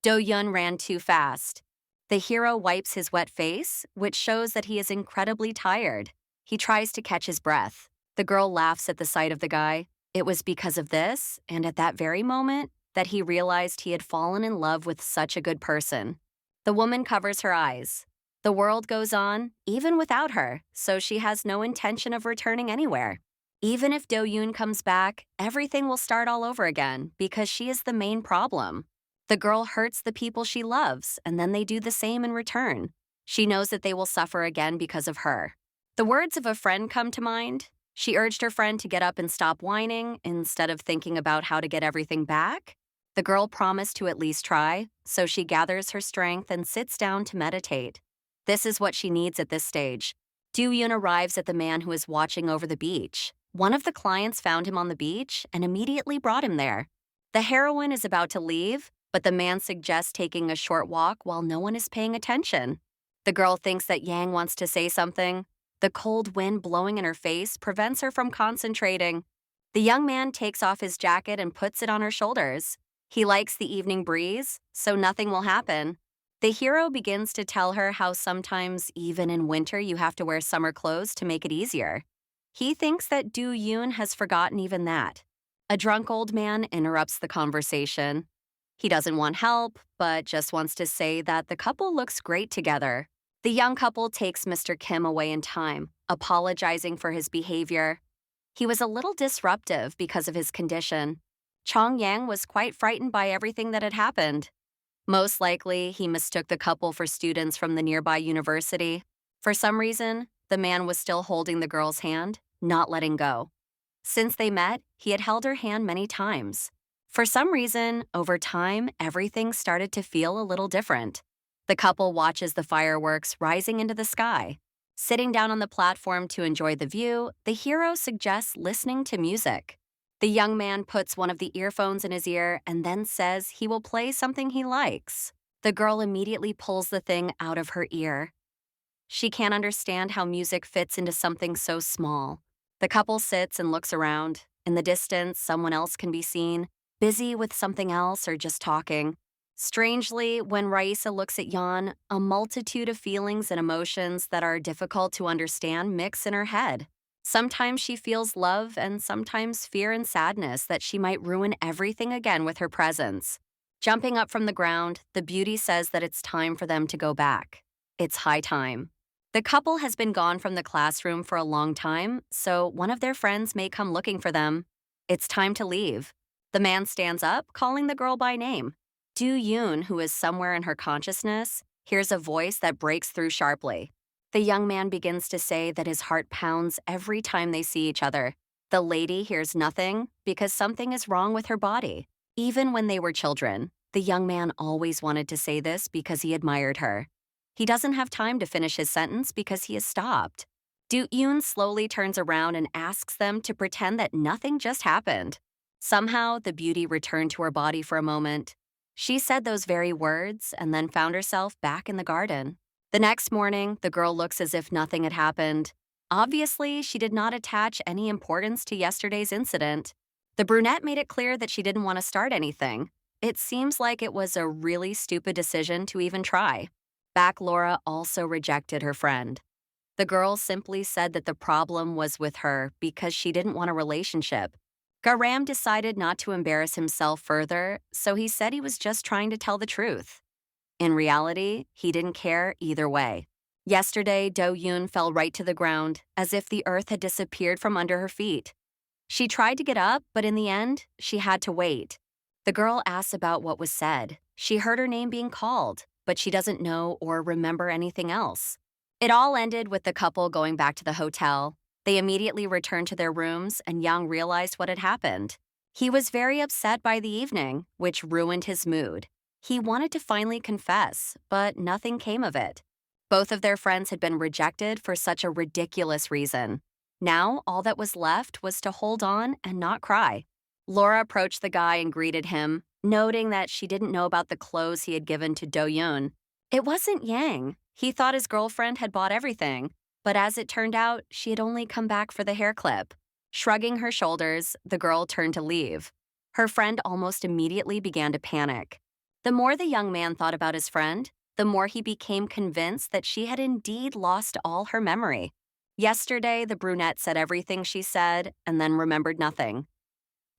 Do-yun ran too fast. The hero wipes his wet face, which shows that he is incredibly tired. He tries to catch his breath. The girl laughs at the sight of the guy. It was because of this, and at that very moment, that he realized he had fallen in love with such a good person. The woman covers her eyes. The world goes on, even without her, so she has no intention of returning anywhere. Even if Do-yoon comes back, everything will start all over again because she is the main problem. The girl hurts the people she loves, and then they do the same in return. She knows that they will suffer again because of her. The words of a friend come to mind. She urged her friend to get up and stop whining instead of thinking about how to get everything back. The girl promised to at least try, so she gathers her strength and sits down to meditate. This is what she needs at this stage. Do-yoon arrives at the man who is watching over the beach. One of the clients found him on the beach and immediately brought him there. The heroine is about to leave, but the man suggests taking a short walk while no one is paying attention. The girl thinks that Yang wants to say something. The cold wind blowing in her face prevents her from concentrating. The young man takes off his jacket and puts it on her shoulders. He likes the evening breeze, so nothing will happen. The hero begins to tell her how sometimes, even in winter, you have to wear summer clothes to make it easier. He thinks that Do-yoon has forgotten even that. A drunk old man interrupts the conversation. He doesn't want help, but just wants to say that the couple looks great together. The young couple takes Mr. Kim away in time, apologizing for his behavior. He was a little disruptive because of his condition. Chong Yang was quite frightened by everything that had happened. Most likely, he mistook the couple for students from the nearby university. For some reason, the man was still holding the girl's hand, not letting go. Since they met, he had held her hand many times. For some reason, over time, everything started to feel a little different. The couple watches the fireworks rising into the sky. Sitting down on the platform to enjoy the view, the hero suggests listening to music. The young man puts one of the earphones in his ear and then says he will play something he likes. The girl immediately pulls the thing out of her ear. She can't understand how music fits into something so small. The couple sits and looks around. In the distance, someone else can be seen, busy with something else or just talking. Strangely, when Raisa looks at Yan, a multitude of feelings and emotions that are difficult to understand mix in her head. Sometimes she feels love and sometimes fear and sadness that she might ruin everything again with her presence. Jumping up from the ground, the beauty says that it's time for them to go back. It's high time. The couple has been gone from the classroom for a long time, so one of their friends may come looking for them. It's time to leave. The man stands up, calling the girl by name. Do-yoon, who is somewhere in her consciousness, hears a voice that breaks through sharply. The young man begins to say that his heart pounds every time they see each other. The lady hears nothing because something is wrong with her body. Even when they were children, the young man always wanted to say this because he admired her. He doesn't have time to finish his sentence because he has stopped. Do-yoon slowly turns around and asks them to pretend that nothing just happened. Somehow, the beauty returned to her body for a moment. She said those very words and then found herself back in the garden. The next morning, the girl looks as if nothing had happened. Obviously, she did not attach any importance to yesterday's incident. The brunette made it clear that she didn't want to start anything. It seems like it was a really stupid decision to even try. Back Laura also rejected her friend. The girl simply said that the problem was with her because she didn't want a relationship. Garam decided not to embarrass himself further, so he said he was just trying to tell the truth. In reality, he didn't care either way. Yesterday, Do-yoon fell right to the ground, as if the earth had disappeared from under her feet. She tried to get up, but in the end, she had to wait. The girl asks about what was said. She heard her name being called, but she doesn't know or remember anything else. It all ended with the couple going back to the hotel. They immediately returned to their rooms, and Young realized what had happened. He was very upset by the evening, which ruined his mood. He wanted to finally confess, but nothing came of it. Both of their friends had been rejected for such a ridiculous reason. Now, all that was left was to hold on and not cry. Laura approached the guy and greeted him, noting that she didn't know about the clothes he had given to Do-yoon. It wasn't Yang. He thought his girlfriend had bought everything, but as it turned out, she had only come back for the hair clip. Shrugging her shoulders, the girl turned to leave. Her friend almost immediately began to panic. The more the young man thought about his friend, the more he became convinced that she had indeed lost all her memory. Yesterday, the brunette said everything she said and then remembered nothing.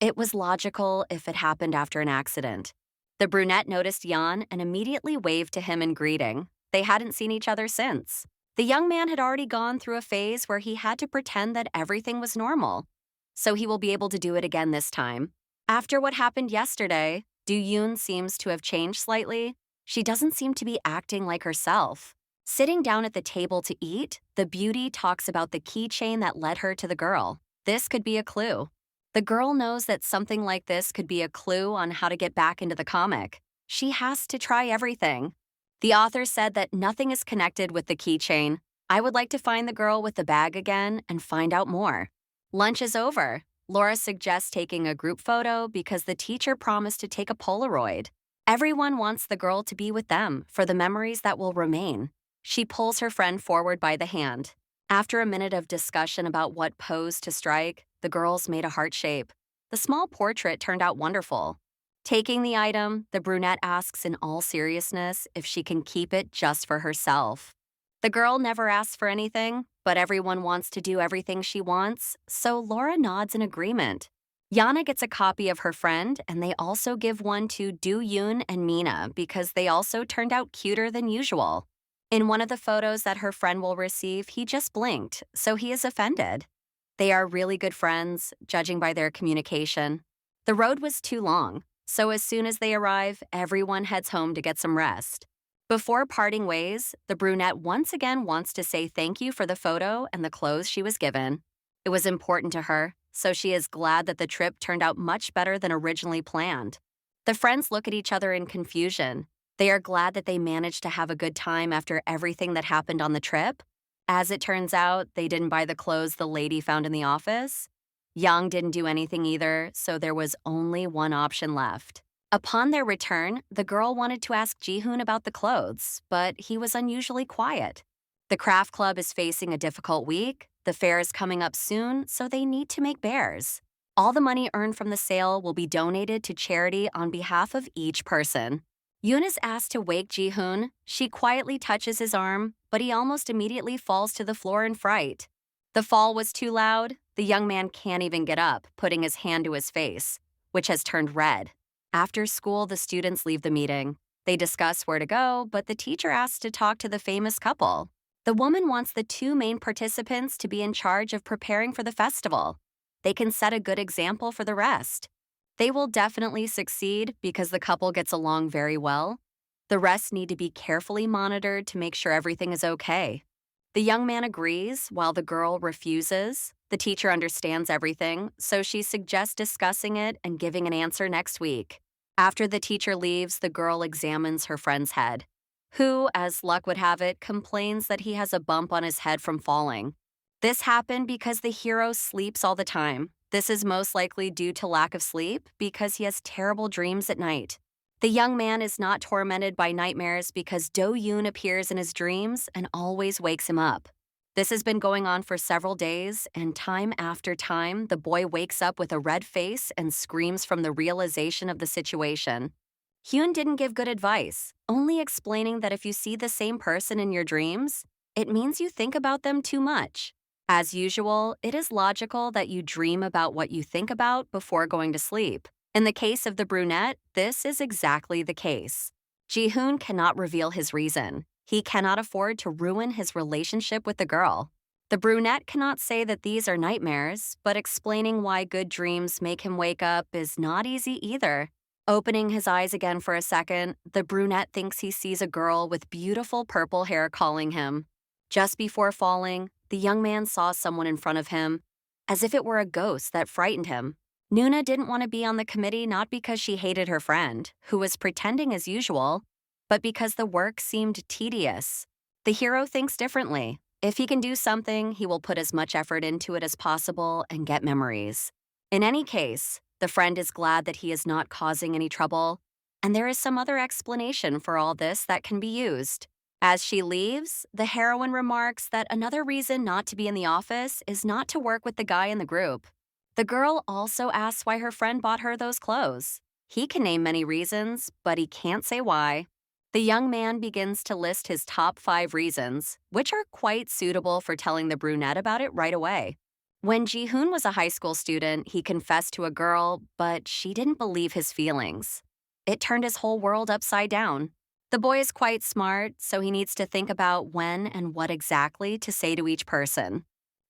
It was logical if it happened after an accident. The brunette noticed Jan and immediately waved to him in greeting. They hadn't seen each other since. The young man had already gone through a phase where he had to pretend that everything was normal. So he will be able to do it again this time. After what happened yesterday, Do-yoon seems to have changed slightly. She doesn't seem to be acting like herself. Sitting down at the table to eat, the beauty talks about the keychain that led her to the girl. This could be a clue. The girl knows that something like this could be a clue on how to get back into the comic. She has to try everything. The author said that nothing is connected with the keychain. I would like to find the girl with the bag again and find out more. Lunch is over. Laura suggests taking a group photo because the teacher promised to take a Polaroid. Everyone wants the girl to be with them for the memories that will remain. She pulls her friend forward by the hand. After a minute of discussion about what pose to strike, the girls made a heart shape. The small portrait turned out wonderful. Taking the item, the brunette asks in all seriousness if she can keep it just for herself. The girl never asks for anything, but everyone wants to do everything she wants, so Laura nods in agreement. Yana gets a copy of her friend, and they also give one to Do-yoon and Mina because they also turned out cuter than usual. In one of the photos that her friend will receive, he just blinked, so he is offended. They are really good friends, judging by their communication. The road was too long, so as soon as they arrive, everyone heads home to get some rest. Before parting ways, the brunette once again wants to say thank you for the photo and the clothes she was given. It was important to her, so she is glad that the trip turned out much better than originally planned. The friends look at each other in confusion. They are glad that they managed to have a good time after everything that happened on the trip. As it turns out, they didn't buy the clothes the lady found in the office. Young didn't do anything either, so there was only one option left. Upon their return, the girl wanted to ask Ji-hoon about the clothes, but he was unusually quiet. The craft club is facing a difficult week. The fair is coming up soon, so they need to make bears. All the money earned from the sale will be donated to charity on behalf of each person. Yoon is asked to wake Ji-hoon. She quietly touches his arm, but he almost immediately falls to the floor in fright. The fall was too loud. The young man can't even get up, putting his hand to his face, which has turned red. After school, the students leave the meeting. They discuss where to go, but the teacher asks to talk to the famous couple. The woman wants the two main participants to be in charge of preparing for the festival. They can set a good example for the rest. They will definitely succeed because the couple gets along very well. The rest need to be carefully monitored to make sure everything is okay. The young man agrees, while the girl refuses. The teacher understands everything, so she suggests discussing it and giving an answer next week. After the teacher leaves, the girl examines her friend's head, who, as luck would have it, complains that he has a bump on his head from falling. This happened because the hero sleeps all the time. This is most likely due to lack of sleep because he has terrible dreams at night. The young man is not tormented by nightmares because Do-yoon appears in his dreams and always wakes him up. This has been going on for several days, and time after time, the boy wakes up with a red face and screams from the realization of the situation. Hyun didn't give good advice, only explaining that if you see the same person in your dreams, it means you think about them too much. As usual, it is logical that you dream about what you think about before going to sleep. In the case of the brunette, this is exactly the case. Ji-hoon cannot reveal his reason. He cannot afford to ruin his relationship with the girl. The brunette cannot say that these are nightmares, but explaining why good dreams make him wake up is not easy either. Opening his eyes again for a second, the brunette thinks he sees a girl with beautiful purple hair calling him. Just before falling, the young man saw someone in front of him, as if it were a ghost that frightened him. Nuna didn't want to be on the committee not because she hated her friend, who was pretending as usual, but because the work seemed tedious. The hero thinks differently. If he can do something, he will put as much effort into it as possible and get memories. In any case, the friend is glad that he is not causing any trouble, and there is some other explanation for all this that can be used. As she leaves, the heroine remarks that another reason not to be in the office is not to work with the guy in the group. The girl also asks why her friend bought her those clothes. He can name many reasons, but he can't say why. The young man begins to list his top 5 reasons, which are quite suitable for telling the brunette about it right away. When Ji-hoon was a high school student, he confessed to a girl, but she didn't believe his feelings. It turned his whole world upside down. The boy is quite smart, so he needs to think about when and what exactly to say to each person.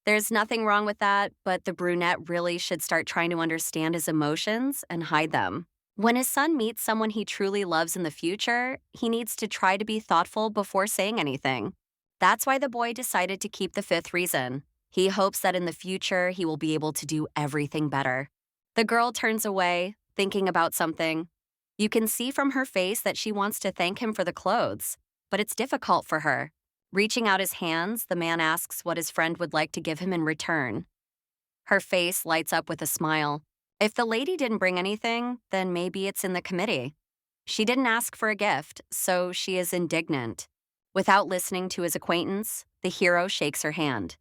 There's nothing wrong with that, but the brunette really should start trying to understand his emotions and hide them. When his son meets someone he truly loves in the future, he needs to try to be thoughtful before saying anything. That's why the boy decided to keep the 5th reason. He hopes that in the future he will be able to do everything better. The girl turns away, thinking about something. You can see from her face that she wants to thank him for the clothes, but it's difficult for her. Reaching out his hands, the man asks what his friend would like to give him in return. Her face lights up with a smile. If the lady didn't bring anything, then maybe it's in the committee. She didn't ask for a gift, so she is indignant. Without listening to his acquaintance, the hero shakes her hand.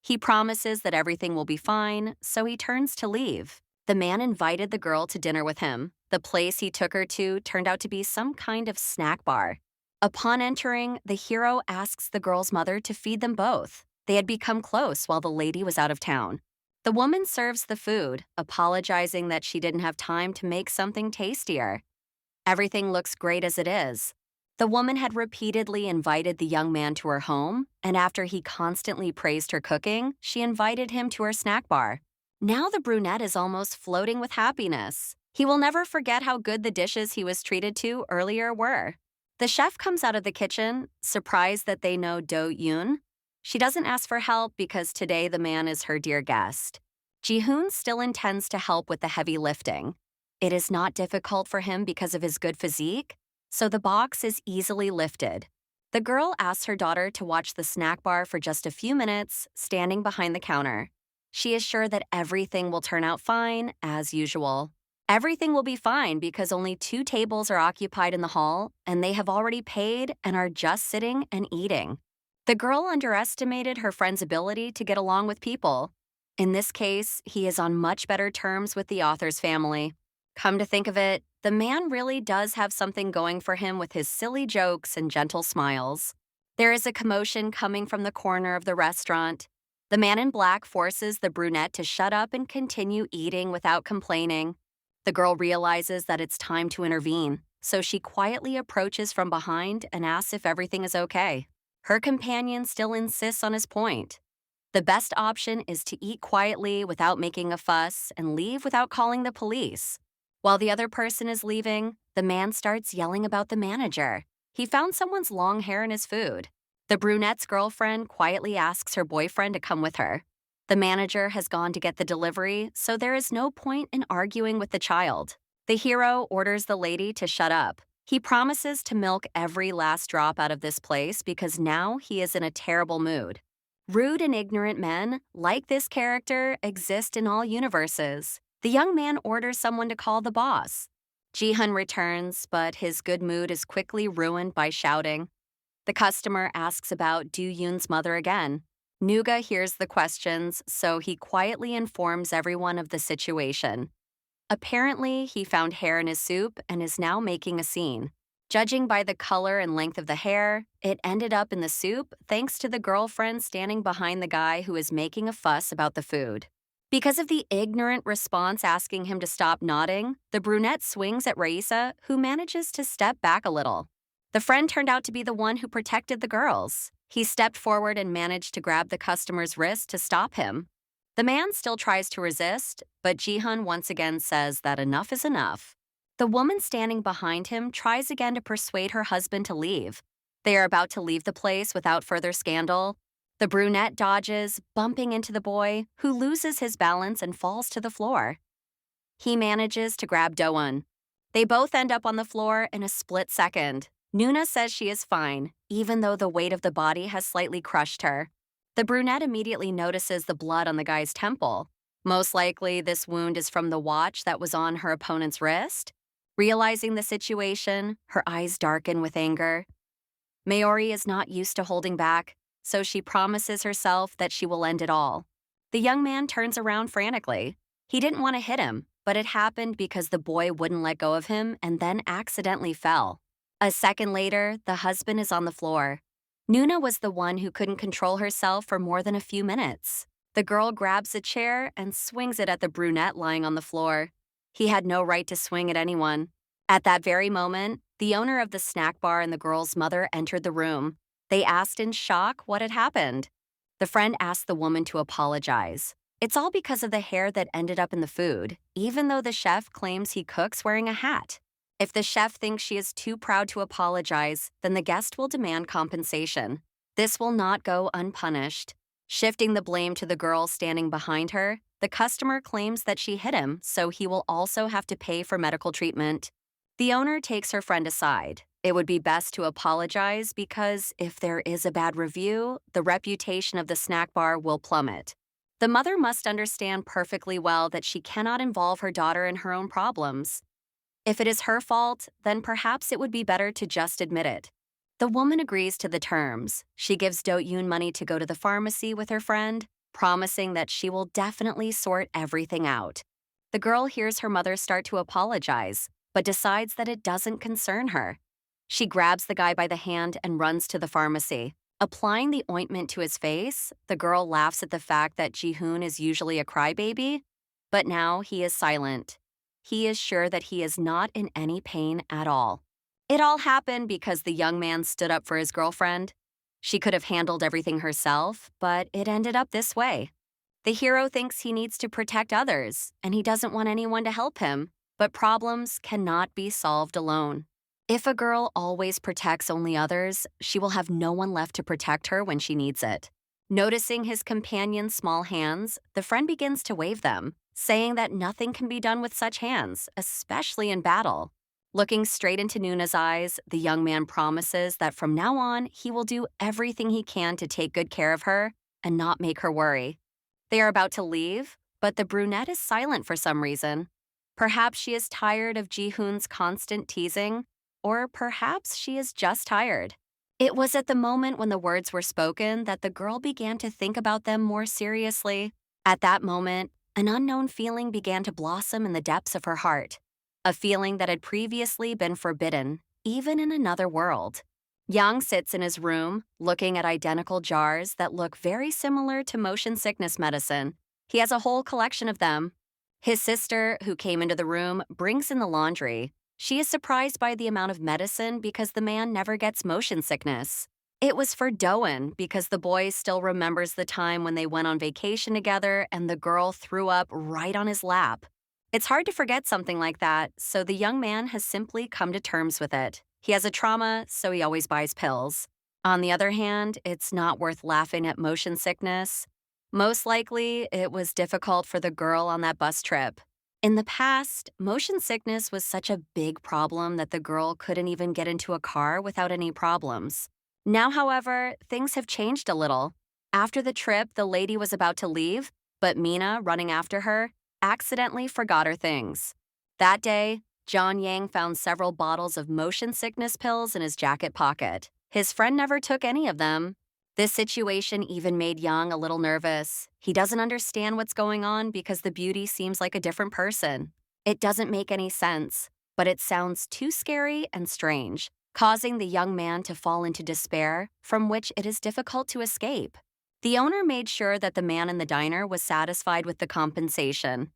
He promises that everything will be fine, so he turns to leave. The man invited the girl to dinner with him. The place he took her to turned out to be some kind of snack bar. Upon entering, the hero asks the girl's mother to feed them both. They had become close while the lady was out of town. The woman serves the food, apologizing that she didn't have time to make something tastier. Everything looks great as it is. The woman had repeatedly invited the young man to her home, and after he constantly praised her cooking, she invited him to her snack bar. Now the brunette is almost floating with happiness. He will never forget how good the dishes he was treated to earlier were. The chef comes out of the kitchen, surprised that they know Do-yoon. She doesn't ask for help because today the man is her dear guest. Ji-hoon still intends to help with the heavy lifting. It is not difficult for him because of his good physique, so the box is easily lifted. The girl asks her daughter to watch the snack bar for just a few minutes, standing behind the counter. She is sure that everything will turn out fine, as usual. Everything will be fine because only 2 tables are occupied in the hall, and they have already paid and are just sitting and eating. The girl underestimated her friend's ability to get along with people. In this case, he is on much better terms with the author's family. Come to think of it, the man really does have something going for him with his silly jokes and gentle smiles. There is a commotion coming from the corner of the restaurant. The man in black forces the brunette to shut up and continue eating without complaining. The girl realizes that it's time to intervene, so she quietly approaches from behind and asks if everything is okay. Her companion still insists on his point. The best option is to eat quietly without making a fuss and leave without calling the police. While the other person is leaving, the man starts yelling about the manager. He found someone's long hair in his food. The brunette's girlfriend quietly asks her boyfriend to come with her. The manager has gone to get the delivery, so there is no point in arguing with the child. The hero orders the lady to shut up. He promises to milk every last drop out of this place because now he is in a terrible mood. Rude and ignorant men, like this character, exist in all universes. The young man orders someone to call the boss. Ji-hoon returns, but his good mood is quickly ruined by shouting. The customer asks about Do-yoon's mother again. Nuga hears the questions, so he quietly informs everyone of the situation. Apparently, he found hair in his soup and is now making a scene. Judging by the color and length of the hair, it ended up in the soup thanks to the girlfriend standing behind the guy who is making a fuss about the food. Because of the ignorant response asking him to stop nodding, the brunette swings at Raisa, who manages to step back a little. The friend turned out to be the one who protected the girls. He stepped forward and managed to grab the customer's wrist to stop him. The man still tries to resist, but Ji-hun once again says that enough is enough. The woman standing behind him tries again to persuade her husband to leave. They are about to leave the place without further scandal. The brunette dodges, bumping into the boy, who loses his balance and falls to the floor. He manages to grab Do-eun. They both end up on the floor in a split second. Nuna says she is fine, even though the weight of the body has slightly crushed her. The brunette immediately notices the blood on the guy's temple. Most likely, this wound is from the watch that was on her opponent's wrist. Realizing the situation, her eyes darken with anger. Maori is not used to holding back, so she promises herself that she will end it all. The young man turns around frantically. He didn't want to hit him, but it happened because the boy wouldn't let go of him and then accidentally fell. A second later, the husband is on the floor. Nuna was the one who couldn't control herself for more than a few minutes. The girl grabs a chair and swings it at the brunette lying on the floor. He had no right to swing at anyone. At that very moment, the owner of the snack bar and the girl's mother entered the room. They asked in shock what had happened. The friend asked the woman to apologize. It's all because of the hair that ended up in the food, even though the chef claims he cooks wearing a hat. If the chef thinks she is too proud to apologize, then the guest will demand compensation. This will not go unpunished. Shifting the blame to the girl standing behind her, the customer claims that she hit him, so he will also have to pay for medical treatment. The owner takes her friend aside. It would be best to apologize because if there is a bad review, the reputation of the snack bar will plummet. The mother must understand perfectly well that she cannot involve her daughter in her own problems. If it is her fault, then perhaps it would be better to just admit it. The woman agrees to the terms. She gives Do-eun money to go to the pharmacy with her friend, promising that she will definitely sort everything out. The girl hears her mother start to apologize, but decides that it doesn't concern her. She grabs the guy by the hand and runs to the pharmacy. Applying the ointment to his face, the girl laughs at the fact that Ji-hoon is usually a crybaby, but now he is silent. He is sure that he is not in any pain at all. It all happened because the young man stood up for his girlfriend. She could have handled everything herself, but it ended up this way. The hero thinks he needs to protect others, and he doesn't want anyone to help him, but problems cannot be solved alone. If a girl always protects only others, she will have no one left to protect her when she needs it. Noticing his companion's small hands, the friend begins to wave them, saying that nothing can be done with such hands, especially in battle. Looking straight into Nuna's eyes, the young man promises that from now on, he will do everything he can to take good care of her and not make her worry. They are about to leave, but the brunette is silent for some reason. Perhaps she is tired of Ji-hoon's constant teasing, or perhaps she is just tired. It was at the moment when the words were spoken that the girl began to think about them more seriously. At that moment, an unknown feeling began to blossom in the depths of her heart. A feeling that had previously been forbidden, even in another world. Yang sits in his room, looking at identical jars that look very similar to motion sickness medicine. He has a whole collection of them. His sister, who came into the room, brings in the laundry. She is surprised by the amount of medicine because the man never gets motion sickness. It was for Do-eun because the boy still remembers the time when they went on vacation together and the girl threw up right on his lap. It's hard to forget something like that, so the young man has simply come to terms with it. He has a trauma, so he always buys pills. On the other hand, it's not worth laughing at motion sickness. Most likely, it was difficult for the girl on that bus trip. In the past, motion sickness was such a big problem that the girl couldn't even get into a car without any problems. Now, however, things have changed a little. After the trip, the lady was about to leave, but Mina, running after her, accidentally forgot her things. That day, John Yang found several bottles of motion sickness pills in his jacket pocket. His friend never took any of them. This situation even made Yang a little nervous. He doesn't understand what's going on because the beauty seems like a different person. It doesn't make any sense, but it sounds too scary and strange, causing the young man to fall into despair, from which it is difficult to escape. The owner made sure that the man in the diner was satisfied with the compensation.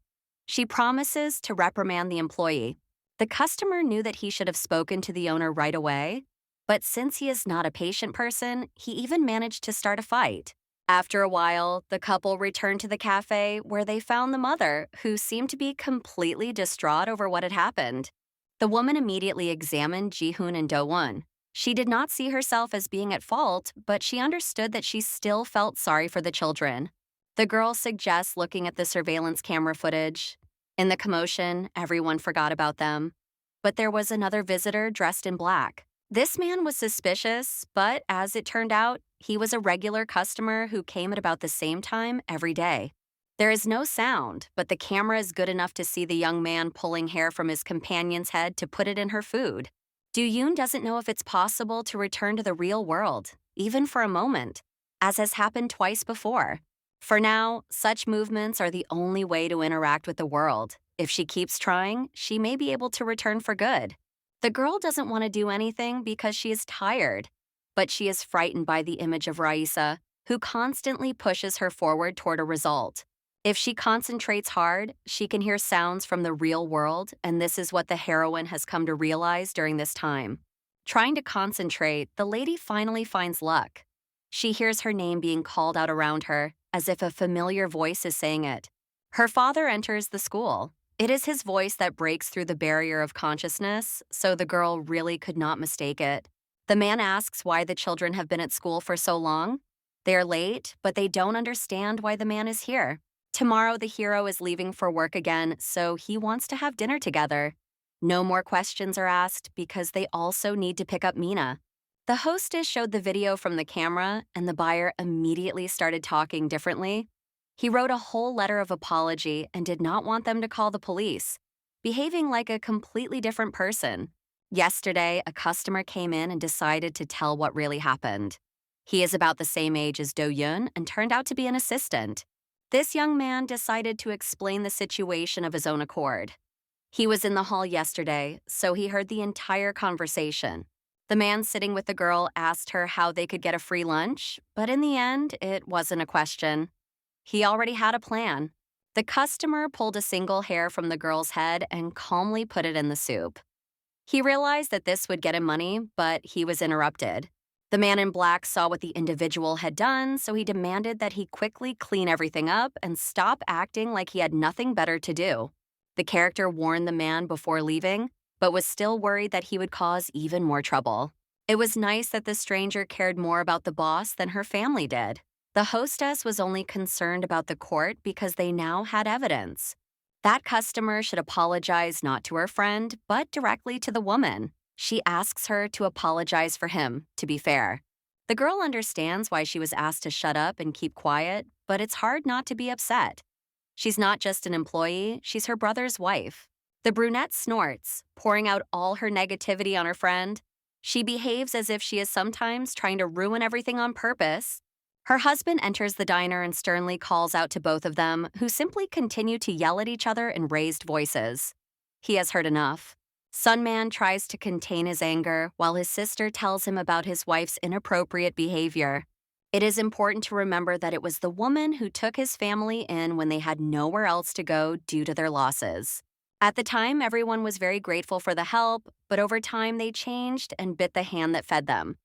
She promises to reprimand the employee. The customer knew that he should have spoken to the owner right away, But since he is not a patient person, he even managed to start a fight. After a while, the couple returned to the cafe where they found the mother, who seemed to be completely distraught over what had happened. The woman immediately examined Ji-hoon and Do-won. She did not see herself as being at fault, but she understood that she still felt sorry for the children. The girl suggests looking at the surveillance camera footage. In the commotion, everyone forgot about them. But there was another visitor dressed in black. This man was suspicious, but as it turned out, he was a regular customer who came at about the same time every day. There is no sound, but the camera is good enough to see the young man pulling hair from his companion's head to put it in her food. Do-yoon doesn't know if it's possible to return to the real world, even for a moment, as has happened twice before. For now, such movements are the only way to interact with the world. If she keeps trying, she may be able to return for good. The girl doesn't want to do anything because she is tired, but she is frightened by the image of Raisa, who constantly pushes her forward toward a result. If she concentrates hard, she can hear sounds from the real world, and this is what the heroine has come to realize during this time. Trying to concentrate, the lady finally finds luck. She hears her name being called out around her, as if a familiar voice is saying it. Her father enters the school. It is his voice that breaks through the barrier of consciousness, so the girl really could not mistake it. The man asks why the children have been at school for so long. They are late, but they don't understand why the man is here. Tomorrow, the hero is leaving for work again, so he wants to have dinner together. No more questions are asked because they also need to pick up Mina. The hostess showed the video from the camera, and the buyer immediately started talking differently. He wrote a whole letter of apology and did not want them to call the police, behaving like a completely different person. Yesterday, a customer came in and decided to tell what really happened. He is about the same age as Do-yoon and turned out to be an assistant. This young man decided to explain the situation of his own accord. He was in the hall yesterday, so he heard the entire conversation. The man sitting with the girl asked her how they could get a free lunch, but in the end, it wasn't a question. He already had a plan. The customer pulled a single hair from the girl's head and calmly put it in the soup. He realized that this would get him money, but he was interrupted. The man in black saw what the individual had done, so he demanded that he quickly clean everything up and stop acting like he had nothing better to do. The character warned the man before leaving, but was still worried that he would cause even more trouble. It was nice that the stranger cared more about the boss than her family did. The hostess was only concerned about the court because they now had evidence. That customer should apologize not to her friend, but directly to the woman. She asks her to apologize for him, to be fair. The girl understands why she was asked to shut up and keep quiet, but it's hard not to be upset. She's not just an employee, she's her brother's wife. The brunette snorts, pouring out all her negativity on her friend. She behaves as if she is sometimes trying to ruin everything on purpose. Her husband enters the diner and sternly calls out to both of them, who simply continue to yell at each other in raised voices. He has heard enough. Sunman tries to contain his anger while his sister tells him about his wife's inappropriate behavior. It is important to remember that it was the woman who took his family in when they had nowhere else to go due to their losses. At the time, everyone was very grateful for the help, but over time they changed and bit the hand that fed them.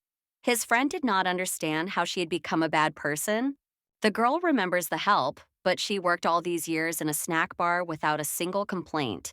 His friend did not understand how she had become a bad person. The girl remembers the help, but she worked all these years in a snack bar without a single complaint.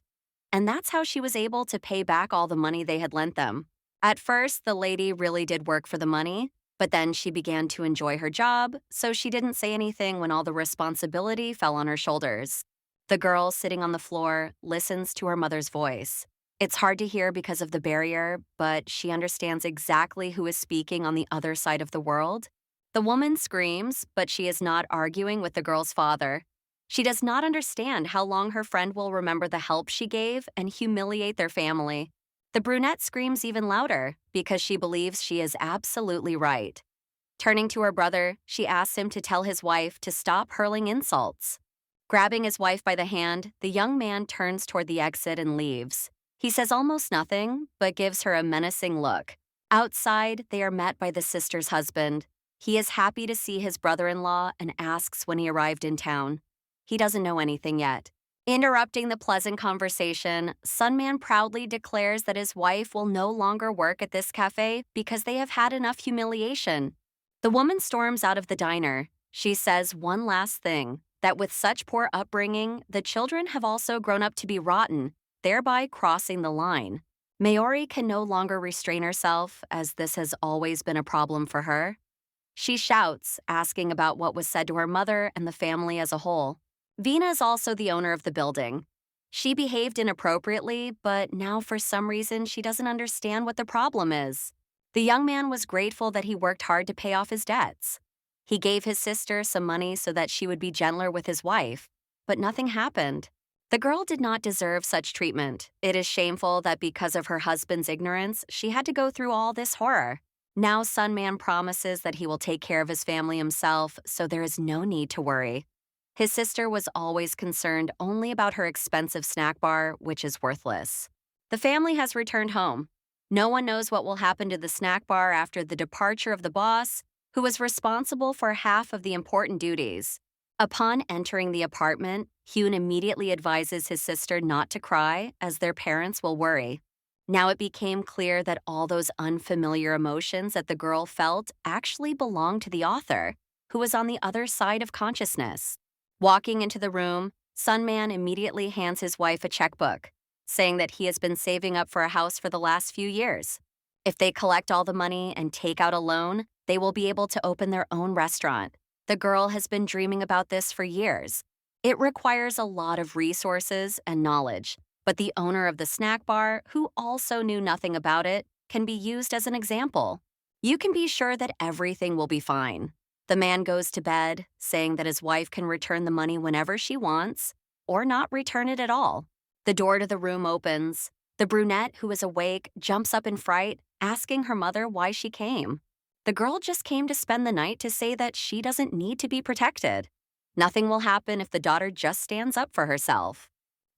And that's how she was able to pay back all the money they had lent them. At first, the lady really did work for the money, but then she began to enjoy her job, so she didn't say anything when all the responsibility fell on her shoulders. The girl, sitting on the floor, listens to her mother's voice. It's hard to hear because of the barrier, but she understands exactly who is speaking on the other side of the world. The woman screams, but she is not arguing with the girl's father. She does not understand how long her friend will remember the help she gave and humiliate their family. The brunette screams even louder because she believes she is absolutely right. Turning to her brother, she asks him to tell his wife to stop hurling insults. Grabbing his wife by the hand, the young man turns toward the exit and leaves. He says almost nothing, but gives her a menacing look. Outside, they are met by the sister's husband. He is happy to see his brother-in-law and asks when he arrived in town. He doesn't know anything yet. Interrupting the pleasant conversation, Sunman proudly declares that his wife will no longer work at this cafe because they have had enough humiliation. The woman storms out of the diner. She says one last thing, that with such poor upbringing, the children have also grown up to be rotten, thereby crossing the line. Maori can no longer restrain herself, as this has always been a problem for her. She shouts, asking about what was said to her mother and the family as a whole. Vina is also the owner of the building. She behaved inappropriately, but now for some reason she doesn't understand what the problem is. The young man was grateful that he worked hard to pay off his debts. He gave his sister some money so that she would be gentler with his wife, but nothing happened. The girl did not deserve such treatment. It is shameful that because of her husband's ignorance, she had to go through all this horror. Now Sunman promises that he will take care of his family himself, so there is no need to worry. His sister was always concerned only about her expensive snack bar, which is worthless. The family has returned home. No one knows what will happen to the snack bar after the departure of the boss, who was responsible for half of the important duties. Upon entering the apartment, Hyun immediately advises his sister not to cry, as their parents will worry. Now it became clear that all those unfamiliar emotions that the girl felt actually belonged to the author, who was on the other side of consciousness. Walking into the room, Sunman immediately hands his wife a checkbook, saying that he has been saving up for a house for the last few years. If they collect all the money and take out a loan, they will be able to open their own restaurant. The girl has been dreaming about this for years. It requires a lot of resources and knowledge, but the owner of the snack bar, who also knew nothing about it, can be used as an example. You can be sure that everything will be fine. The man goes to bed, saying that his wife can return the money whenever she wants, or not return it at all. The door to the room opens. The brunette, who is awake, jumps up in fright, asking her mother why she came. The girl just came to spend the night to say that she doesn't need to be protected. Nothing will happen if the daughter just stands up for herself.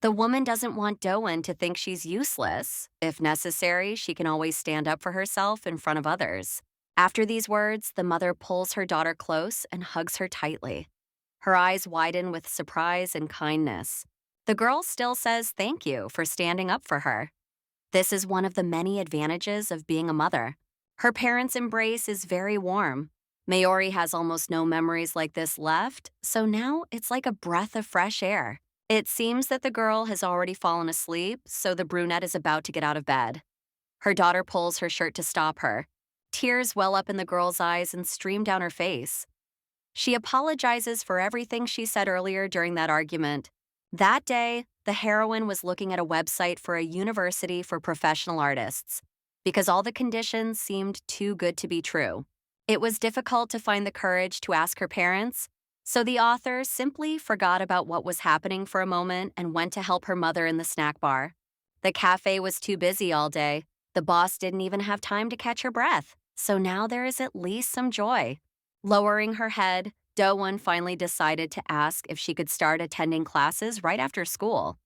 The woman doesn't want Doan to think she's useless. If necessary, she can always stand up for herself in front of others. After these words, the mother pulls her daughter close and hugs her tightly. Her eyes widen with surprise and kindness. The girl still says thank you for standing up for her. This is one of the many advantages of being a mother. Her parents' embrace is very warm. Maori has almost no memories like this left, so now it's like a breath of fresh air. It seems that the girl has already fallen asleep, so the brunette is about to get out of bed. Her daughter pulls her shirt to stop her. Tears well up in the girl's eyes and stream down her face. She apologizes for everything she said earlier during that argument. That day, the heroine was looking at a website for a university for professional artists, because all the conditions seemed too good to be true. It was difficult to find the courage to ask her parents, so the author simply forgot about what was happening for a moment and went to help her mother in the snack bar. The cafe was too busy all day. The boss didn't even have time to catch her breath. So now there is at least some joy. Lowering her head, Do-won finally decided to ask if she could start attending classes right after school.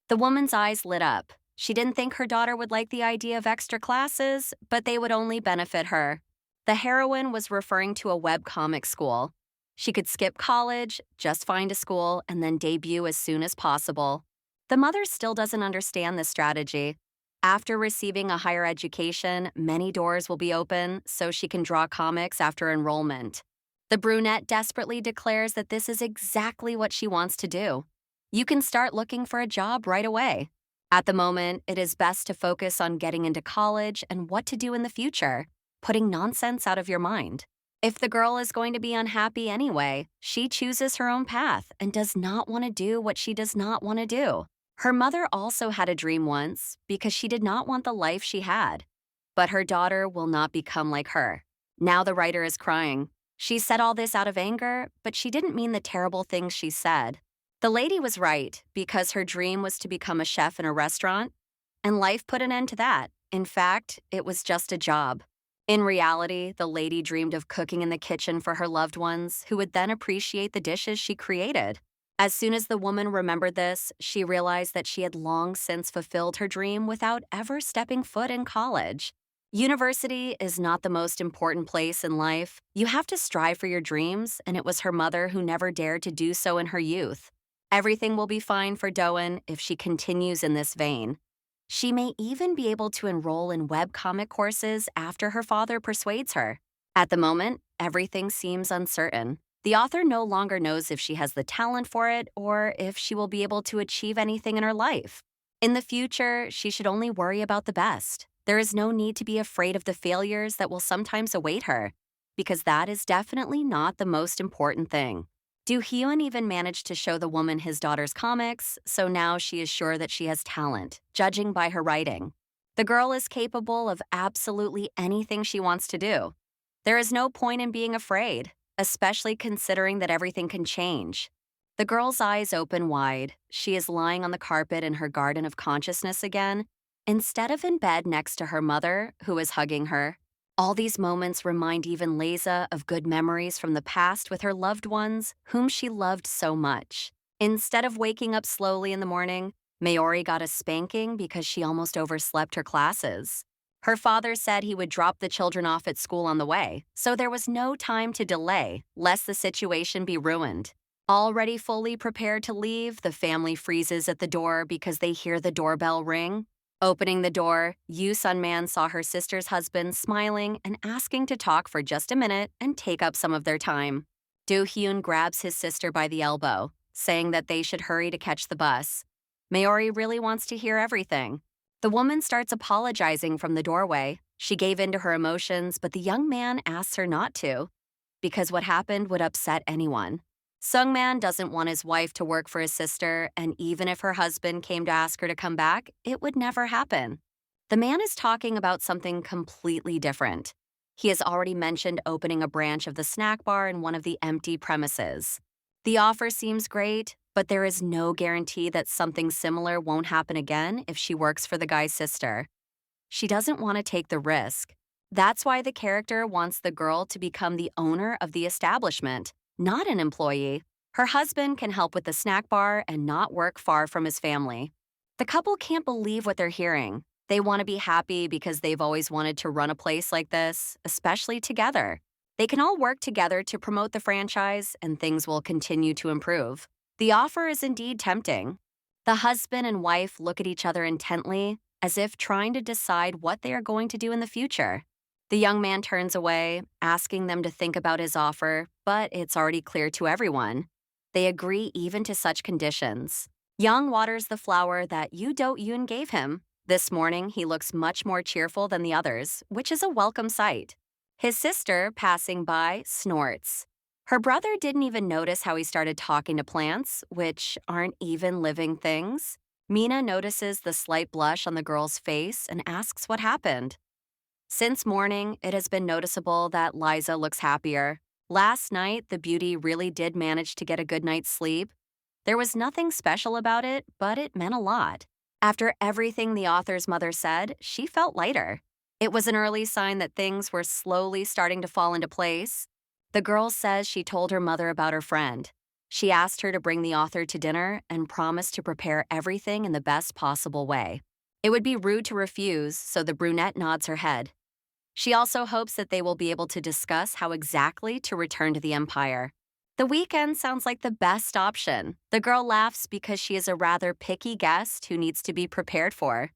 The woman's eyes lit up. She didn't think her daughter would like the idea of extra classes, but they would only benefit her. The heroine was referring to a webcomic school. She could skip college, just find a school, and then debut as soon as possible. The mother still doesn't understand this strategy. After receiving a higher education, many doors will be open so she can draw comics after enrollment. The brunette desperately declares that this is exactly what she wants to do. You can start looking for a job right away. At the moment, it is best to focus on getting into college and what to do in the future, putting nonsense out of your mind. If the girl is going to be unhappy anyway, she chooses her own path and does not want to do what she does not want to do. Her mother also had a dream once because she did not want the life she had. But her daughter will not become like her. Now the writer is crying. She said all this out of anger, but she didn't mean the terrible things she said. The lady was right because her dream was to become a chef in a restaurant, and life put an end to that. In fact, it was just a job. In reality, the lady dreamed of cooking in the kitchen for her loved ones, who would then appreciate the dishes she created. As soon as the woman remembered this, she realized that she had long since fulfilled her dream without ever stepping foot in college. University is not the most important place in life. You have to strive for your dreams, and it was her mother who never dared to do so in her youth. Everything will be fine for Doan if she continues in this vein. She may even be able to enroll in webcomic courses after her father persuades her. At the moment, everything seems uncertain. The author no longer knows if she has the talent for it or if she will be able to achieve anything in her life. In the future, she should only worry about the best. There is no need to be afraid of the failures that will sometimes await her, because that is definitely not the most important thing. Do Hyun even manage to show the woman his daughter's comics, so now she is sure that she has talent, judging by her writing. The girl is capable of absolutely anything she wants to do. There is no point in being afraid, especially considering that everything can change. The girl's eyes open wide. She is lying on the carpet in her garden of consciousness again, instead of in bed next to her mother, who is hugging her. All these moments remind even Leza of good memories from the past with her loved ones, whom she loved so much. Instead of waking up slowly in the morning, Maori got a spanking because she almost overslept her classes. Her father said he would drop the children off at school on the way, so there was no time to delay, lest the situation be ruined. Already fully prepared to leave, the family freezes at the door because they hear the doorbell ring. Opening the door, Yu Sun Man saw her sister's husband smiling and asking to talk for just a minute and take up some of their time. Do Hyun grabs his sister by the elbow, saying that they should hurry to catch the bus. Maori really wants to hear everything. The woman starts apologizing from the doorway. She gave in to her emotions, but the young man asks her not to, because what happened would upset anyone. Sungman doesn't want his wife to work for his sister, and even if her husband came to ask her to come back, it would never happen. The man is talking about something completely different. He has already mentioned opening a branch of the snack bar in one of the empty premises. The offer seems great, but there is no guarantee that something similar won't happen again if she works for the guy's sister. She doesn't want to take the risk. That's why the character wants the girl to become the owner of the establishment, not an employee. Her husband can help with the snack bar and not work far from his family. The couple can't believe what they're hearing. They want to be happy because they've always wanted to run a place like this, especially together. They can all work together to promote the franchise, and things will continue to improve. The offer is indeed tempting. The husband and wife look at each other intently, as if trying to decide what they are going to do in the future. The young man turns away, asking them to think about his offer, but it's already clear to everyone. They agree even to such conditions. Young waters the flower that Yoo Do-yoon gave him. This morning, he looks much more cheerful than the others, which is a welcome sight. His sister, passing by, snorts. Her brother didn't even notice how he started talking to plants, which aren't even living things. Mina notices the slight blush on the girl's face and asks what happened. Since morning, it has been noticeable that Liza looks happier. Last night, the beauty really did manage to get a good night's sleep. There was nothing special about it, but it meant a lot. After everything the author's mother said, she felt lighter. It was an early sign that things were slowly starting to fall into place. The girl says she told her mother about her friend. She asked her to bring the author to dinner and promised to prepare everything in the best possible way. It would be rude to refuse, so the brunette nods her head. She also hopes that they will be able to discuss how exactly to return to the Empire. The weekend sounds like the best option. The girl laughs because she is a rather picky guest who needs to be prepared for.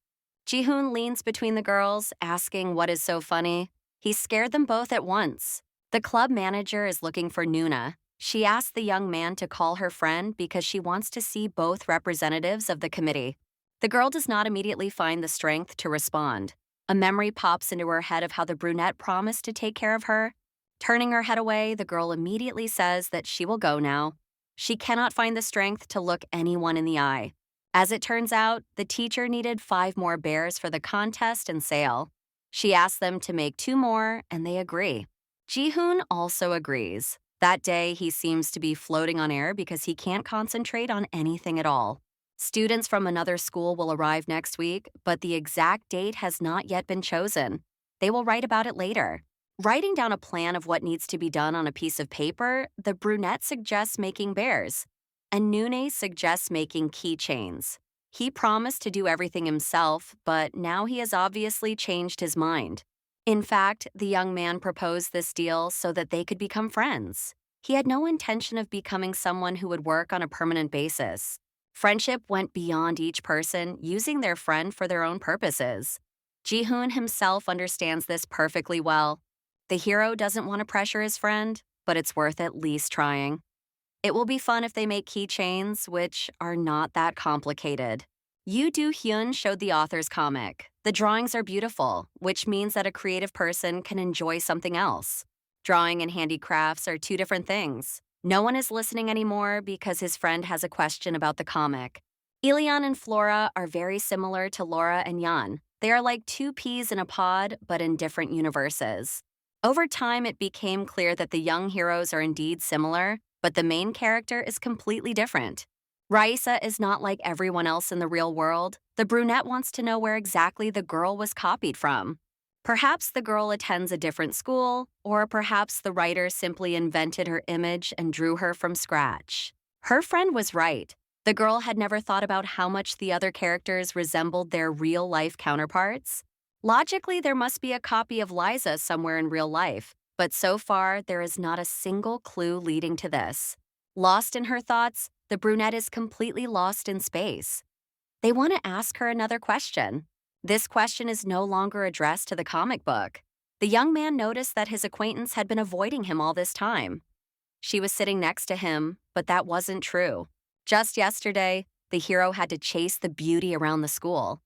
Ji-hoon leans between the girls, asking what is so funny. He scared them both at once. The club manager is looking for Nuna. She asks the young man to call her friend because she wants to see both representatives of the committee. The girl does not immediately find the strength to respond. A memory pops into her head of how the brunette promised to take care of her. Turning her head away, the girl immediately says that she will go now. She cannot find the strength to look anyone in the eye. As it turns out, the teacher needed 5 more bears for the contest and sale. She asks them to make 2 more, and they agree. Ji-hoon also agrees. That day, he seems to be floating on air because he can't concentrate on anything at all. Students from another school will arrive next week, but the exact date has not yet been chosen. They will write about it later. Writing down a plan of what needs to be done on a piece of paper, the brunette suggests making bears, and Nune suggests making keychains. He promised to do everything himself, but now he has obviously changed his mind. In fact, the young man proposed this deal so that they could become friends. He had no intention of becoming someone who would work on a permanent basis. Friendship went beyond each person, using their friend for their own purposes. Ji-hoon himself understands this perfectly well. The hero doesn't want to pressure his friend, but it's worth at least trying. It will be fun if they make keychains, which are not that complicated. Yoo Do-hyun showed the author's comic. The drawings are beautiful, which means that a creative person can enjoy something else. Drawing and handicrafts are two different things. No one is listening anymore because his friend has a question about the comic. Elian and Flora are very similar to Laura and Yan. They are like two peas in a pod, but in different universes. Over time, it became clear that the young heroes are indeed similar, but the main character is completely different. Raisa is not like everyone else in the real world. The brunette wants to know where exactly the girl was copied from. Perhaps the girl attends a different school, or perhaps the writer simply invented her image and drew her from scratch. Her friend was right. The girl had never thought about how much the other characters resembled their real-life counterparts. Logically, there must be a copy of Liza somewhere in real life, but so far, there is not a single clue leading to this. Lost in her thoughts, the brunette is completely lost in space. They want to ask her another question. This question is no longer addressed to the comic book. The young man noticed that his acquaintance had been avoiding him all this time. She was sitting next to him, but that wasn't true. Just yesterday, the hero had to chase the beauty around the school.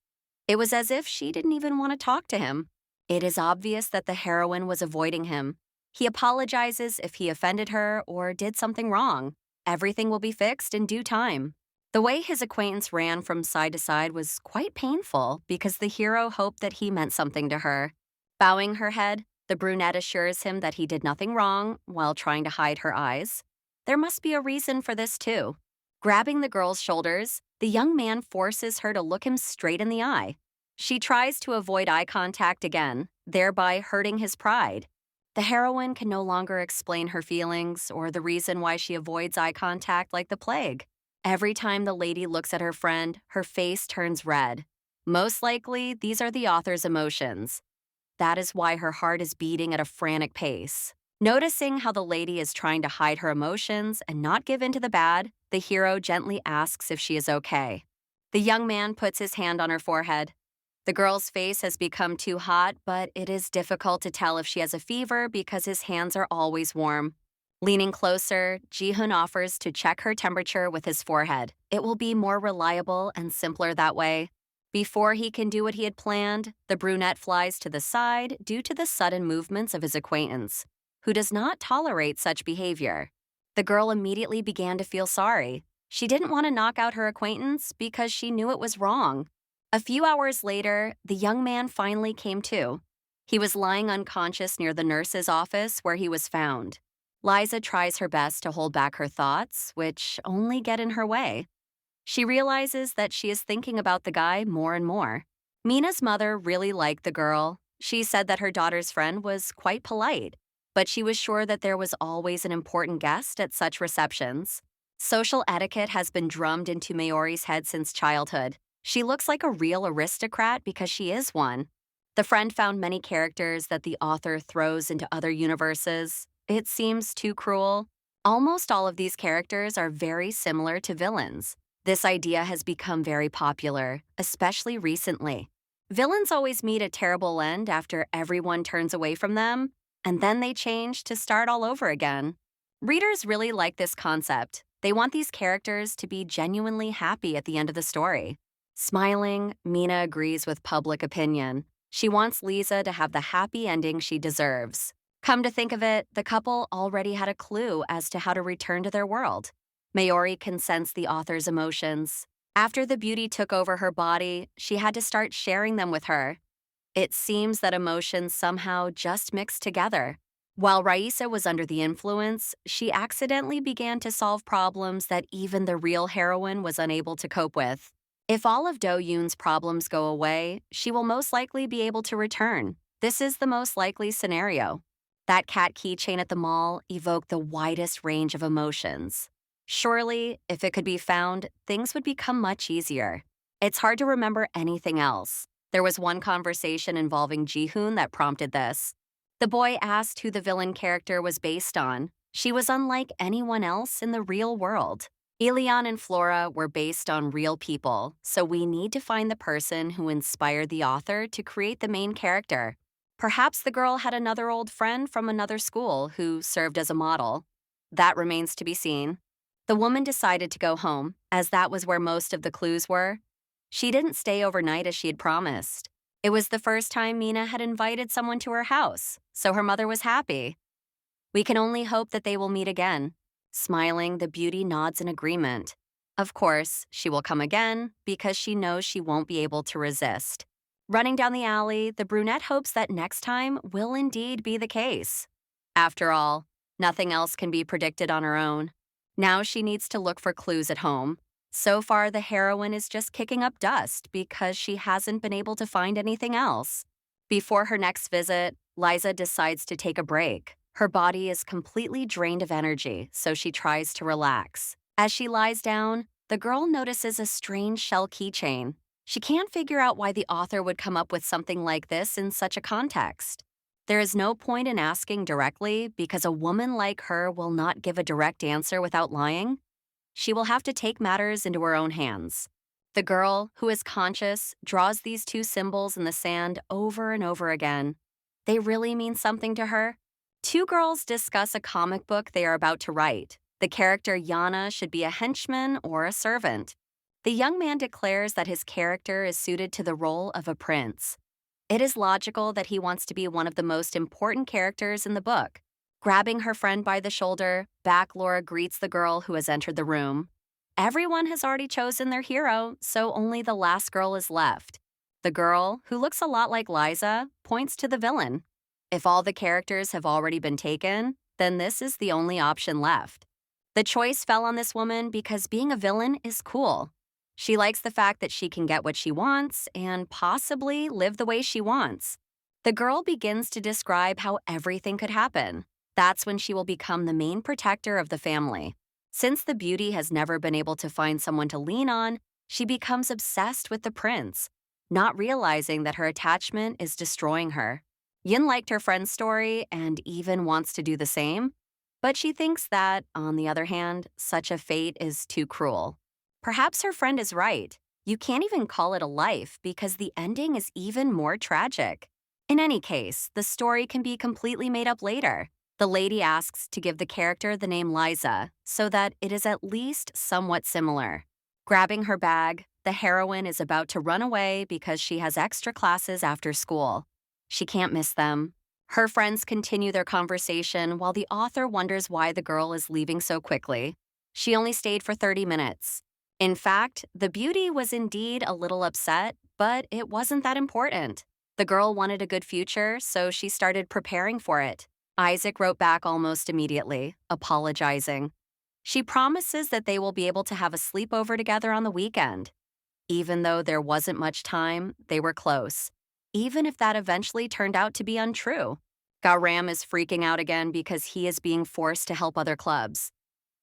It was as if she didn't even want to talk to him. It is obvious that the heroine was avoiding him. He apologizes if he offended her or did something wrong. Everything will be fixed in due time. The way his acquaintance ran from side to side was quite painful because the hero hoped that he meant something to her. Bowing her head, the brunette assures him that he did nothing wrong while trying to hide her eyes. There must be a reason for this too. Grabbing the girl's shoulders, the young man forces her to look him straight in the eye. She tries to avoid eye contact again, thereby hurting his pride. The heroine can no longer explain her feelings or the reason why she avoids eye contact like the plague. Every time the lady looks at her friend, her face turns red. Most likely, these are the author's emotions. That is why her heart is beating at a frantic pace. Noticing how the lady is trying to hide her emotions and not give in to the bad, the hero gently asks if she is okay. The young man puts his hand on her forehead. The girl's face has become too hot, but it is difficult to tell if she has a fever because his hands are always warm. Leaning closer, Ji-hoon offers to check her temperature with his forehead. It will be more reliable and simpler that way. Before he can do what he had planned, the brunette flies to the side due to the sudden movements of his acquaintance, who does not tolerate such behavior. The girl immediately began to feel sorry. She didn't want to knock out her acquaintance because she knew it was wrong. A few hours later, the young man finally came to. He was lying unconscious near the nurse's office where he was found. Liza tries her best to hold back her thoughts, which only get in her way. She realizes that she is thinking about the guy more and more. Mina's mother really liked the girl. She said that her daughter's friend was quite polite, but she was sure that there was always an important guest at such receptions. Social etiquette has been drummed into Mayori's head since childhood. She looks like a real aristocrat because she is one. The friend found many characters that the author throws into other universes. It seems too cruel. Almost all of these characters are very similar to villains. This idea has become very popular, especially recently. Villains always meet a terrible end after everyone turns away from them, and then they change to start all over again. Readers really like this concept. They want these characters to be genuinely happy at the end of the story. Smiling, Mina agrees with public opinion. She wants Lisa to have the happy ending she deserves. Come to think of it, the couple already had a clue as to how to return to their world. Mayori can sense the author's emotions. After the beauty took over her body, she had to start sharing them with her. It seems that emotions somehow just mixed together. While Raisa was under the influence, she accidentally began to solve problems that even the real heroine was unable to cope with. If all of Do-yoon's problems go away, she will most likely be able to return. This is the most likely scenario. That cat keychain at the mall evoked the widest range of emotions. Surely, if it could be found, things would become much easier. It's hard to remember anything else. There was one conversation involving Ji-hoon that prompted this. The boy asked who the villain character was based on. She was unlike anyone else in the real world. Elian and Flora were based on real people, so we need to find the person who inspired the author to create the main character. Perhaps the girl had another old friend from another school who served as a model. That remains to be seen. The woman decided to go home, as that was where most of the clues were. She didn't stay overnight as she had promised. It was the first time Mina had invited someone to her house, so her mother was happy. We can only hope that they will meet again. Smiling, the beauty nods in agreement. Of course, she will come again because she knows she won't be able to resist. Running down the alley, the brunette hopes that next time will indeed be the case. After all, nothing else can be predicted on her own. Now she needs to look for clues at home. So far, the heroine is just kicking up dust because she hasn't been able to find anything else. Before her next visit, Liza decides to take a break. Her body is completely drained of energy, so she tries to relax. As she lies down, the girl notices a strange shell keychain. She can't figure out why the author would come up with something like this in such a context. There is no point in asking directly because a woman like her will not give a direct answer without lying. She will have to take matters into her own hands. The girl, who is conscious, draws these two symbols in the sand over and over again. They really mean something to her. Two girls discuss a comic book they are about to write. The character Yana should be a henchman or a servant. The young man declares that his character is suited to the role of a prince. It is logical that he wants to be one of the most important characters in the book. Grabbing her friend by the shoulder, Laura greets the girl who has entered the room. Everyone has already chosen their hero, so only the last girl is left. The girl, who looks a lot like Liza, points to the villain. If all the characters have already been taken, then this is the only option left. The choice fell on this woman because being a villain is cool. She likes the fact that she can get what she wants and possibly live the way she wants. The girl begins to describe how everything could happen. That's when she will become the main protector of the family. Since the beauty has never been able to find someone to lean on, she becomes obsessed with the prince, not realizing that her attachment is destroying her. Yin liked her friend's story and even wants to do the same, but she thinks that, on the other hand, such a fate is too cruel. Perhaps her friend is right. You can't even call it a life because the ending is even more tragic. In any case, the story can be completely made up later. The lady asks to give the character the name Liza so that it is at least somewhat similar. Grabbing her bag, the heroine is about to run away because she has extra classes after school. She can't miss them. Her friends continue their conversation while the author wonders why the girl is leaving so quickly. She only stayed for 30 minutes. In fact, the beauty was indeed a little upset, but it wasn't that important. The girl wanted a good future, so she started preparing for it. Isaac wrote back almost immediately, apologizing. She promises that they will be able to have a sleepover together on the weekend. Even though there wasn't much time, they were close. Even if that eventually turned out to be untrue. Garam is freaking out again because he is being forced to help other clubs.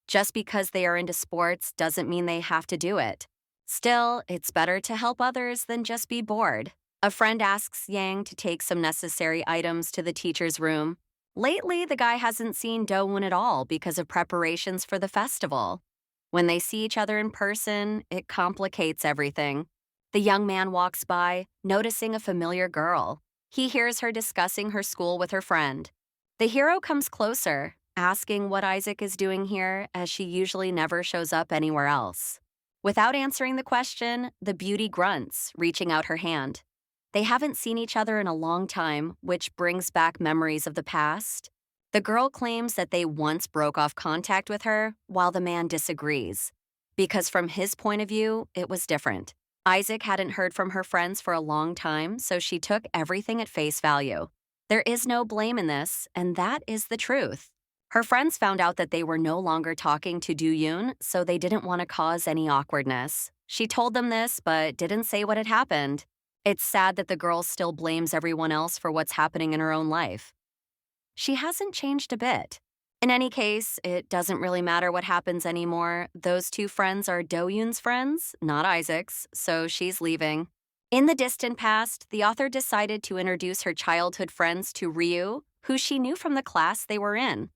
Just because they are into sports doesn't mean they have to do it. Still, it's better to help others than just be bored. A friend asks Yang to take some necessary items to the teacher's room. Lately, the guy hasn't seen Do-woon at all because of preparations for the festival. When they see each other in person, it complicates everything. The young man walks by, noticing a familiar girl. He hears her discussing her school with her friend. The hero comes closer, asking what Isaac is doing here, as she usually never shows up anywhere else. Without answering the question, the beauty grunts, reaching out her hand. They haven't seen each other in a long time, which brings back memories of the past. The girl claims that they once broke off contact with her, while the man disagrees. Because from his point of view, it was different. Isaac hadn't heard from her friends for a long time, so she took everything at face value. There is no blame in this, and that is the truth. Her friends found out that they were no longer talking to Do-yoon, so they didn't want to cause any awkwardness. She told them this, but didn't say what had happened. It's sad that the girl still blames everyone else for what's happening in her own life. She hasn't changed a bit. In any case, it doesn't really matter what happens anymore. Those two friends are Do-yoon's friends, not Isaac's, so she's leaving. In the distant past, the author decided to introduce her childhood friends to Ryu, who she knew from the class they were in.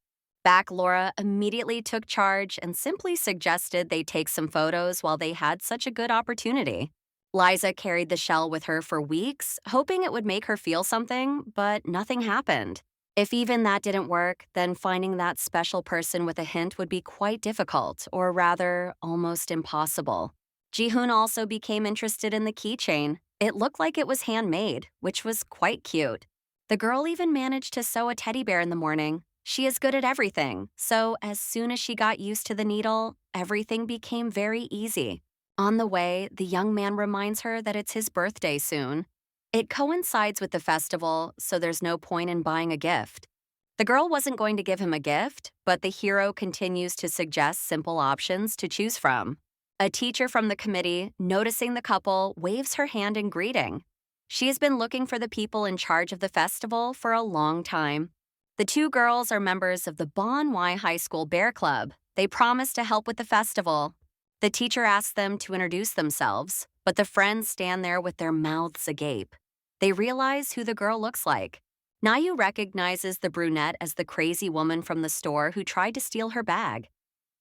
Back Laura immediately took charge and simply suggested they take some photos while they had such a good opportunity. Liza carried the shell with her for weeks, hoping it would make her feel something, but nothing happened. If even that didn't work, then finding that special person with a hint would be quite difficult, or rather, almost impossible. Jihoon also became interested in the keychain. It looked like it was handmade, which was quite cute. The girl even managed to sew a teddy bear in the morning. She is good at everything, so as soon as she got used to the needle, everything became very easy. On the way, the young man reminds her that it's his birthday soon. It coincides with the festival, so there's no point in buying a gift. The girl wasn't going to give him a gift, but the hero continues to suggest simple options to choose from. A teacher from the committee, noticing the couple, waves her hand in greeting. She has been looking for the people in charge of the festival for a long time. The two girls are members of the Manhwa High School Bear Club. They promise to help with the festival. The teacher asks them to introduce themselves, but the friends stand there with their mouths agape. They realize who the girl looks like. Nayu recognizes the brunette as the crazy woman from the store who tried to steal her bag.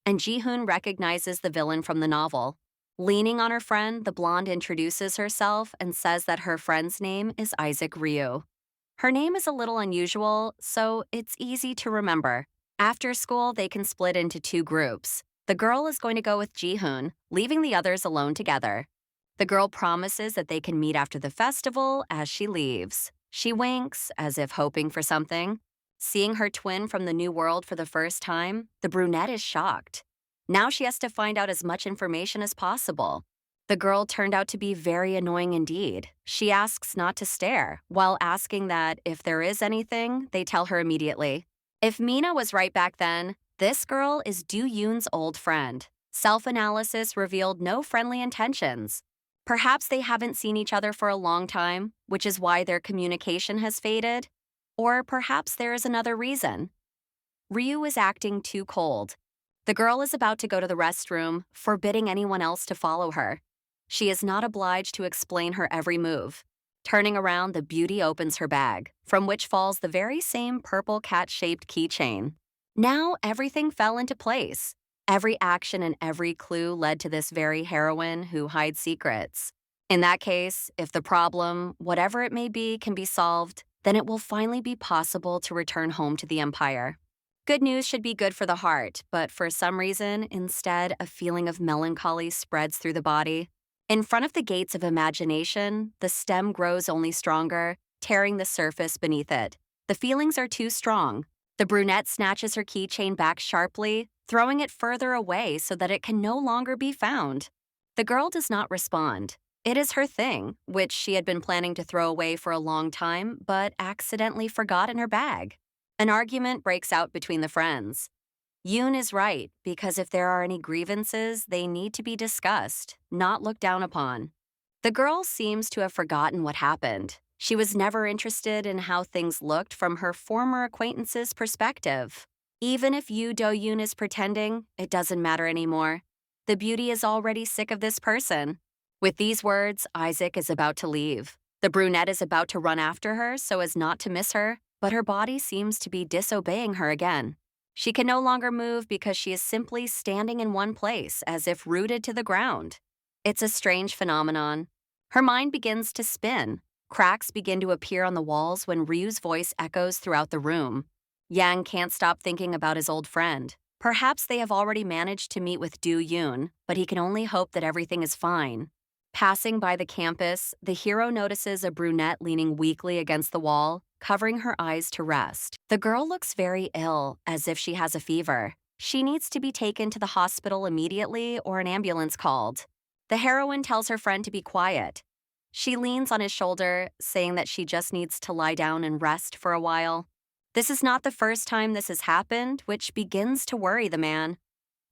And Jihoon recognizes the villain from the novel. Leaning on her friend, the blonde introduces herself and says that her friend's name is Isaac Ryu. Her name is a little unusual, so it's easy to remember. After school, they can split into two groups. The girl is going to go with Jihoon, leaving the others alone together. The girl promises that they can meet after the festival as she leaves. She winks, as if hoping for something. Seeing her twin from the new world for the first time, the brunette is shocked. Now she has to find out as much information as possible. The girl turned out to be very annoying indeed. She asks not to stare, while asking that if there is anything, they tell her immediately. If Mina was right back then, this girl is Do Yoon's old friend. Self-analysis revealed no friendly intentions. Perhaps they haven't seen each other for a long time, which is why their communication has faded. Or perhaps there is another reason. Ryu is acting too cold. The girl is about to go to the restroom, forbidding anyone else to follow her. She is not obliged to explain her every move. Turning around, the beauty opens her bag, from which falls the very same purple cat-shaped keychain. Now everything fell into place. Every action and every clue led to this very heroine who hides secrets. In that case, if the problem, whatever it may be, can be solved, then it will finally be possible to return home to the Empire. Good news should be good for the heart, but for some reason, instead, a feeling of melancholy spreads through the body. In front of the gates of imagination, the stem grows only stronger, tearing the surface beneath it. The feelings are too strong. The brunette snatches her keychain back sharply, throwing it further away so that it can no longer be found. The girl does not respond. It is her thing, which she had been planning to throw away for a long time, but accidentally forgot in her bag. An argument breaks out between the friends. Yoon is right, because if there are any grievances, they need to be discussed, not looked down upon. The girl seems to have forgotten what happened. She was never interested in how things looked from her former acquaintance's perspective. Even if Do-yoon is pretending, it doesn't matter anymore. The beauty is already sick of this person. With these words, Isaac is about to leave. The brunette is about to run after her so as not to miss her, but her body seems to be disobeying her again. She can no longer move because she is simply standing in one place, as if rooted to the ground. It's a strange phenomenon. Her mind begins to spin. Cracks begin to appear on the walls when Ryu's voice echoes throughout the room. Yang can't stop thinking about his old friend. Perhaps they have already managed to meet with Do-yoon, but he can only hope that everything is fine. Passing by the campus, the hero notices a brunette leaning weakly against the wall, covering her eyes to rest. The girl looks very ill, as if she has a fever. She needs to be taken to the hospital immediately or an ambulance called. The heroine tells her friend to be quiet. She leans on his shoulder, saying that she just needs to lie down and rest for a while. This is not the first time this has happened, which begins to worry the man.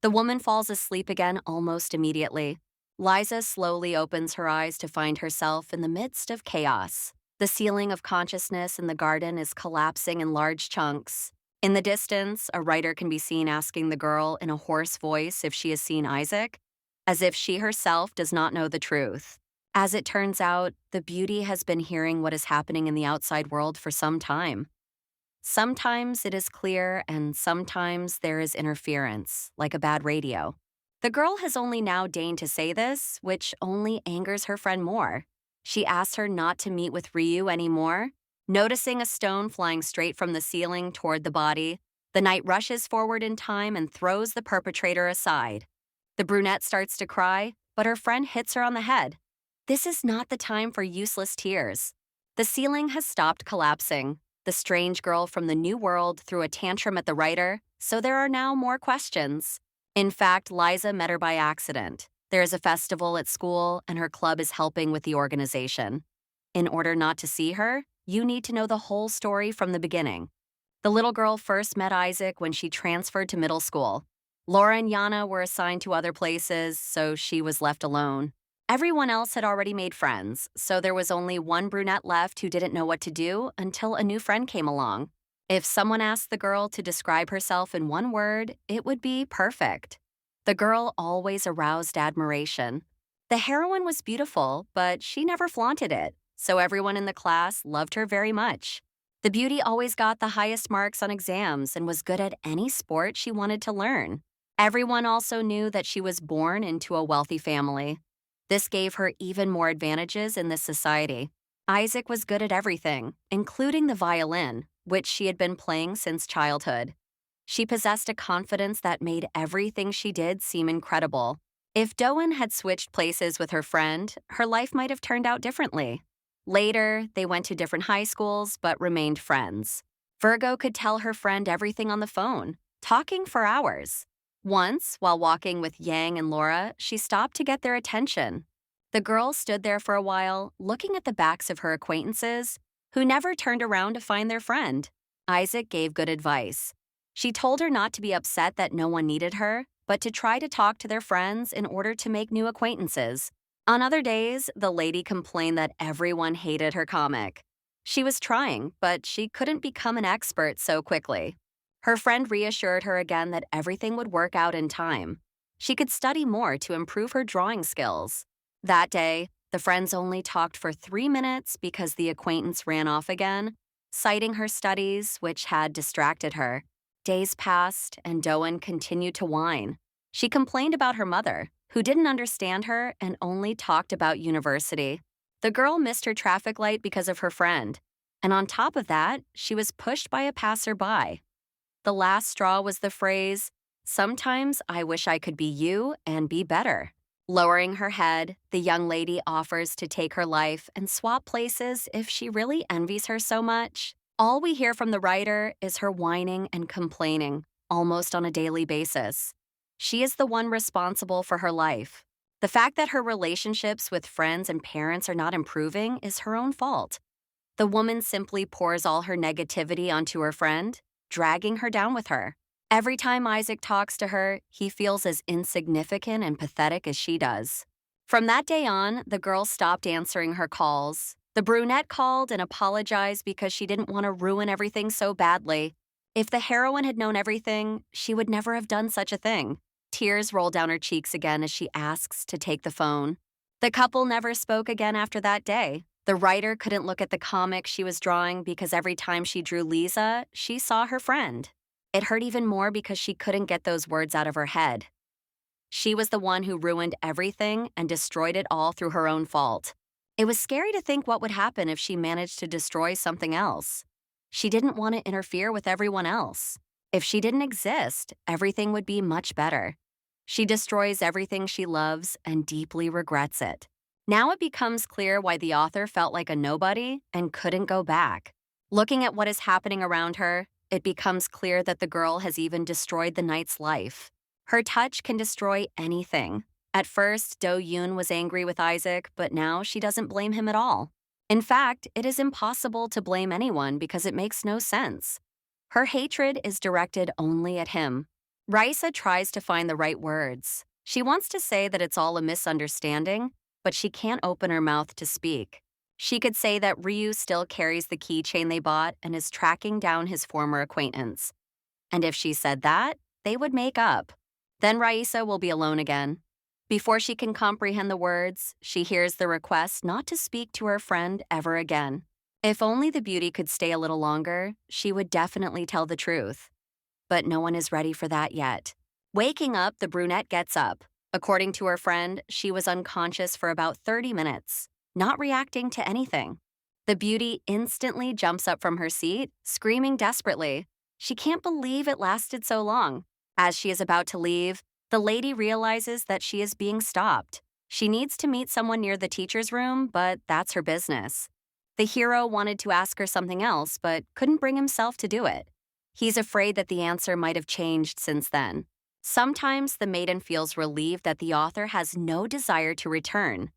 The woman falls asleep again almost immediately. Liza slowly opens her eyes to find herself in the midst of chaos. The ceiling of consciousness in the garden is collapsing in large chunks. In the distance, a writer can be seen asking the girl in a hoarse voice if she has seen Isaac, as if she herself does not know the truth. As it turns out, the beauty has been hearing what is happening in the outside world for some time. Sometimes it is clear, and sometimes there is interference, like a bad radio. The girl has only now deigned to say this, which only angers her friend more. She asks her not to meet with Ryu anymore. Noticing a stone flying straight from the ceiling toward the body, the knight rushes forward in time and throws the perpetrator aside. The brunette starts to cry, but her friend hits her on the head. This is not the time for useless tears. The ceiling has stopped collapsing. The strange girl from the new world threw a tantrum at the writer, so there are now more questions. In fact, Liza met her by accident. There is a festival at school, and her club is helping with the organization. In order not to see her, you need to know the whole story from the beginning. The little girl first met Isaac when she transferred to middle school. Laura and Yana were assigned to other places, so she was left alone. Everyone else had already made friends, so there was only one brunette left who didn't know what to do until a new friend came along. If someone asked the girl to describe herself in one word, it would be perfect. The girl always aroused admiration. The heroine was beautiful, but she never flaunted it, so everyone in the class loved her very much. The beauty always got the highest marks on exams and was good at any sport she wanted to learn. Everyone also knew that she was born into a wealthy family. This gave her even more advantages in this society. Isaac was good at everything, including the violin, which she had been playing since childhood. She possessed a confidence that made everything she did seem incredible. If Doan had switched places with her friend, her life might have turned out differently. Later, they went to different high schools but remained friends. Virgo could tell her friend everything on the phone, talking for hours. Once, while walking with Yang and Laura, she stopped to get their attention. The girl stood there for a while, looking at the backs of her acquaintances, who never turned around to find their friend. Isaac gave good advice. She told her not to be upset that no one needed her, but to try to talk to their friends in order to make new acquaintances. On other days, the lady complained that everyone hated her comic. She was trying, but she couldn't become an expert so quickly. Her friend reassured her again that everything would work out in time. She could study more to improve her drawing skills. That day, the friends only talked for 3 minutes because the acquaintance ran off again, citing her studies, which had distracted her. Days passed, and Doan continued to whine. She complained about her mother, who didn't understand her and only talked about university. The girl missed her traffic light because of her friend. And on top of that, she was pushed by a passerby. The last straw was the phrase, "Sometimes I wish I could be you and be better." Lowering her head, the young lady offers to take her life and swap places if she really envies her so much. All we hear from the writer is her whining and complaining, almost on a daily basis. She is the one responsible for her life. The fact that her relationships with friends and parents are not improving is her own fault. The woman simply pours all her negativity onto her friend, dragging her down with her. Every time Isaac talks to her, he feels as insignificant and pathetic as she does. From that day on, the girl stopped answering her calls. The brunette called and apologized because she didn't want to ruin everything so badly. If the heroine had known everything, she would never have done such a thing. Tears roll down her cheeks again as she asks to take the phone. The couple never spoke again after that day. The writer couldn't look at the comic she was drawing because every time she drew Lisa, she saw her friend. It hurt even more because she couldn't get those words out of her head. She was the one who ruined everything and destroyed it all through her own fault. It was scary to think what would happen if she managed to destroy something else. She didn't want to interfere with everyone else. If she didn't exist, everything would be much better. She destroys everything she loves and deeply regrets it. Now it becomes clear why the author felt like a nobody and couldn't go back. Looking at what is happening around her, it becomes clear that the girl has even destroyed the knight's life. Her touch can destroy anything. At first, Do Yoon was angry with Isaac, but now she doesn't blame him at all. In fact, it is impossible to blame anyone because it makes no sense. Her hatred is directed only at him. Raisa tries to find the right words. She wants to say that it's all a misunderstanding, but she can't open her mouth to speak. She could say that Ryu still carries the keychain they bought and is tracking down his former acquaintance. And if she said that, they would make up. Then Raisa will be alone again. Before she can comprehend the words, she hears the request not to speak to her friend ever again. If only the beauty could stay a little longer, she would definitely tell the truth. But no one is ready for that yet. Waking up, the brunette gets up. According to her friend, she was unconscious for about 30 minutes, not reacting to anything. The beauty instantly jumps up from her seat, screaming desperately. She can't believe it lasted so long. As she is about to leave, the lady realizes that she is being stopped. She needs to meet someone near the teacher's room, but that's her business. The hero wanted to ask her something else, but couldn't bring himself to do it. He's afraid that the answer might have changed since then. Sometimes the maiden feels relieved that the author has no desire to return.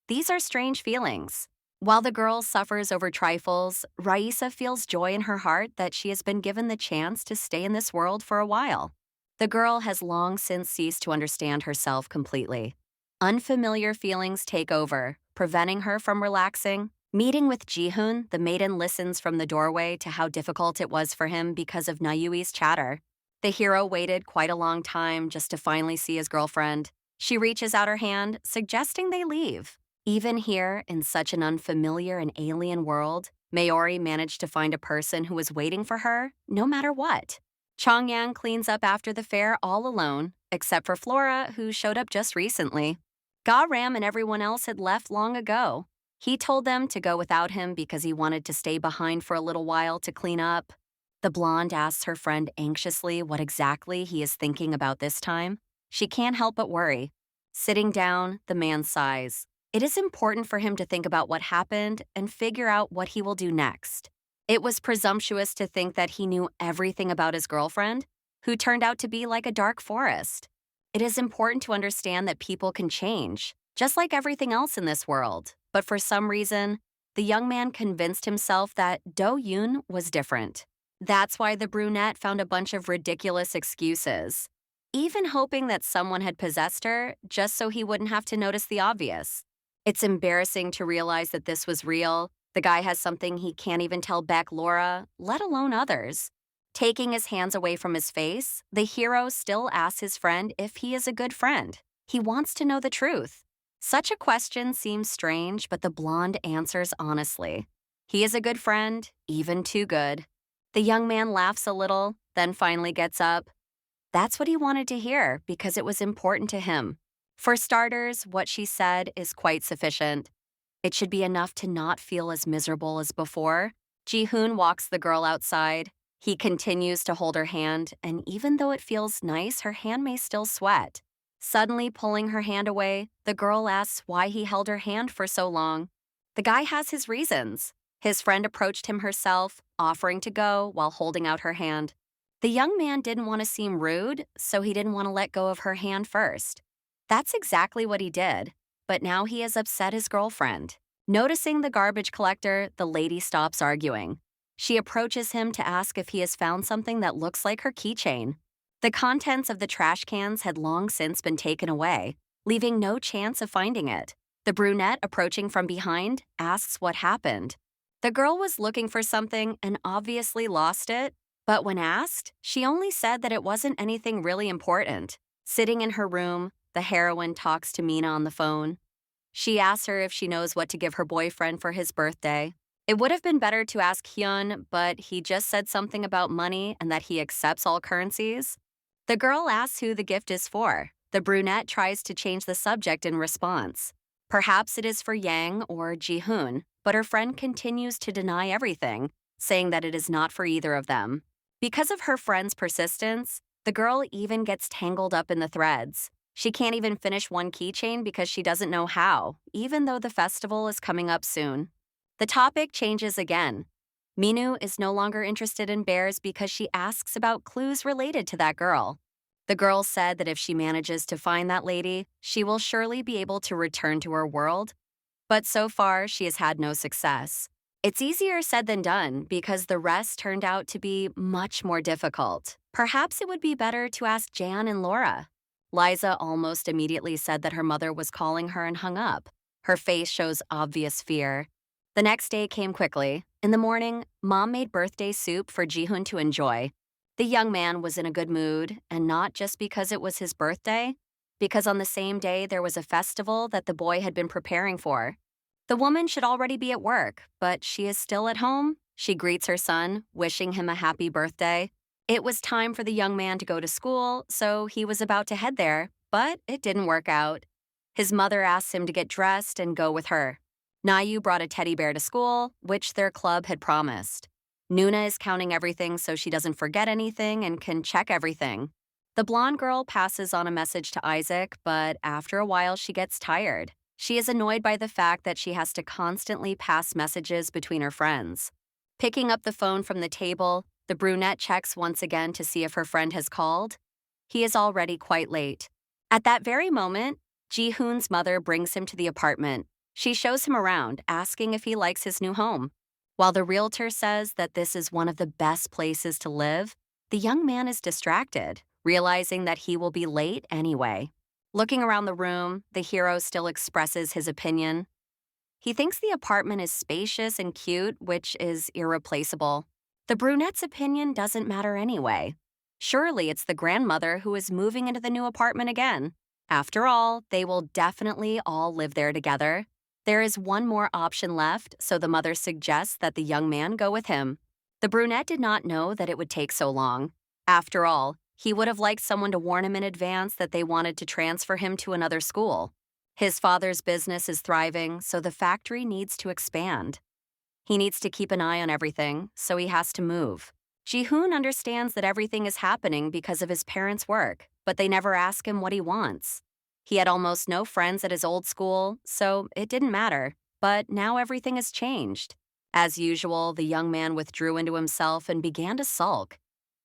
These are strange feelings. While the girl suffers over trifles, Raisa feels joy in her heart that she has been given the chance to stay in this world for a while. The girl has long since ceased to understand herself completely. Unfamiliar feelings take over, preventing her from relaxing. Meeting with Ji-hoon, the maiden listens from the doorway to how difficult it was for him because of Nayui's chatter. The hero waited quite a long time just to finally see his girlfriend. She reaches out her hand, suggesting they leave. Even here, in such an unfamiliar and alien world, Mayori managed to find a person who was waiting for her, no matter what. Chongyang cleans up after the fair all alone, except for Flora, who showed up just recently. Ga-ram and everyone else had left long ago. He told them to go without him because he wanted to stay behind for a little while to clean up. The blonde asks her friend anxiously what exactly he is thinking about this time. She can't help but worry. Sitting down, the man sighs. It is important for him to think about what happened and figure out what he will do next. It was presumptuous to think that he knew everything about his girlfriend, who turned out to be like a dark forest. It is important to understand that people can change, just like everything else in this world. But for some reason, the young man convinced himself that Do-yoon was different. That's why the brunette found a bunch of ridiculous excuses, even hoping that someone had possessed her just so he wouldn't have to notice the obvious. It's embarrassing to realize that this was real. The guy has something he can't even tell Beck Laura, let alone others. Taking his hands away from his face, the hero still asks his friend if he is a good friend. He wants to know the truth. Such a question seems strange, but the blonde answers honestly. He is a good friend, even too good. The young man laughs a little, then finally gets up. That's what he wanted to hear because it was important to him. For starters, what she said is quite sufficient. It should be enough to not feel as miserable as before. Ji-hoon walks the girl outside. He continues to hold her hand, and even though it feels nice, her hand may still sweat. Suddenly pulling her hand away, the girl asks why he held her hand for so long. The guy has his reasons. His friend approached him herself, offering to go while holding out her hand. The young man didn't want to seem rude, so he didn't want to let go of her hand first. That's exactly what he did, but now he has upset his girlfriend. Noticing the garbage collector, the lady stops arguing. She approaches him to ask if he has found something that looks like her keychain. The contents of the trash cans had long since been taken away, leaving no chance of finding it. The brunette, approaching from behind, asks what happened. The girl was looking for something and obviously lost it, but when asked, she only said that it wasn't anything really important. Sitting in her room, the heroine talks to Mina on the phone. She asks her if she knows what to give her boyfriend for his birthday. It would have been better to ask Hyun, but he just said something about money and that he accepts all currencies. The girl asks who the gift is for. The brunette tries to change the subject in response. Perhaps it is for Yang or Ji-hoon, but her friend continues to deny everything, saying that it is not for either of them. Because of her friend's persistence, the girl even gets tangled up in the threads. She can't even finish one keychain because she doesn't know how, even though the festival is coming up soon. The topic changes again. Minu is no longer interested in bears because she asks about clues related to that girl. The girl said that if she manages to find that lady, she will surely be able to return to her world. But so far, she has had no success. It's easier said than done because the rest turned out to be much more difficult. Perhaps it would be better to ask Jan and Laura. Liza almost immediately said that her mother was calling her and hung up. Her face shows obvious fear. The next day came quickly. In the morning, Mom made birthday soup for Ji-hoon to enjoy. The young man was in a good mood, and not just because it was his birthday, because on the same day there was a festival that the boy had been preparing for. The woman should already be at work, but she is still at home. She greets her son, wishing him a happy birthday. It was time for the young man to go to school, so he was about to head there, but it didn't work out. His mother asked him to get dressed and go with her. Nayu brought a teddy bear to school, which their club had promised. Nuna is counting everything so she doesn't forget anything and can check everything. The blonde girl passes on a message to Isaac, but after a while she gets tired. She is annoyed by the fact that she has to constantly pass messages between her friends. Picking up the phone from the table, the brunette checks once again to see if her friend has called. He is already quite late. At that very moment, Ji-hoon's mother brings him to the apartment. She shows him around, asking if he likes his new home. While the realtor says that this is one of the best places to live, the young man is distracted, realizing that he will be late anyway. Looking around the room, the hero still expresses his opinion. He thinks the apartment is spacious and cute, which is irreplaceable. The brunette's opinion doesn't matter anyway. Surely it's the grandmother who is moving into the new apartment again. After all, they will definitely all live there together. There is one more option left, so the mother suggests that the young man go with him. The brunette did not know that it would take so long. After all, he would have liked someone to warn him in advance that they wanted to transfer him to another school. His father's business is thriving, so the factory needs to expand. He needs to keep an eye on everything, so he has to move. Ji-hoon understands that everything is happening because of his parents' work, but they never ask him what he wants. He had almost no friends at his old school, so it didn't matter. But now everything has changed. As usual, the young man withdrew into himself and began to sulk.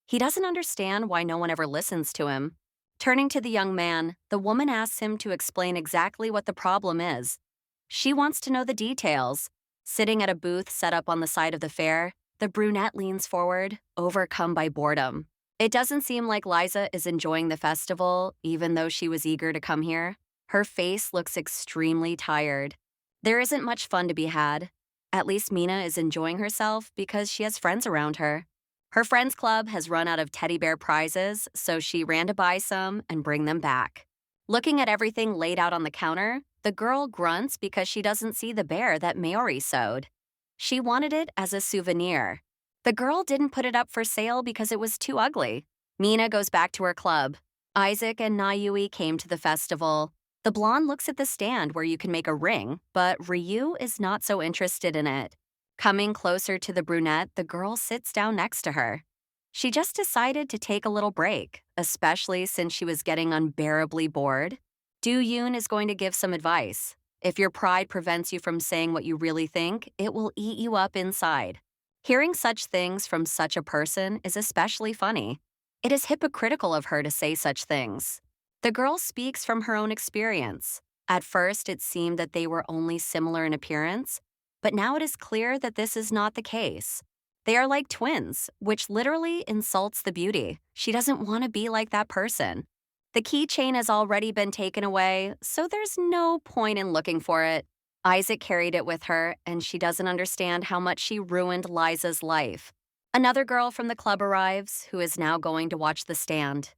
He doesn't understand why no one ever listens to him. Turning to the young man, the woman asks him to explain exactly what the problem is. She wants to know the details. Sitting at a booth set up on the side of the fair, the brunette leans forward, overcome by boredom. It doesn't seem like Liza is enjoying the festival, even though she was eager to come here. Her face looks extremely tired. There isn't much fun to be had. At least Mina is enjoying herself because she has friends around her. Her friends club has run out of teddy bear prizes, so she ran to buy some and bring them back. Looking at everything laid out on the counter, the girl grunts because she doesn't see the bear that Mayori sewed. She wanted it as a souvenir. The girl didn't put it up for sale because it was too ugly. Mina goes back to her club. Isaac and Nayui came to the festival. The blonde looks at the stand where you can make a ring, but Ryu is not so interested in it. Coming closer to the brunette, the girl sits down next to her. She just decided to take a little break, especially since she was getting unbearably bored. Do-yoon is going to give some advice. If your pride prevents you from saying what you really think, it will eat you up inside. Hearing such things from such a person is especially funny. It is hypocritical of her to say such things. The girl speaks from her own experience. At first, it seemed that they were only similar in appearance, but now it is clear that this is not the case. They are like twins, which literally insults the beauty. She doesn't want to be like that person. The keychain has already been taken away, so there's no point in looking for it. Isaac carried it with her, and she doesn't understand how much she ruined Liza's life. Another girl from the club arrives, who is now going to watch the stand.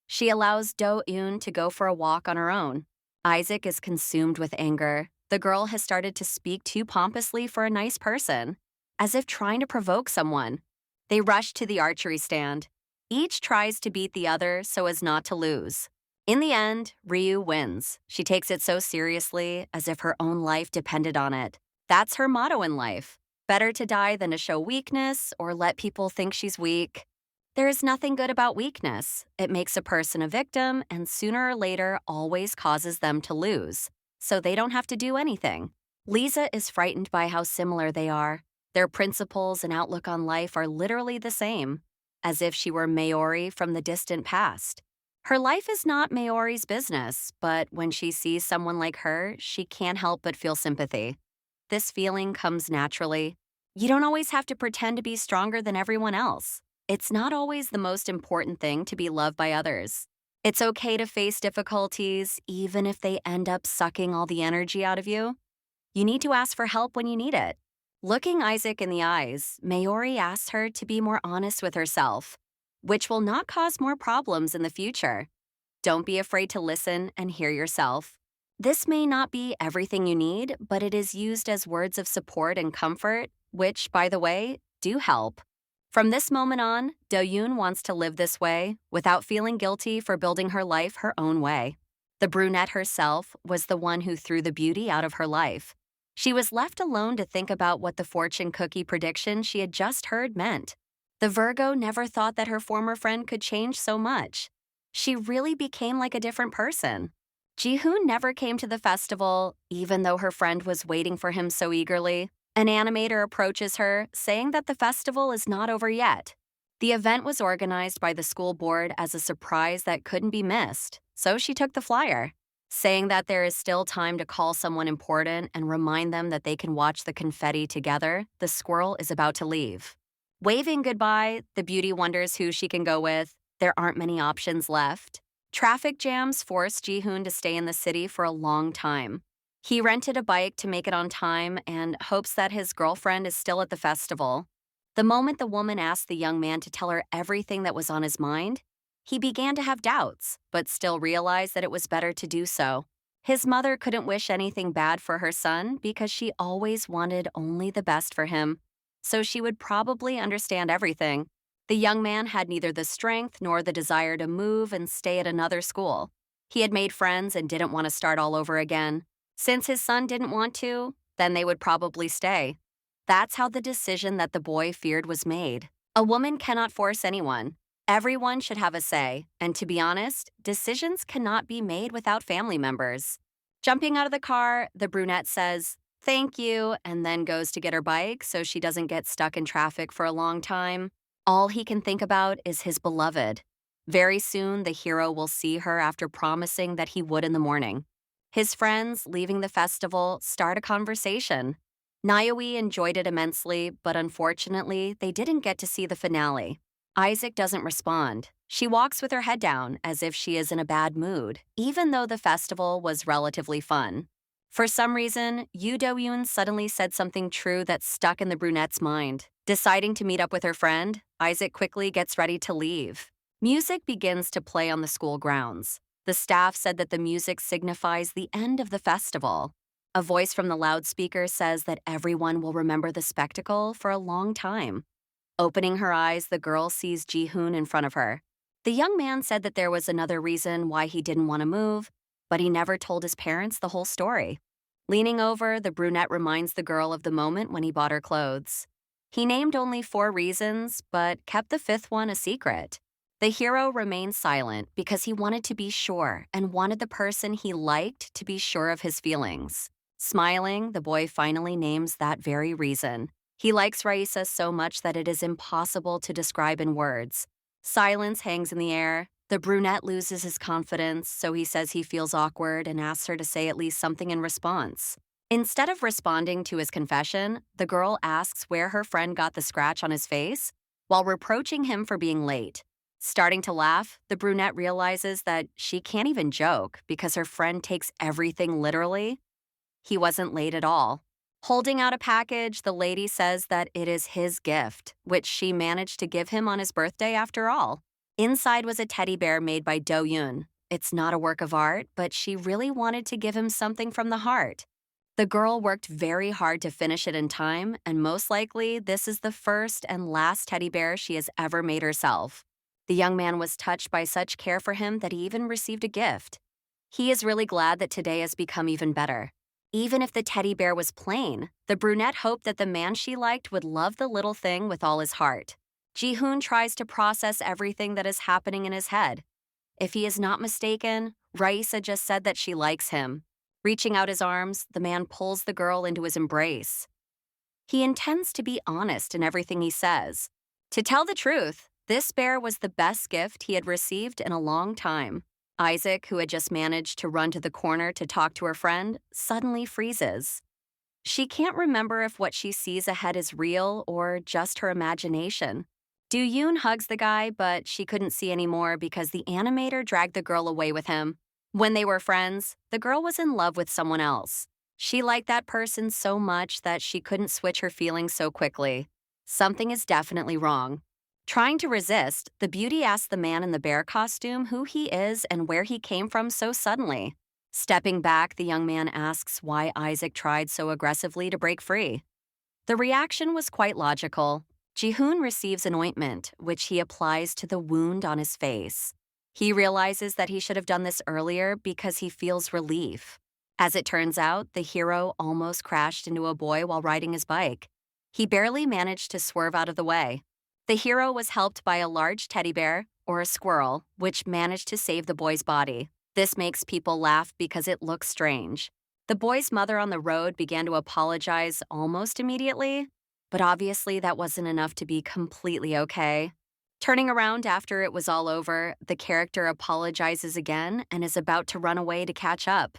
She allows Do-eun to go for a walk on her own. Isaac is consumed with anger. The girl has started to speak too pompously for a nice person, as if trying to provoke someone. They rush to the archery stand. Each tries to beat the other so as not to lose. In the end, Ryu wins. She takes it so seriously, as if her own life depended on it. That's her motto in life. Better to die than to show weakness or let people think she's weak. There is nothing good about weakness. It makes a person a victim and sooner or later always causes them to lose, so they don't have to do anything. Lisa is frightened by how similar they are. Their principles and outlook on life are literally the same, as if she were Mayori from the distant past. Her life is not Mayori's business, but when she sees someone like her, she can't help but feel sympathy. This feeling comes naturally. You don't always have to pretend to be stronger than everyone else. It's not always the most important thing to be loved by others. It's okay to face difficulties, even if they end up sucking all the energy out of you. You need to ask for help when you need it. Looking Isaac in the eyes, Mayori asks her to be more honest with herself, which will not cause more problems in the future. Don't be afraid to listen and hear yourself. This may not be everything you need, but it is used as words of support and comfort, which, by the way, do help. From this moment on, Do-yoon wants to live this way without feeling guilty for building her life her own way. The brunette herself was the one who threw the beauty out of her life. She was left alone to think about what the fortune cookie prediction she had just heard meant. The Virgo never thought that her former friend could change so much. She really became like a different person. Ji-hoon never came to the festival, even though her friend was waiting for him so eagerly. An animator approaches her, saying that the festival is not over yet. The event was organized by the school board as a surprise that couldn't be missed, so she took the flyer, saying that there is still time to call someone important and remind them that they can watch the confetti together. The squirrel is about to leave. Waving goodbye, the beauty wonders who she can go with. There aren't many options left. Traffic jams forced Ji-hoon to stay in the city for a long time. He rented a bike to make it on time and hopes that his girlfriend is still at the festival. The moment the woman asked the young man to tell her everything that was on his mind, he began to have doubts, but still realized that it was better to do so. His mother couldn't wish anything bad for her son because she always wanted only the best for him, so she would probably understand everything. The young man had neither the strength nor the desire to move and stay at another school. He had made friends and didn't want to start all over again. Since his son didn't want to, then they would probably stay. That's how the decision that the boy feared was made. A woman cannot force anyone. Everyone should have a say, and to be honest, decisions cannot be made without family members. Jumping out of the car, the brunette says, "Thank you," and then goes to get her bike so she doesn't get stuck in traffic for a long time. All he can think about is his beloved. Very soon, the hero will see her after promising that he would in the morning. His friends, leaving the festival, start a conversation. Naomi enjoyed it immensely, but unfortunately, they didn't get to see the finale. Isaac doesn't respond. She walks with her head down as if she is in a bad mood, even though the festival was relatively fun. For some reason, Yoo Do-yoon suddenly said something true that stuck in the brunette's mind. Deciding to meet up with her friend, Isaac quickly gets ready to leave. Music begins to play on the school grounds. The staff said that the music signifies the end of the festival. A voice from the loudspeaker says that everyone will remember the spectacle for a long time. Opening her eyes, the girl sees Ji-hoon in front of her. The young man said that there was another reason why he didn't want to move, but he never told his parents the whole story. Leaning over, the brunette reminds the girl of the moment when he bought her clothes. He named only 4 reasons, but kept the 5th one a secret. The hero remained silent because he wanted to be sure and wanted the person he liked to be sure of his feelings. Smiling, the boy finally names that very reason. He likes Raisa so much that it is impossible to describe in words. Silence hangs in the air. The brunette loses his confidence, so he says he feels awkward and asks her to say at least something in response. Instead of responding to his confession, the girl asks where her friend got the scratch on his face, while reproaching him for being late. Starting to laugh, the brunette realizes that she can't even joke because her friend takes everything literally. He wasn't late at all. Holding out a package, the lady says that it is his gift, which she managed to give him on his birthday after all. Inside was a teddy bear made by Do-yoon. It's not a work of art, but she really wanted to give him something from the heart. The girl worked very hard to finish it in time, and most likely, this is the first and last teddy bear she has ever made herself. The young man was touched by such care for him that he even received a gift. He is really glad that today has become even better. Even if the teddy bear was plain, the brunette hoped that the man she liked would love the little thing with all his heart. Ji-hoon tries to process everything that is happening in his head. If he is not mistaken, Raisa just said that she likes him. Reaching out his arms, the man pulls the girl into his embrace. He intends to be honest in everything he says. To tell the truth, this bear was the best gift he had received in a long time. Isaac, who had just managed to run to the corner to talk to her friend, suddenly freezes. She can't remember if what she sees ahead is real or just her imagination. Do-yoon hugs the guy, but she couldn't see anymore because the animator dragged the girl away with him. When they were friends, the girl was in love with someone else. She liked that person so much that she couldn't switch her feelings so quickly. Something is definitely wrong. Trying to resist, the beauty asks the man in the bear costume who he is and where he came from so suddenly. Stepping back, the young man asks why Isaac tried so aggressively to break free. The reaction was quite logical. Ji-hoon receives an ointment, which he applies to the wound on his face. He realizes that he should have done this earlier because he feels relief. As it turns out, the hero almost crashed into a boy while riding his bike. He barely managed to swerve out of the way. The hero was helped by a large teddy bear, or a squirrel, which managed to save the boy's body. This makes people laugh because it looks strange. The boy's mother on the road began to apologize almost immediately, but obviously that wasn't enough to be completely okay. Turning around after it was all over, the character apologizes again and is about to run away to catch up.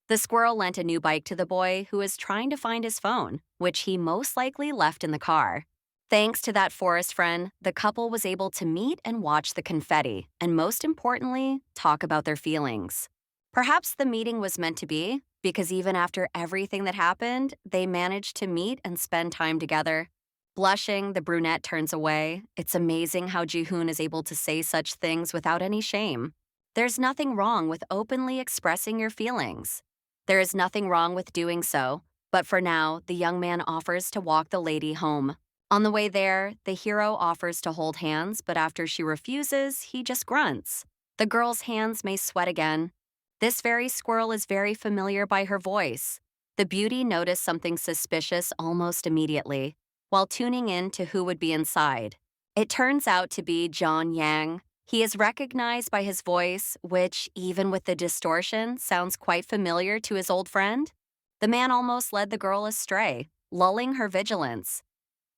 The squirrel lent a new bike to the boy who is trying to find his phone, which he most likely left in the car. Thanks to that forest friend, the couple was able to meet and watch the confetti, and most importantly, talk about their feelings. Perhaps the meeting was meant to be, because even after everything that happened, they managed to meet and spend time together. Blushing, the brunette turns away. It's amazing how Ji-hoon is able to say such things without any shame. There's nothing wrong with openly expressing your feelings. There is nothing wrong with doing so, but for now, the young man offers to walk the lady home. On the way there, the hero offers to hold hands, but after she refuses, he just grunts. The girl's hands may sweat again. This very squirrel is very familiar by her voice. The beauty noticed something suspicious almost immediately, while tuning in to who would be inside. It turns out to be John Yang. He is recognized by his voice, which, even with the distortion, sounds quite familiar to his old friend. The man almost led the girl astray, lulling her vigilance.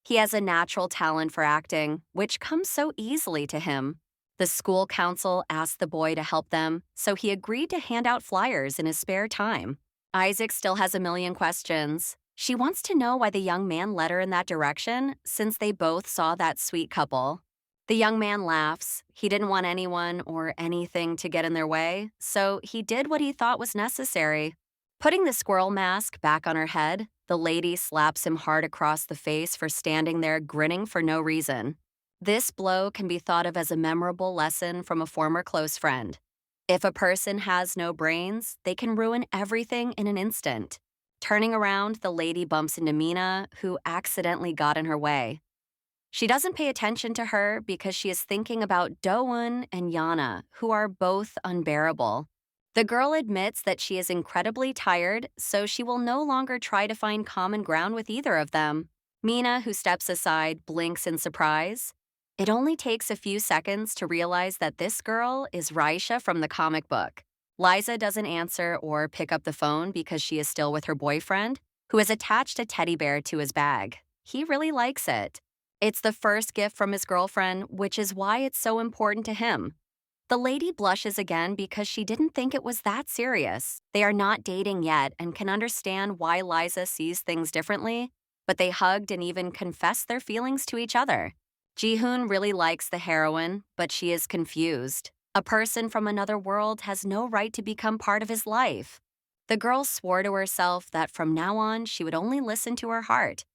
He has a natural talent for acting, which comes so easily to him. The school council asked the boy to help them, so he agreed to hand out flyers in his spare time. Isaac still has a million questions. She wants to know why the young man led her in that direction, since they both saw that sweet couple. The young man laughs. He didn't want anyone or anything to get in their way, so he did what he thought was necessary. Putting the squirrel mask back on her head, the lady slaps him hard across the face for standing there grinning for no reason. This blow can be thought of as a memorable lesson from a former close friend. If a person has no brains, they can ruin everything in an instant. Turning around, the lady bumps into Mina, who accidentally got in her way. She doesn't pay attention to her because she is thinking about Do-eun and Yana, who are both unbearable. The girl admits that she is incredibly tired, so she will no longer try to find common ground with either of them. Mina, who steps aside, blinks in surprise. It only takes a few seconds to realize that this girl is Raisha from the comic book. Liza doesn't answer or pick up the phone because she is still with her boyfriend, who has attached a teddy bear to his bag. He really likes it. It's the first gift from his girlfriend, which is why it's so important to him. The lady blushes again because she didn't think it was that serious. They are not dating yet and can understand why Liza sees things differently, but they hugged and even confessed their feelings to each other. Ji-hoon really likes the heroine, but she is confused. A person from another world has no right to become part of his life. The girl swore to herself that from now on she would only listen to her heart.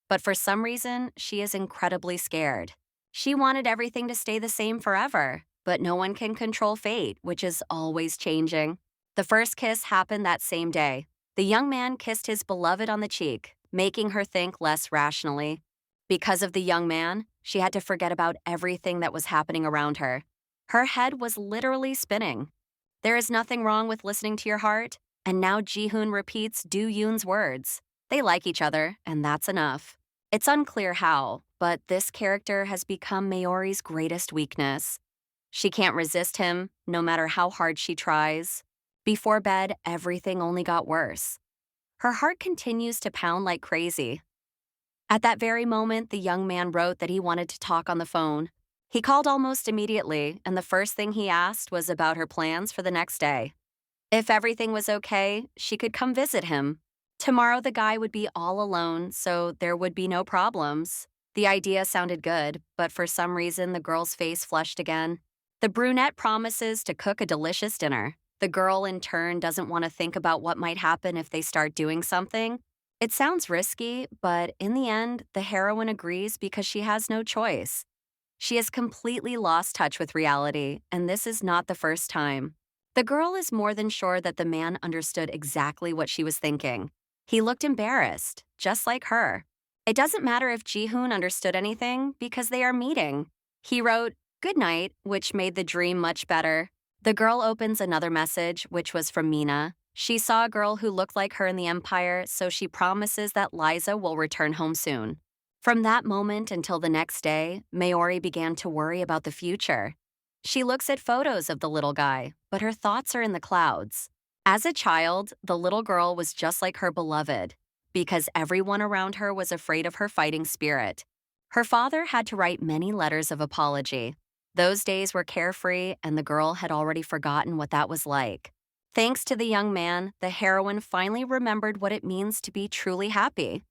But for some reason, she is incredibly scared. She wanted everything to stay the same forever, but no one can control fate, which is always changing. The first kiss happened that same day. The young man kissed his beloved on the cheek, making her think less rationally. Because of the young man, she had to forget about everything that was happening around her. Her head was literally spinning. There is nothing wrong with listening to your heart, and now Ji-hoon repeats Do-yoon's words. They like each other, and that's enough. It's unclear how, but this character has become Mayori's greatest weakness. She can't resist him, no matter how hard she tries. Before bed, everything only got worse. Her heart continues to pound like crazy. At that very moment, the young man wrote that he wanted to talk on the phone. He called almost immediately, and the first thing he asked was about her plans for the next day. If everything was okay, she could come visit him. Tomorrow the guy would be all alone, so there would be no problems. The idea sounded good, but for some reason the girl's face flushed again. The brunette promises to cook a delicious dinner. The girl, in turn, doesn't want to think about what might happen if they start doing something. It sounds risky, but in the end, the heroine agrees because she has no choice. She has completely lost touch with reality, and this is not the first time. The girl is more than sure that the man understood exactly what she was thinking. He looked embarrassed, just like her. It doesn't matter if Ji-hoon understood anything because they are meeting. He wrote, "Good night," which made the dream much better. The girl opens another message, which was from Mina. She saw a girl who looked like her in the Empire, so she promises that Liza will return home soon. From that moment until the next day, Maori began to worry about the future. She looks at photos of the little guy, but her thoughts are in the clouds. As a child, the little girl was just like her beloved, because everyone around her was afraid of her fighting spirit. Her father had to write many letters of apology. Those days were carefree, and the girl had already forgotten what that was like. Thanks to the young man, the heroine finally remembered what it means to be truly happy.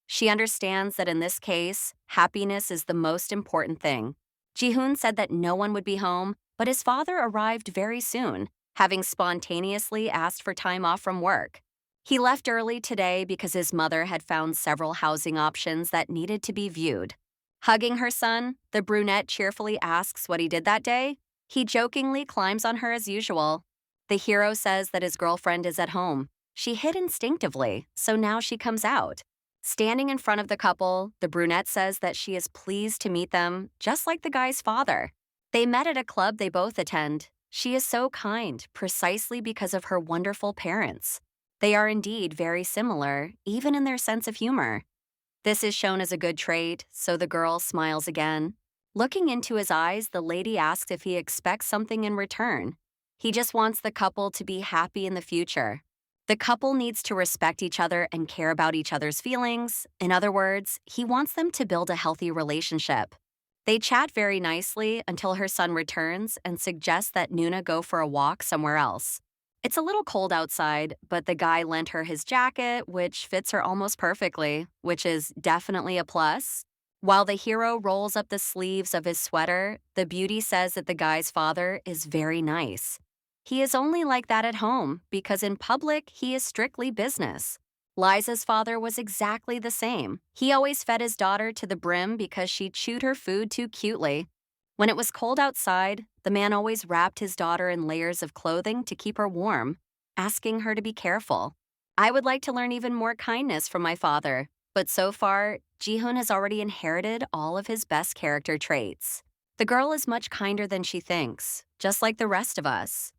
She understands that in this case, happiness is the most important thing. Ji-hoon said that no one would be home, but his father arrived very soon, having spontaneously asked for time off from work. He left early today because his mother had found several housing options that needed to be viewed. Hugging her son, the brunette cheerfully asks what he did that day. He jokingly climbs on her as usual. The hero says that his girlfriend is at home. She hid instinctively, so now she comes out. Standing in front of the couple, the brunette says that she is pleased to meet them, just like the guy's father. They met at a club they both attend. She is so kind, precisely because of her wonderful parents. They are indeed very similar, even in their sense of humor. This is shown as a good trait, so the girl smiles again. Looking into his eyes, the lady asks if he expects something in return. He just wants the couple to be happy in the future. The couple needs to respect each other and care about each other's feelings. In other words, he wants them to build a healthy relationship. They chat very nicely until her son returns and suggests that Nuna go for a walk somewhere else. It's a little cold outside, but the guy lent her his jacket, which fits her almost perfectly, which is definitely a plus. While the hero rolls up the sleeves of his sweater, the beauty says that the guy's father is very nice. He is only like that at home because in public, he is strictly business. Liza's father was exactly the same. He always fed his daughter to the brim because she chewed her food too cutely. When it was cold outside, the man always wrapped his daughter in layers of clothing to keep her warm, asking her to be careful. I would like to learn even more kindness from my father, but so far, Ji-hoon has already inherited all of his best character traits. The girl is much kinder than she thinks, just like the rest of us.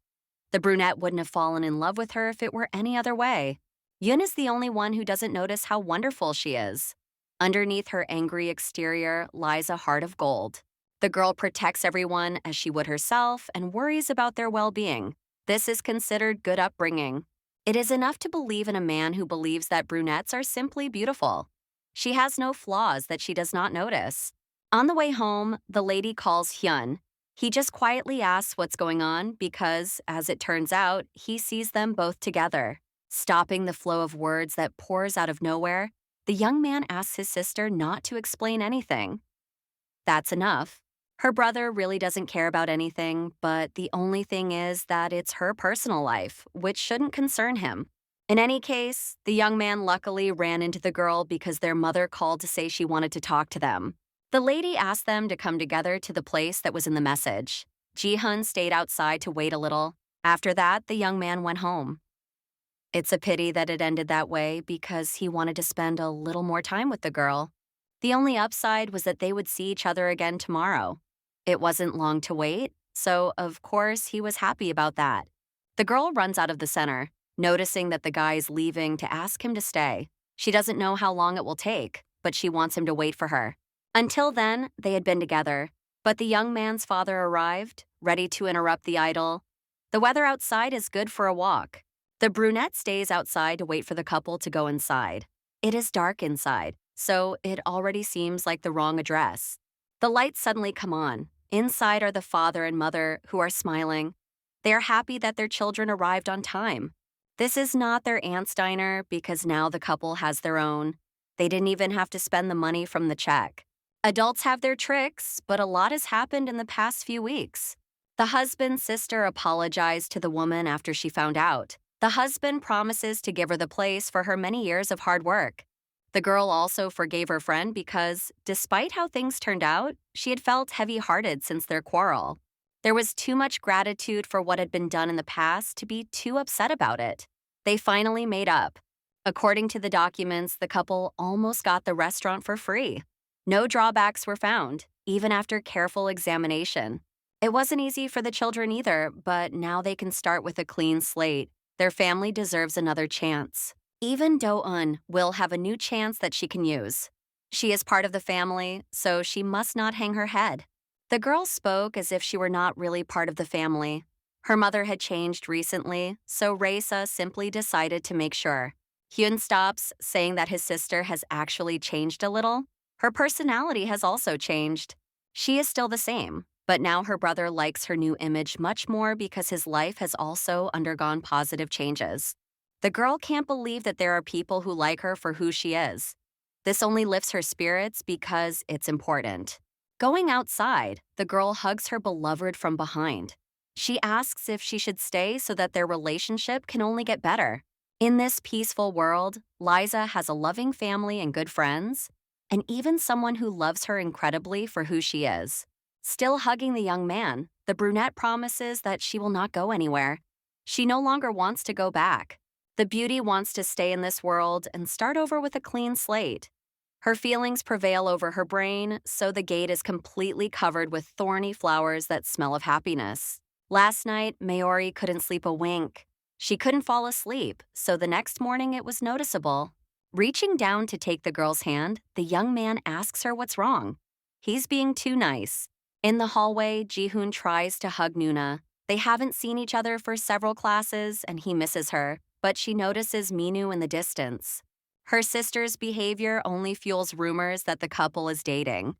The brunette wouldn't have fallen in love with her if it were any other way. Yun is the only one who doesn't notice how wonderful she is. Underneath her angry exterior lies a heart of gold. The girl protects everyone as she would herself and worries about their well-being. This is considered good upbringing. It is enough to believe in a man who believes that brunettes are simply beautiful. She has no flaws that she does not notice. On the way home, the lady calls Hyun. He just quietly asks what's going on because, as it turns out, he sees them both together. Stopping the flow of words that pours out of nowhere, the young man asks his sister not to explain anything. That's enough. Her brother really doesn't care about anything, but the only thing is that it's her personal life, which shouldn't concern him. In any case, the young man luckily ran into the girl because their mother called to say she wanted to talk to them. The lady asked them to come together to the place that was in the message. Ji-hoon stayed outside to wait a little. After that, the young man went home. It's a pity that it ended that way because he wanted to spend a little more time with the girl. The only upside was that they would see each other again tomorrow. It wasn't long to wait, so of course he was happy about that. The girl runs out of the center, noticing that the guy is leaving to ask him to stay. She doesn't know how long it will take, but she wants him to wait for her. Until then, they had been together, but the young man's father arrived, ready to interrupt the idyll. The weather outside is good for a walk. The brunette stays outside to wait for the couple to go inside. It is dark inside, so it already seems like the wrong address. The lights suddenly come on. Inside are the father and mother, who are smiling. They are happy that their children arrived on time. This is not their aunt's diner because now the couple has their own. They didn't even have to spend the money from the check. Adults have their tricks, but a lot has happened in the past few weeks. The husband's sister apologized to the woman after she found out. The husband promises to give her the place for her many years of hard work. The girl also forgave her friend because, despite how things turned out, she had felt heavy-hearted since their quarrel. There was too much gratitude for what had been done in the past to be too upset about it. They finally made up. According to the documents, the couple almost got the restaurant for free. No drawbacks were found, even after careful examination. It wasn't easy for the children either, but now they can start with a clean slate. Their family deserves another chance. Even Do-eun will have a new chance that she can use. She is part of the family, so she must not hang her head. The girl spoke as if she were not really part of the family. Her mother had changed recently, so Raisa simply decided to make sure. Hyun stops, saying that his sister has actually changed a little. Her personality has also changed. She is still the same, but now her brother likes her new image much more because his life has also undergone positive changes. The girl can't believe that there are people who like her for who she is. This only lifts her spirits because it's important. Going outside, the girl hugs her beloved from behind. She asks if she should stay so that their relationship can only get better. In this peaceful world, Liza has a loving family and good friends, and even someone who loves her incredibly for who she is. Still hugging the young man, the brunette promises that she will not go anywhere. She no longer wants to go back. The beauty wants to stay in this world and start over with a clean slate. Her feelings prevail over her brain, so the gate is completely covered with thorny flowers that smell of happiness. Last night, Maori couldn't sleep a wink. She couldn't fall asleep, so the next morning it was noticeable. Reaching down to take the girl's hand, the young man asks her what's wrong. He's being too nice. In the hallway, Ji-hoon tries to hug Nuna. They haven't seen each other for several classes, and he misses her, but she notices Minu in the distance. Her sister's behavior only fuels rumors that the couple is dating.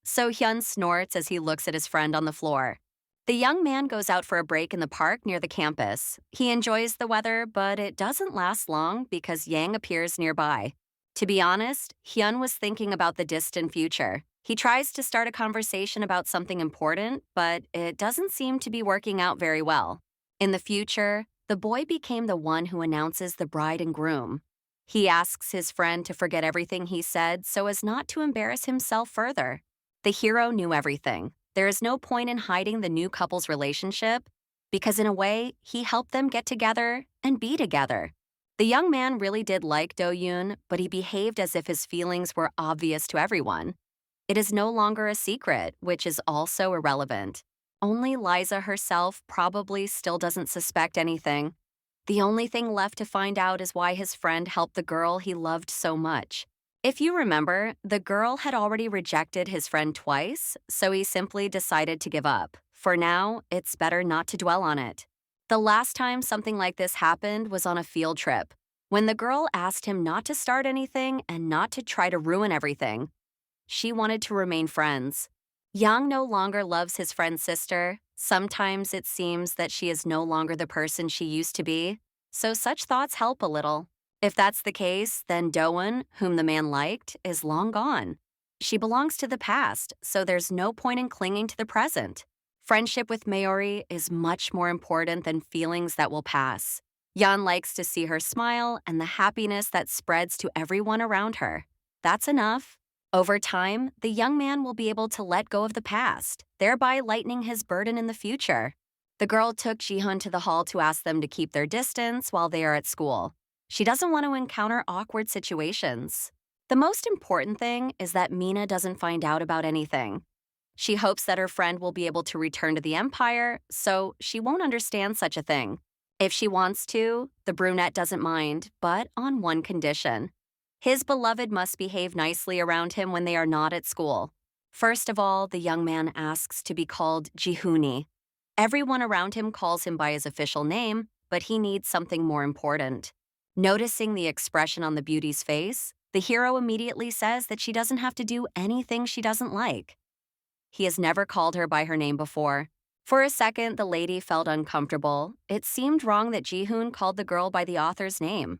So Hyun snorts as he looks at his friend on the floor. The young man goes out for a break in the park near the campus. He enjoys the weather, but it doesn't last long because Yang appears nearby. To be honest, Hyun was thinking about the distant future. He tries to start a conversation about something important, but it doesn't seem to be working out very well. In the future, the boy became the one who announces the bride and groom. He asks his friend to forget everything he said so as not to embarrass himself further. The hero knew everything. There is no point in hiding the new couple's relationship because in a way, he helped them get together and be together. The young man really did like Do-yoon, but he behaved as if his feelings were obvious to everyone. It is no longer a secret, which is also irrelevant. Only Liza herself probably still doesn't suspect anything. The only thing left to find out is why his friend helped the girl he loved so much. If you remember, the girl had already rejected his friend twice, so he simply decided to give up. For now, it's better not to dwell on it. The last time something like this happened was on a field trip, when the girl asked him not to start anything and not to try to ruin everything. She wanted to remain friends. Yang no longer loves his friend's sister. Sometimes it seems that she is no longer the person she used to be, so such thoughts help a little. If that's the case, then Do-eun, whom the man liked, is long gone. She belongs to the past, so there's no point in clinging to the present. Friendship with Maori is much more important than feelings that will pass. Yan likes to see her smile and the happiness that spreads to everyone around her. That's enough. Over time, the young man will be able to let go of the past, thereby lightening his burden in the future. The girl took Ji-hoon to the hall to ask them to keep their distance while they are at school. She doesn't want to encounter awkward situations. The most important thing is that Mina doesn't find out about anything. She hopes that her friend will be able to return to the Empire, so she won't understand such a thing. If she wants to, the brunette doesn't mind, but on one condition. His beloved must behave nicely around him when they are not at school. First of all, the young man asks to be called Ji-hoon이. Everyone around him calls him by his official name, but he needs something more important. Noticing the expression on the beauty's face, the hero immediately says that she doesn't have to do anything she doesn't like. He has never called her by her name before. For a second, the lady felt uncomfortable. It seemed wrong that Ji-hoon called the girl by the author's name.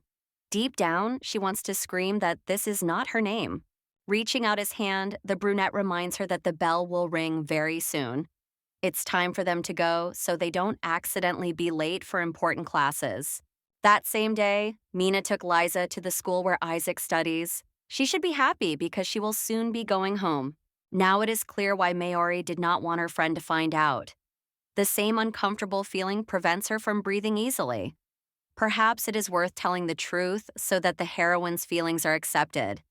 Deep down, she wants to scream that this is not her name. Reaching out his hand, the brunette reminds her that the bell will ring very soon. It's time for them to go so they don't accidentally be late for important classes. That same day, Mina took Liza to the school where Isaac studies. She should be happy because she will soon be going home. Now it is clear why Maori did not want her friend to find out. The same uncomfortable feeling prevents her from breathing easily. Perhaps it is worth telling the truth so that the heroine's feelings are accepted.